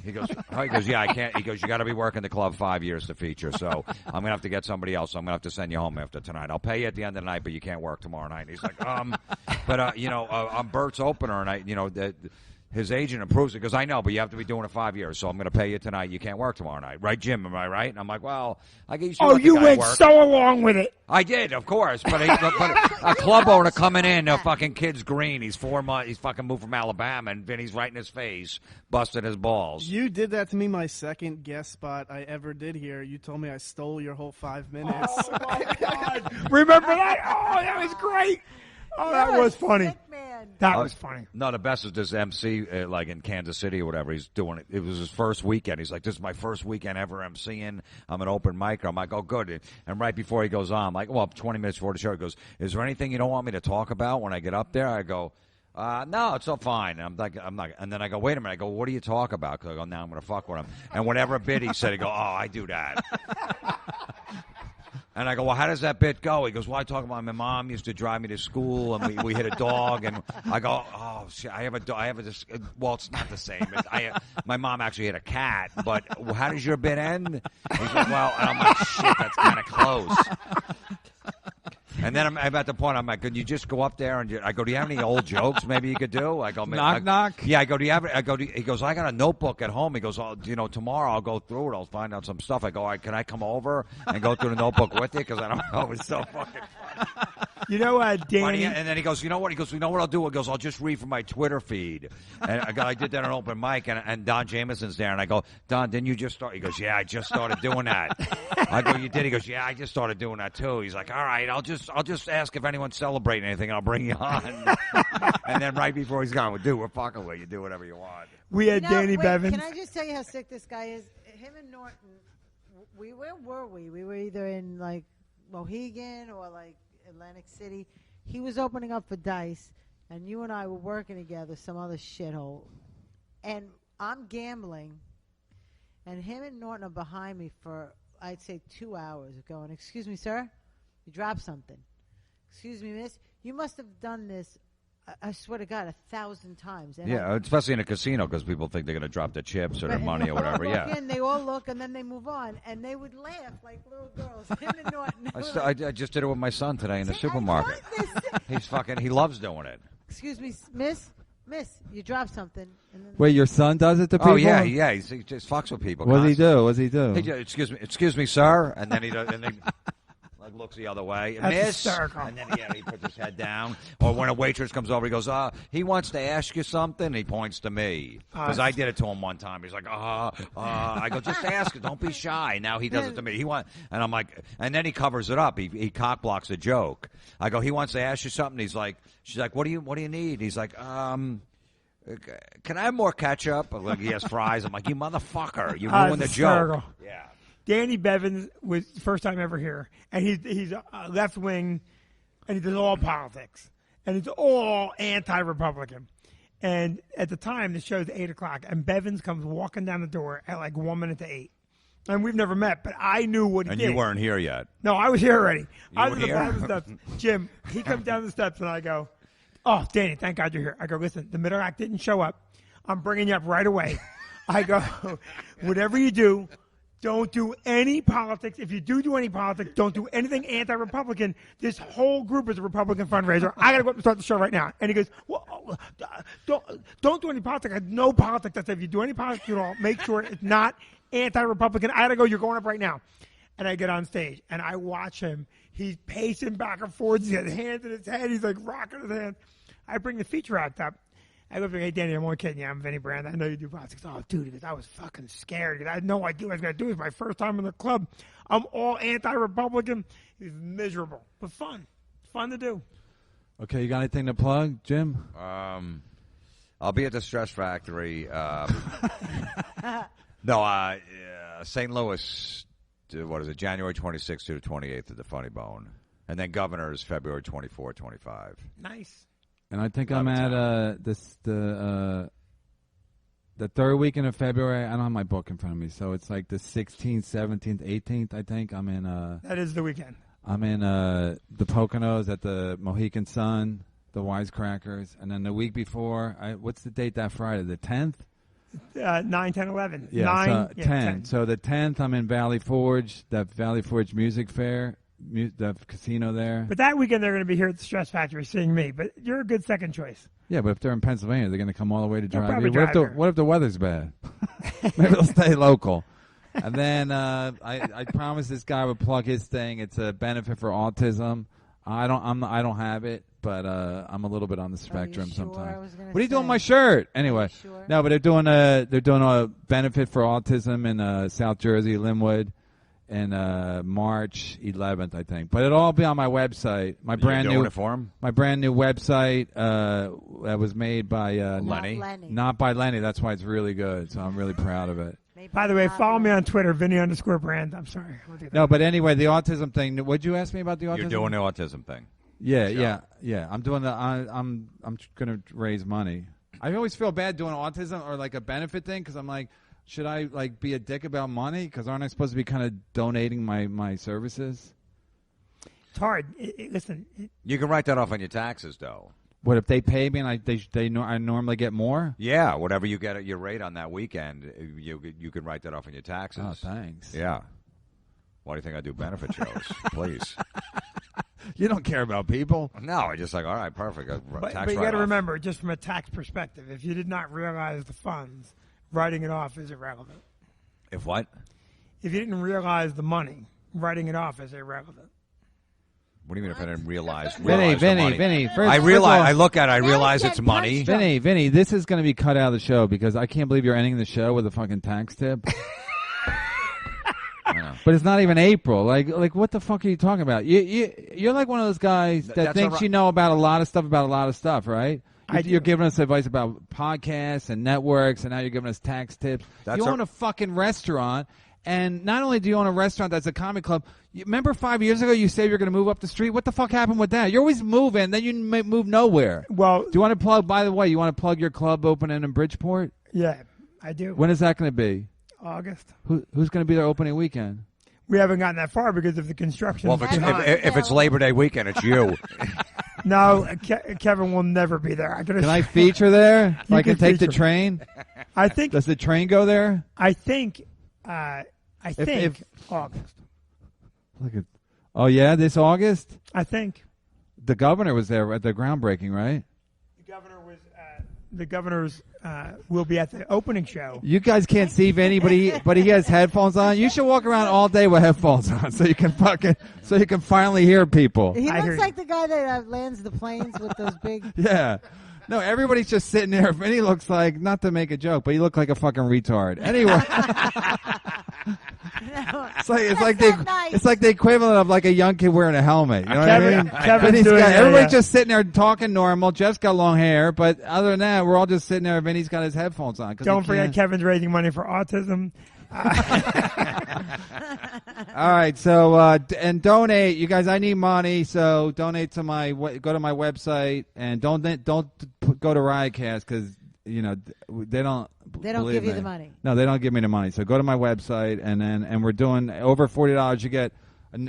He goes, yeah, I can't. He goes, you got to be working the club 5 years to feature. So I'm going to have to get somebody else. I'm going to have to send you home after tonight. I'll pay you at the end of the night, but you can't work tomorrow night. And he's like, but on Bert's opener, and his agent approves it. He goes, I know, but you have to be doing it 5 years, so I'm going to pay you tonight. You can't work tomorrow night. Right, Jim? Am I right? And I'm like, well, I guess you went so along with it. I did, of course. But a club owner coming in, a fucking kid's green. He's 4 months. He's fucking moved from Alabama, and Vinny's right in his face, busting his balls. You did that to me my second guest spot I ever did here. You told me I stole your whole 5 minutes. Oh, my God. Remember that? Oh, that was great. Oh, that was funny. That was funny. No, the best is this MC, like in Kansas City or whatever. He's doing it. It was his first weekend. He's like, this is my first weekend ever MCing. I'm an open micer. I'm like, oh, good. And right before he goes on, I'm like, well, 20 minutes before the show, he goes, is there anything you don't want me to talk about when I get up there? I go, no, it's all fine. I'm not. And then I go, wait a minute. I go, what do you talk about? Because I go, now I'm going to fuck with him. And whatever bit he said, he go, oh, I do that. And I go, well, how does that bit go? He goes, well, I talk about my mom used to drive me to school, and we hit a dog. And I go, oh, shit, I have a dog. Well, it's not the same. My mom actually had a cat, but how does your bit end? He's like, well, and I'm like, shit, that's kind of close. And then I'm at the point, I'm like, can you just go up there and I go, do you have any old jokes maybe you could do? I go, knock. Yeah, I go, do you have it? He goes, I got a notebook at home. He goes, oh, tomorrow I'll go through it. I'll find out some stuff. I go, all right, can I come over and go through the notebook with you? Because I don't know. It's so fucking funny. You know what, Danny? And then he goes, you know what? He goes, you know what I'll do? He goes, I'll just read from my Twitter feed. And I did that on open mic, and Don Jameson's there, and I go, Don, didn't you just start? He goes, yeah, I just started doing that. I go, you did? He goes, yeah, I just started doing that too. He's like, all right, I'll just ask if anyone's celebrating anything, and I'll bring you on. And then right before he's gone, we're fucking with you. Do whatever you want. We had Danny Bevins. Can I just tell you how sick this guy is? Him and Norton. Where were we? We were either in like Mohegan or like Atlantic City. He was opening up for Dice, and you and I were working together, some other shithole. And I'm gambling, and him and Norton are behind me for, I'd say, 2 hours going, excuse me, sir, you dropped something. Excuse me, miss, you must have done this, I swear to God, 1,000 times. And yeah, especially in a casino because people think they're going to drop their chips or their money or whatever. Yeah. They all look, and then they move on, and they would laugh like little girls. Him and Norton. I just did it with my son today in the supermarket. He loves doing it. Excuse me, miss, you dropped something. And then Wait, your son does it to people? Oh yeah, he just fucks with people. What does he do? He just, excuse me, sir, and then he does, and then like looks the other way. That's Miss, hysterical. and then he puts his head down. Or when a waitress comes over, he goes, he wants to ask you something. He points to me because I did it to him one time. He's like, I go, just ask it. Don't be shy. Now he does it to me. And I'm like, and then he covers it up. He cock blocks a joke. I go, he wants to ask you something. She's like, what do you need? He's like, can I have more ketchup? Like he has fries. I'm like, you motherfucker, you ruined the joke. Yeah. Danny Bevins was first time ever here, and he's left wing, and he does all politics, and he's all anti-Republican. And at the time, the show's 8 o'clock, and Bevins comes walking down the door at like 1 minute to 8. And we've never met, but I knew what he did. And you weren't here yet. No, I was here already. I was were here? at the steps. Jim, he comes down the steps, and I go, oh, Danny, thank God you're here. I go, listen, the middle act didn't show up. I'm bringing you up right away. I go, whatever you do, don't do any politics. If you do any politics, don't do anything anti-Republican. This whole group is a Republican fundraiser. I got to go up and start the show right now. And he goes, well, don't do any politics. I have no politics. I said, if you do any politics at all, make sure it's not anti-Republican. I got to go. You're going up right now. And I get on stage, and I watch him. He's pacing back and forth. He's got hands in his head. He's like rocking his hands. I bring the feature act up. I go, hey, Danny, I'm only kidding you. I'm Vinnie Brand. I know you do politics. Oh, dude, because I was fucking scared. I had no idea what I was going to do. It was my first time in the club. I'm all anti-Republican. It's miserable, but fun. Fun to do. Okay, you got anything to plug, Jim? I'll be at the Stress Factory. St. Louis, what is it, January 26th to the 28th at the Funny Bone. And then Governor's February 24, 25. Nice. And I think I'm at the third weekend of February. I don't have my book in front of me, so it's like the 16th, 17th, 18th. I think I'm in. That is the weekend. I'm in the Poconos at the Mohegan Sun, the Wisecrackers, and then the week before. What's the date that Friday? The 10th. 9, 10, 11. Yeah, 9, so 10. So the 10th, I'm in Valley Forge, that Valley Forge Music Fair. the casino there. But that weekend they're going to be here at the Stress Factory seeing me. But you're a good second choice. Yeah, but if they're in Pennsylvania, they're going to come all the way to They'll drive probably here. drive What if the weather's bad? Maybe they'll stay local. And then I promised this guy would plug his thing. It's a benefit for autism. I don't have it, but I'm a little bit on the spectrum sure? sometimes. What are you doing with my shirt? Anyway, sure? no, but they're doing a benefit for autism in South Jersey, Linwood, in March 11th, I think. But it'll all be on my website. My brand new website that was made by Lenny. Not by Lenny. That's why it's really good. So I'm really proud of it. By the way, follow me on Twitter, Vinnie_brand. I'm sorry. No, but anyway, the autism thing. What'd you ask me about the autism? You're doing the autism thing. Yeah. I'm doing the. I'm gonna raise money. I always feel bad doing autism or like a benefit thing because I'm like, should I like be a dick about money? Because aren't I supposed to be kind of donating my services? It's hard. Listen. You can write that off on your taxes, though. What if they pay me and I normally get more? Yeah, whatever you get at your rate on that weekend, you can write that off on your taxes. Oh, thanks. Yeah. Why do you think I do benefit shows? Please. You don't care about people. No, I just like, all right, perfect. But you got to remember, just from a tax perspective, if you did not realize the funds, writing it off is irrelevant. If what? If you didn't realize the money, writing it off is irrelevant. What do you mean if I didn't realize Vinnie, first, I look at it, I realize it's money. Vinnie, this is going to be cut out of the show because I can't believe you're ending the show with a fucking tax tip. But it's not even April. Like what the fuck are you talking about? You're like one of those guys that thinks you know about a lot of stuff, right? You're giving us advice about podcasts and networks, and now you're giving us tax tips. You own a fucking restaurant. And not only do you own a restaurant that's a comedy club, remember 5 years ago you said you're going to move up the street? What the fuck happened with that? You're always moving, then you move nowhere. Well, do you want to plug, by the way, you want to plug your club opening in Bridgeport? Yeah, I do. When is that going to be? August. Who's going to be there opening weekend? We haven't gotten that far because of the construction. Well, if it's Labor Day weekend, it's you. No, Kevin will never be there. Can I feature there? If I can take the feature. train? I think. Does the train go there? I think August. Oh, yeah, this August? I think. The governor was there at the groundbreaking, right? The governor's will be at the opening show. You guys can't see Vinny, but he has headphones on. You should walk around all day with headphones on so you can finally hear people. He looks like the guy that lands the planes with those big. Yeah. No, everybody's just sitting there. Vinny looks like, not to make a joke, but he looked like a fucking retard. Anyway. It's like the equivalent of like a young kid wearing a helmet. You know what I mean? Everybody's just sitting there talking normal. Jeff's got long hair, but other than that, we're all just sitting there. Vinny's got his headphones on. Don't forget, Kevin's raising money for autism. All right, so and donate, you guys. I need money, so donate to go to my website and don't go to Riotcast because they don't give you the money. No, they don't give me the money. So go to my website and we're doing over $40. You get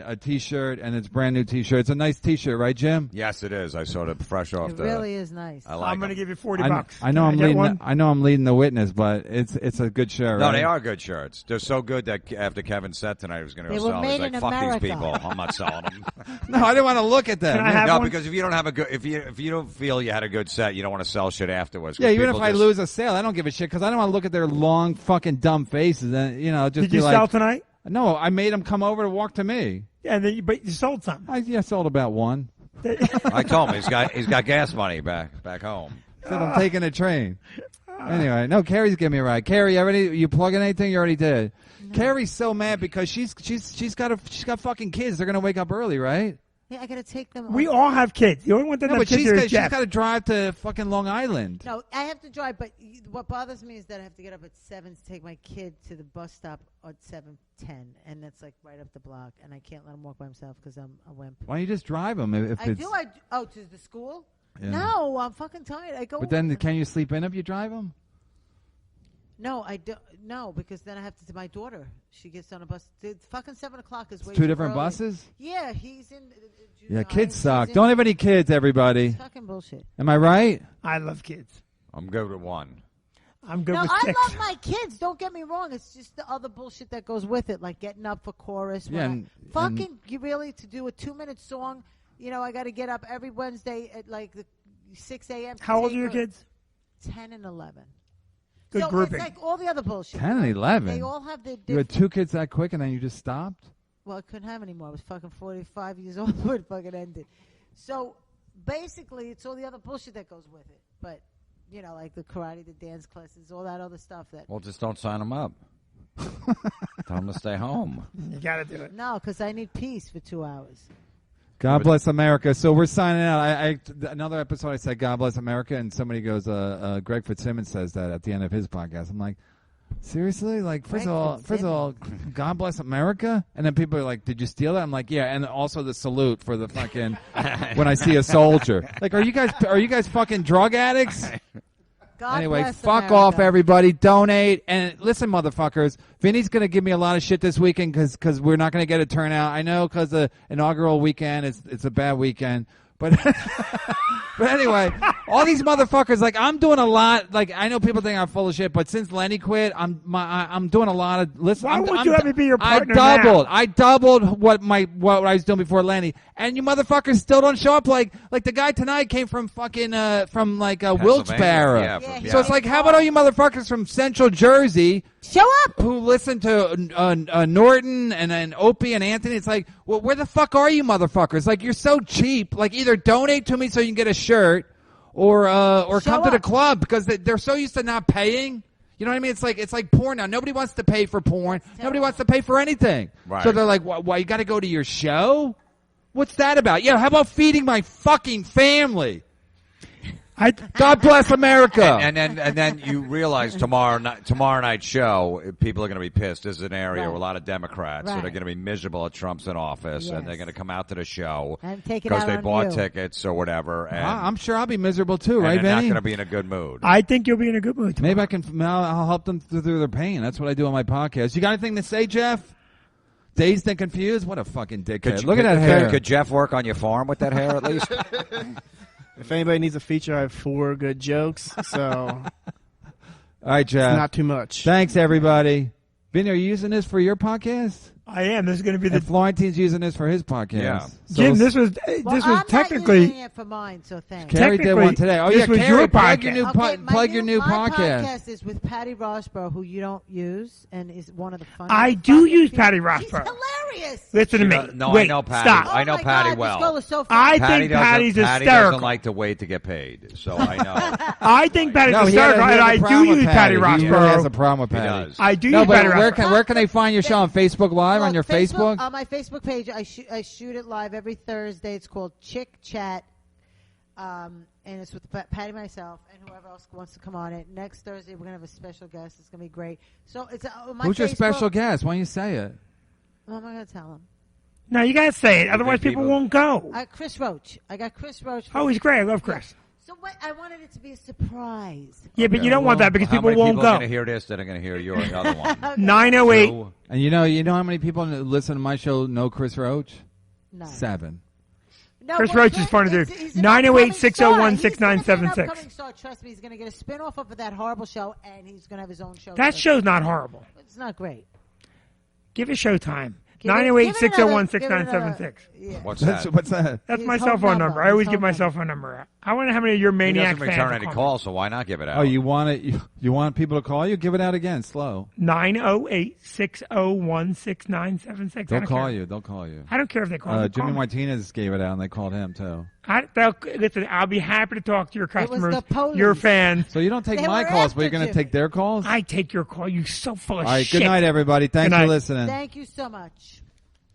a T-shirt, and it's a brand new T-shirt. It's a nice T-shirt, right, Jim? Yes, it is. I saw it fresh off It really is nice. I'm going to give you $40. I know I'm leading the witness, but it's a good shirt. No, right? they are good shirts. They're so good that after Kevin said tonight he was going to sell them, he's like, "Fuck America. these people. I'm not selling them." No, I didn't want to look at them. No, because if you don't have a good, if you don't feel you had a good set, you don't want to sell shit afterwards. Yeah, even if I lose a sale, I don't give a shit because I don't want to look at their long fucking dumb faces and just. Did you sell tonight? No, I made them come over to walk to me. Yeah, but you sold some. I sold about one. I told him he's got gas money back home. Said I'm taking a train. Anyway, no, Carrie's giving me a ride. Carrie, you plugging anything? You already did. No. Carrie's so mad because she's got fucking kids. They're gonna wake up early, right? Yeah, I gotta take them. We all have kids. The only one that has kids is Jeff. She's got to drive to fucking Long Island. No, I have to drive, but what bothers me is that I have to get up at 7 to take my kid to the bus stop at 7:10, and that's like right up the block, and I can't let him walk by himself because I'm a wimp. Why don't you just drive him? To the school? Yeah. No, I'm fucking tired. I go. But then, can you sleep in if you drive him? No, I don't. No, because then I have to my daughter. She gets on a bus. It's fucking 7 o'clock is way two too different early. buses. Yeah, he's in. Yeah, kids suck. Don't have any kids, everybody. It's fucking bullshit. Am I right? I love kids. I'm good with one. I'm good No, with I 6. love my kids. Don't get me wrong. It's just the other bullshit that goes with it, like getting up for chorus. Yeah, You really to do a 2-minute song. You know, I got to get up every Wednesday at like 6 a.m. How old are your kids? 10 and 11. Good so grouping. It's like all the other bullshit. 10 and 11. They all have their You had 2 kids that quick, and then you just stopped? Well, I couldn't have any more. I was fucking 45 years old when it fucking ended. So basically, it's all the other bullshit that goes with it. But, you know, like the karate, the dance classes, all that other stuff. Well, just don't sign them up. Tell them to stay home. You got to do it. No, because I need peace for 2 hours. God bless America. So we're signing out. Another episode I said God bless America, and somebody goes, Greg Fitzsimmons says that at the end of his podcast. I'm like, seriously? Like, first of all, God bless America? And then people are like, did you steal that? I'm like, yeah, and also the salute for the fucking when I see a soldier. Like, are you guys fucking drug addicts? God Anyway, bless fuck America. off, everybody. Donate. And listen, motherfuckers, Vinny's going to give me a lot of shit this weekend because we're not going to get a turnout. I know because the inaugural weekend, it's a bad weekend. But but anyway, all these motherfuckers, like, I'm doing a lot. Like, I know people think I'm full of shit, but since Lenny quit, I'm doing a lot of. Listen, Why would you have me be your partner now? now? I doubled what I was doing before Lenny, and you motherfuckers still don't show up. Like the guy tonight came from fucking Wilkes-Barre. Yeah, So it's like, how about all you motherfuckers from Central Jersey? Show up! Who listen to Norton and Opie and Anthony? It's like, well, where the fuck are you motherfuckers? Like, you're so cheap. Like, either donate to me so you can get a shirt, or come to the club because they're so used to not paying. You know what I mean? It's like porn now. Nobody wants to pay for porn. Nobody wants to pay for anything. Right. So they're like, why you got to go to your show? What's that about? Yeah, how about feeding my fucking family? God bless America. And then you realize tomorrow night's show, people are going to be pissed. This is an area Right. with a lot of Democrats, so Right. they're going to be miserable that Trump's in office, and they're Yes. going to come out to the show And take it because out they on bought you. tickets or whatever. And, I'm sure I'll be miserable too, right, and they're not Vinny? going to be in a good mood. I think you'll be in a good mood tomorrow. Maybe I can. I'll help them through their pain. That's what I do on my podcast. You got anything to say, Jeff? Dazed and confused? What a fucking dickhead! Look at that hair. Could Jeff work on your farm with that hair at least? If anybody needs a feature, I have 4 good jokes, so All right, Jeff. it's not too much. Thanks, everybody. Vinny, are you using this for your podcast? I am. This is going to be the And Florentine's using this for his podcast. Yeah. So Jim. This was Well, I'm technically. not using it for mine, so thanks. Carrie did technically, one today. Oh this yeah, was Carrie, your plug your podcast. new My podcast. podcast is with Patty Rossborough, who you don't use, and is one of the funniest. I do fucking use people. Patty She's Rossborough. hilarious. Listen to me. No, Wait, I know Patty. Stop. I know Oh my Patty God, well. This girl is so I funny. think Patty's Patty hysterical. doesn't like to wait to get paid, so I know. I think Patty's No, he has hysterical, and a I problem do with use Patty He really has a Rossborough. problem with He Patty. does. I do No, use but Patty where Rossborough. can they find your show on Facebook Live on your Facebook? On my Facebook page, I shoot it live every Thursday. It's called Chick Chat, and it's with Patty, myself, and whoever else wants to come on it. Next Thursday, we're gonna have a special guest. It's gonna be great. So it's my Who's your Facebook- special guest? Why don't you say it? What am I gonna tell him? No, you gotta say it. Otherwise, think people people- won't go. Chris Roach. I got Chris Roach. Oh, he's great. I love Chris. So what? I wanted it to be a surprise. Yeah, but you don't want that because How people many won't people are go. going to hear this that are going to hear your other one? 908. Two? And you know how many people that listen to my show know Chris Roach? No. 7. No, Chris well, Roach is funny, dude. he's an 908 upcoming 601 star. He's gonna be an 6976. upcoming star. Trust me, he's going to get a spin-off of that horrible show, and he's going to have his own show. That show's not horrible. It's not great. Give it Showtime. Give it- 908 give it 601 another- give it another- 6976. Yeah. What's that? What's that? That's His my home cell phone number. number. I always His give my home cell phone number out. I wonder how many of your He maniac doesn't fans return will any call me. calls, so why not give it out? Oh, you want it? You want people to call you? Give it out again, slow. 908 601 6976. They'll call you. They'll call you. I don't care if they call me. Jimmy Martinez gave it out, and they called him too. Listen, I'll be happy to talk to your customers, the police. your fans. So you don't take They my were calls, but after you're going to Jimmy. take their calls. I take your call. You so full of All right. shit. Good night, everybody. Thanks Good for night. listening. Thank you so much.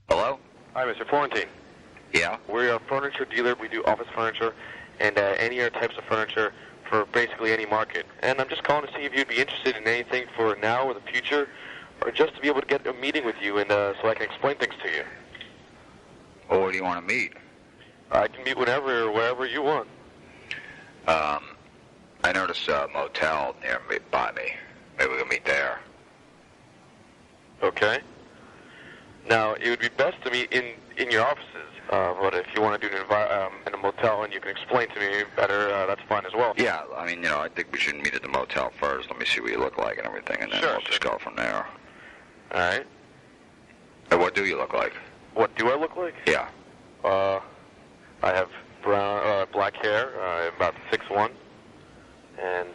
Hello? Hi, Mr. Florentine. Yeah? We're a furniture dealer. We do office furniture and any other types of furniture for basically any market. And I'm just calling to see if you'd be interested in anything for now or the future, or just to be able to get a meeting with you and so I can explain things to you. Well, where do you want to meet? I can meet whenever or wherever you want. I noticed a motel near by me. Maybe we can meet there. Okay. Now, it would be best to meet in your offices. But if you want to do it in a motel and you can explain to me better, that's fine as well. Yeah, I mean, I think we should meet at the motel first. Let me see what you look like and everything, and then Sure, we'll just go from there. All right. And what do you look like? What do I look like? Yeah. I have black hair, about 6'1", and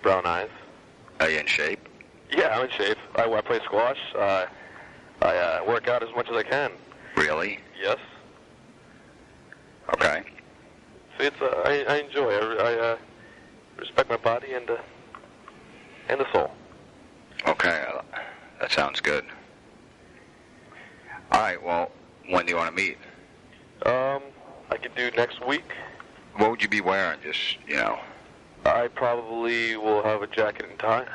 brown eyes. Are you in shape? Yeah, I'm in shape. I play squash. I work out as much as I can. Really? Yes. Okay. See, I enjoy. I respect my body and the soul. Okay, that sounds good. All right, well, when do you want to meet? I could do next week. What would you be wearing? Just, I probably will have a jacket and tie.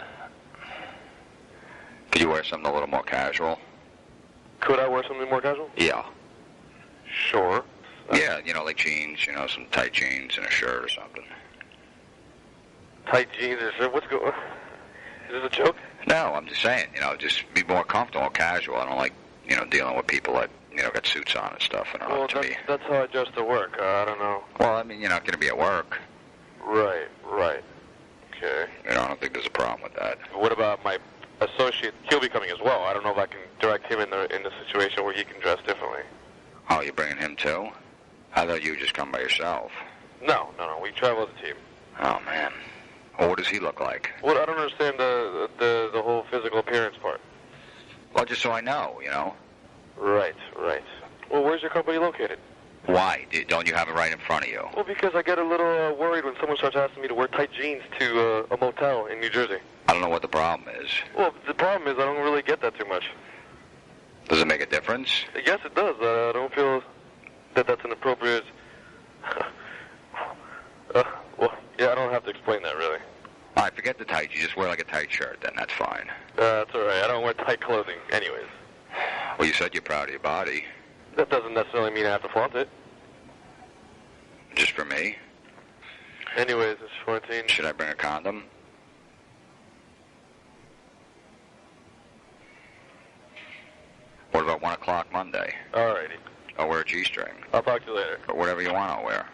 Could you wear something a little more casual? Could I wear something more casual? Yeah. Sure. Yeah, like jeans, some tight jeans and a shirt or something. Tight jeans or shirt? What's going on? Is this a joke? No, I'm just saying, just be more comfortable, casual. I don't like, dealing with people that, got suits on and stuff. Well, that's how I dress to work. I don't know. Well, I mean, you're not going to be at work. Right. Okay. I don't think there's a problem with that. What about my associate? He'll be coming as well. I don't know if I can direct him in the situation where he can dress differently. Oh, you're bringing him too? I thought you would just come by yourself. No. We travel as a team. Oh, man. Well, what does he look like? Well, I don't understand the whole physical appearance part. Well, just so I know, Right. Well, where's your company located? Why? Don't you have it right in front of you? Well, because I get a little worried when someone starts asking me to wear tight jeans to a motel in New Jersey. I don't know what the problem is. Well, the problem is I don't really get that too much. Does it make a difference? Yes, it does. I don't feel that that's an appropriate... well, yeah, I don't have to explain that, really. All right, forget the tight. You just wear like a tight shirt, then that's fine. That's all right. I don't wear tight clothing anyways. Well, you said you're proud of your body. That doesn't necessarily mean I have to flaunt it. Just for me? Anyways, it's Florentine. Should I bring a condom? What about 1 o'clock Monday? Alrighty. I'll wear a G-string. I'll talk to you later. Or whatever you want, I'll wear.